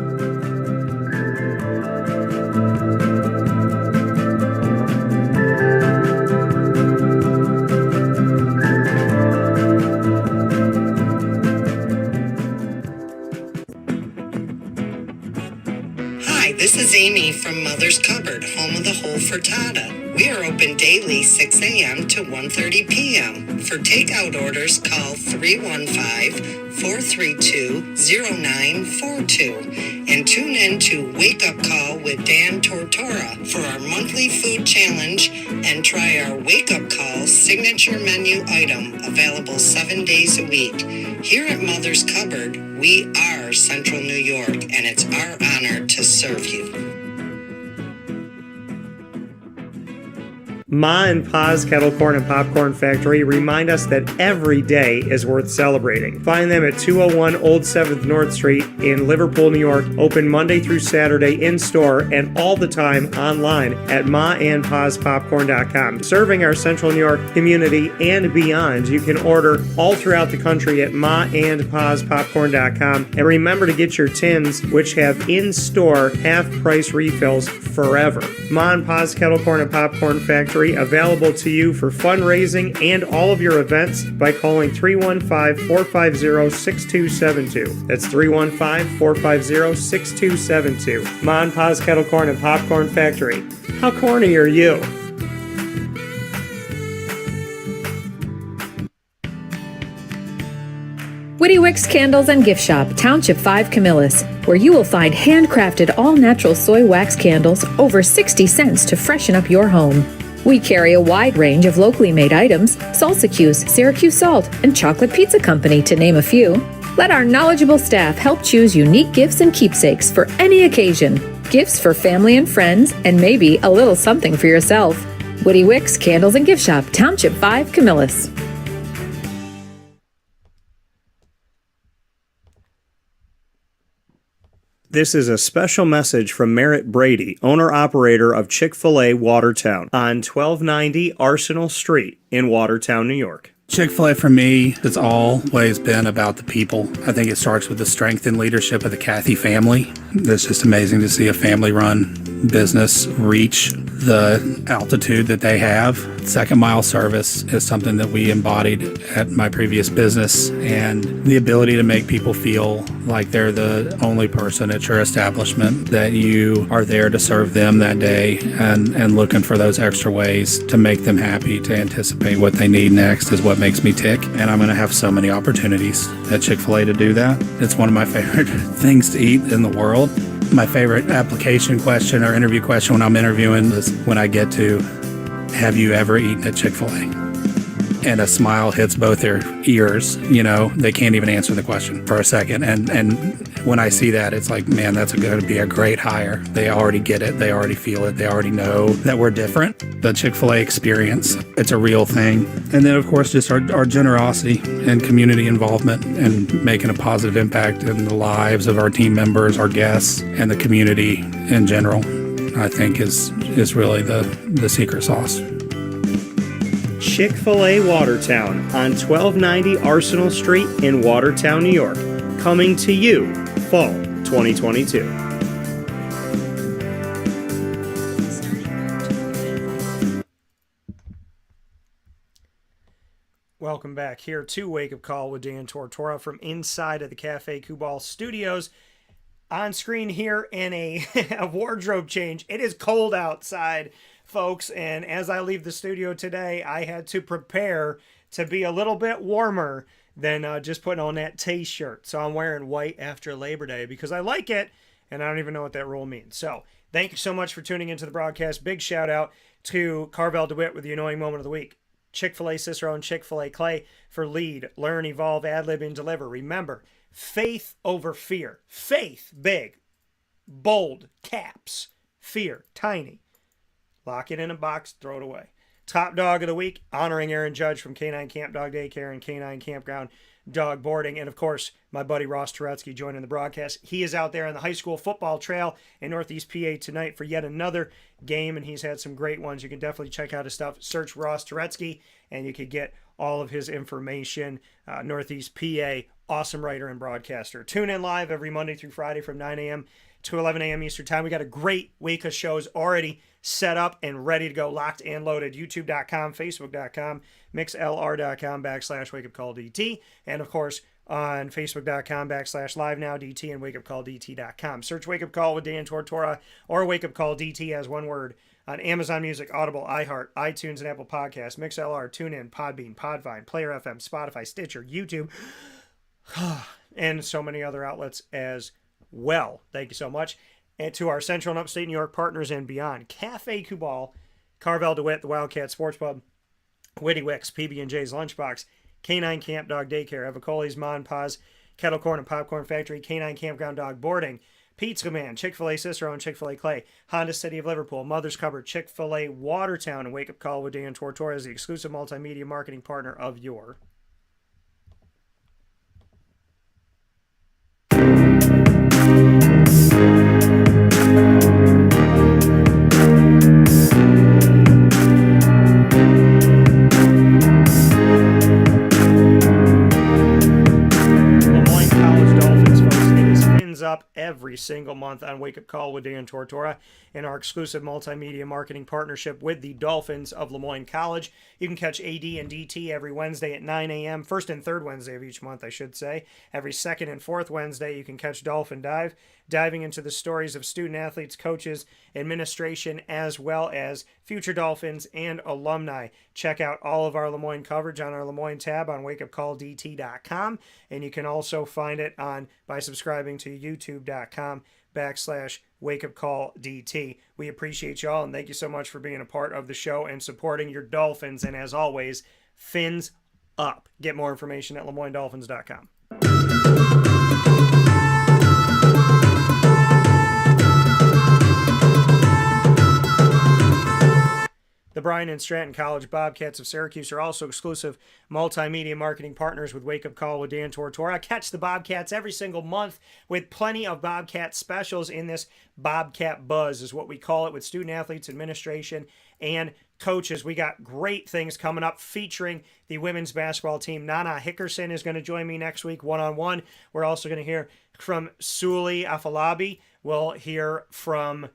This is Amy from Mother's Cupboard, home of the whole frittata. We are open daily 6 a.m. to 1:30 p.m. For takeout orders, call 315-432-0942 and tune in to Wake Up Call with Dan Tortora for our monthly food challenge and try our Wake Up Call signature menu item available 7 days a week. Here at Mother's Cupboard, we are Central New York, and it's our honor to serve you. Ma and Pa's Kettle Corn and Popcorn Factory remind us that every day is worth celebrating. Find them at 201 Old 7th North Street in Liverpool, New York. Open Monday through Saturday in-store and all the time online at maandpaspopcorn.com. Serving our Central New York community and beyond, you can order all throughout the country at maandpaspopcorn.com. And remember to get your tins, which have in-store half-price refills forever. Ma and Pa's Kettle Corn and Popcorn Factory, available to you for fundraising and all of your events by calling 315-450-6272. That's 315-450-6272. Ma and Pa's Kettle Corn and Popcorn Factory. How corny are you? Witty Wicks Candles and Gift Shop, Township 5 Camillus, where you will find handcrafted all-natural soy wax candles over 60 cents to freshen up your home. We carry a wide range of locally made items, Salsa Q's, Syracuse Salt, and Chocolate Pizza Company, to name a few. Let our knowledgeable staff help choose unique gifts and keepsakes for any occasion. Gifts for family and friends, and maybe a little something for yourself. Witty Wicks Candles and Gift Shop, Township 5 Camillus. This is a special message from Merritt Brady, owner-operator of Chick-fil-A Watertown on 1290 Arsenal Street in Watertown, New York. Chick-fil-A for me has always been about the people. I think it starts with the strength and leadership of the Cathy family. It's just amazing to see a family-run business reach the altitude that they have. Second mile service is something that we embodied at my previous business, and the ability to make people feel like they're the only person at your establishment, that you are there to serve them that day and looking for those extra ways to make them happy, to anticipate what they need next is what makes me tick. And I'm going to have so many opportunities at Chick-fil-A to do that. It's one of my favorite things to eat in the world. My favorite application question or interview question when I'm interviewing is when I get to, have you ever eaten at Chick-fil-A? And a smile hits both their ears. You know, they can't even answer the question for a second. And when I see that, it's like, man, that's going to be a great hire. They already get it. They already feel it. They already know that we're different. The Chick-fil-A experience, it's a real thing. And then, of course, just our generosity and community involvement and making a positive impact in the lives of our team members, our guests, and the community in general, I think is really the secret sauce. Chick-fil-A Watertown on 1290 Arsenal Street in Watertown, New York. Coming to you, fall 2022. Welcome back here to Wake Up Call with Dan Tortora from inside of the Cafe Kubal studios. On screen here in a wardrobe change. It is cold outside, folks, and as I leave the studio today, I had to prepare to be a little bit warmer than just putting on that t-shirt. So I'm wearing white after Labor Day because I like it, and I don't even know what that rule means. So thank you so much for tuning into the broadcast. Big shout out to Carvel DeWitt with the Annoying Moment of the Week. Chick-fil-A Cicero and Chick-fil-A Clay for lead, learn, evolve, ad-lib, and deliver. Remember, faith over fear. Faith, big, bold, caps. Fear, tiny. Lock it in a box, throw it away. Top dog of the week, honoring Aaron Judge from K9 Camp Dog Daycare and K9 Kampground Dog Boarding. And, of course, my buddy Ross Turetsky joining the broadcast. He is out there on the high school football trail in Northeast PA tonight for yet another game, and he's had some great ones. You can definitely check out his stuff. Search Ross Turetsky, and you can get all of his information. Northeast PA, awesome writer and broadcaster. Tune in live every Monday through Friday from 9 a.m. to 11 a.m. Eastern Time. We got a great week of shows already set up and ready to go, locked and loaded. YouTube.com, Facebook.com, MixLR.com/WakeUpCallDT, and of course on Facebook.com/LiveNowDT and WakeUpCallDT.com. Search Wake Up Call with Dan Tortora or Wake Up Call DT as one word on Amazon Music, Audible, iHeart, iTunes, and Apple Podcasts, MixLR, TuneIn, Podbean, Podvine, Player FM, Spotify, Stitcher, YouTube, and so many other outlets as well. Thank you so much. And to our Central and Upstate New York partners and beyond, Cafe Kubal, Carvel DeWitt, the Wildcat Sports Pub, Witty Wicks, PB&J's Lunchbox, K9 Camp Dog Daycare, Evacoli's Mon Paz, Kettle Corn and Popcorn Factory, K9 Campground Dog Boarding, Pizza Man, Chick-fil-A Cicero and Chick-fil-A Clay, Honda City of Liverpool, Mother's Cupboard, Chick-fil-A Watertown, and Wake Up Call with Dan Tortora is the exclusive multimedia marketing partner of your up every single month on Wake Up Call with Dan Tortora in our exclusive multimedia marketing partnership with the Dolphins of Lemoyne College. You can catch AD and DT every Wednesday at 9 a.m., first and third Wednesday of each month, I should say. Every second and fourth Wednesday, you can catch Dolphin Dive, diving into the stories of student athletes, coaches, administration, as well as future Dolphins and alumni. Check out all of our Lemoyne coverage on our Lemoyne tab on wakeupcalldt.com, and you can also find it by subscribing to youtube.com/wakeupcalldt. We appreciate y'all, and thank you so much for being a part of the show and supporting your Dolphins. And as always, fins up. Get more information at LeMoyneDolphins.com. The Bryan and Stratton College Bobcats of Syracuse are also exclusive multimedia marketing partners with Wake Up Call with Dan Tortora. Catch the Bobcats every single month with plenty of Bobcat specials in this Bobcat Buzz is what we call it, with student athletes, administration, and coaches. We got great things coming up featuring the women's basketball team. Nana Hickerson is going to join me next week one-on-one. We're also going to hear from Suli Afalabi. We'll hear from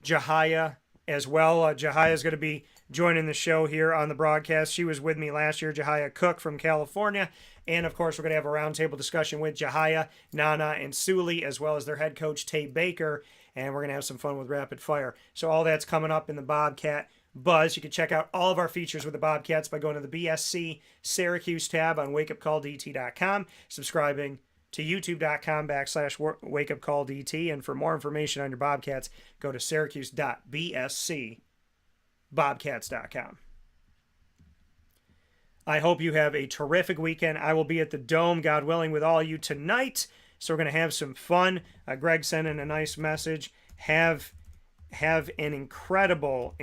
Jahia as well. Jahia is going to be joining the show here on the broadcast. She was with me last year, Jahia Cook from California. And, of course, we're going to have a roundtable discussion with Jahia, Nana, and Suli, as well as their head coach, Tay Baker. And we're going to have some fun with Rapid Fire. So all that's coming up in the Bobcat Buzz. You can check out all of our features with the Bobcats by going to the BSC Syracuse tab on wakeupcalldt.com, subscribing to youtube.com/wakeupcalldt. And for more information on your Bobcats, go to syracuse.bscbobcats.com. I hope you have a terrific weekend. I will be at the Dome, God willing, with all you tonight. So we're going to have some fun. Greg sent in a nice message. Have an incredible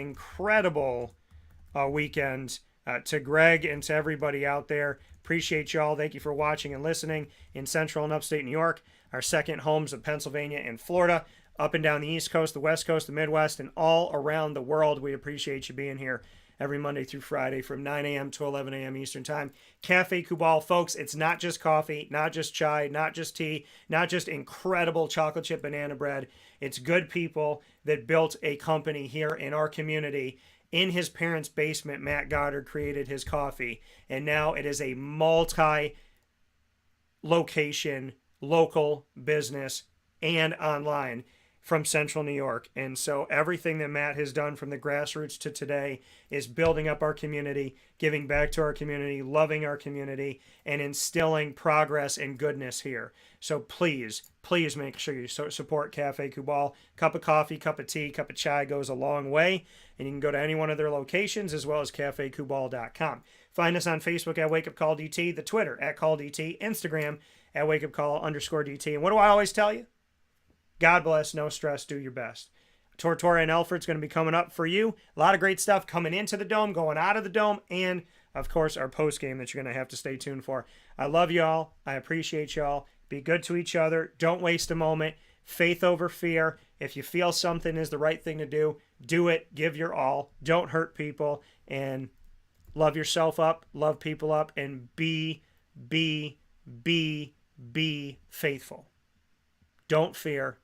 weekend to Greg and to everybody out there. Appreciate y'all. Thank you for watching and listening in Central and Upstate New York, our second homes of Pennsylvania and Florida, up and down the East Coast, the West Coast, the Midwest, and all around the world. We appreciate you being here every Monday through Friday from 9 a.m. to 11 a.m. Eastern Time. Cafe Kubal, folks, it's not just coffee, not just chai, not just tea, not just incredible chocolate chip banana bread. It's good people that built a company here in our community. In his parents' basement, Matt Goddard created his coffee, and now it is a multi-location, local business and online from Central New York. And so everything that Matt has done from the grassroots to today is building up our community, giving back to our community, loving our community, and instilling progress and goodness here. So please make sure you support Cafe Kubal. Cup of coffee, cup of tea, cup of chai goes a long way. And you can go to any one of their locations as well as cafekubal.com. Find us on Facebook at Wake Up Call DT, the Twitter at Call DT, Instagram at WakeUpCall_DT. And what do I always tell you? God bless, no stress, do your best. Tortora and Elford's going to be coming up for you. A lot of great stuff coming into the Dome, going out of the Dome, and, of course, our post game that you're going to have to stay tuned for. I love y'all. I appreciate y'all. Be good to each other. Don't waste a moment. Faith over fear. If you feel something is the right thing to do, do it. Give your all. Don't hurt people. And love yourself up, love people up, and be faithful. Don't fear.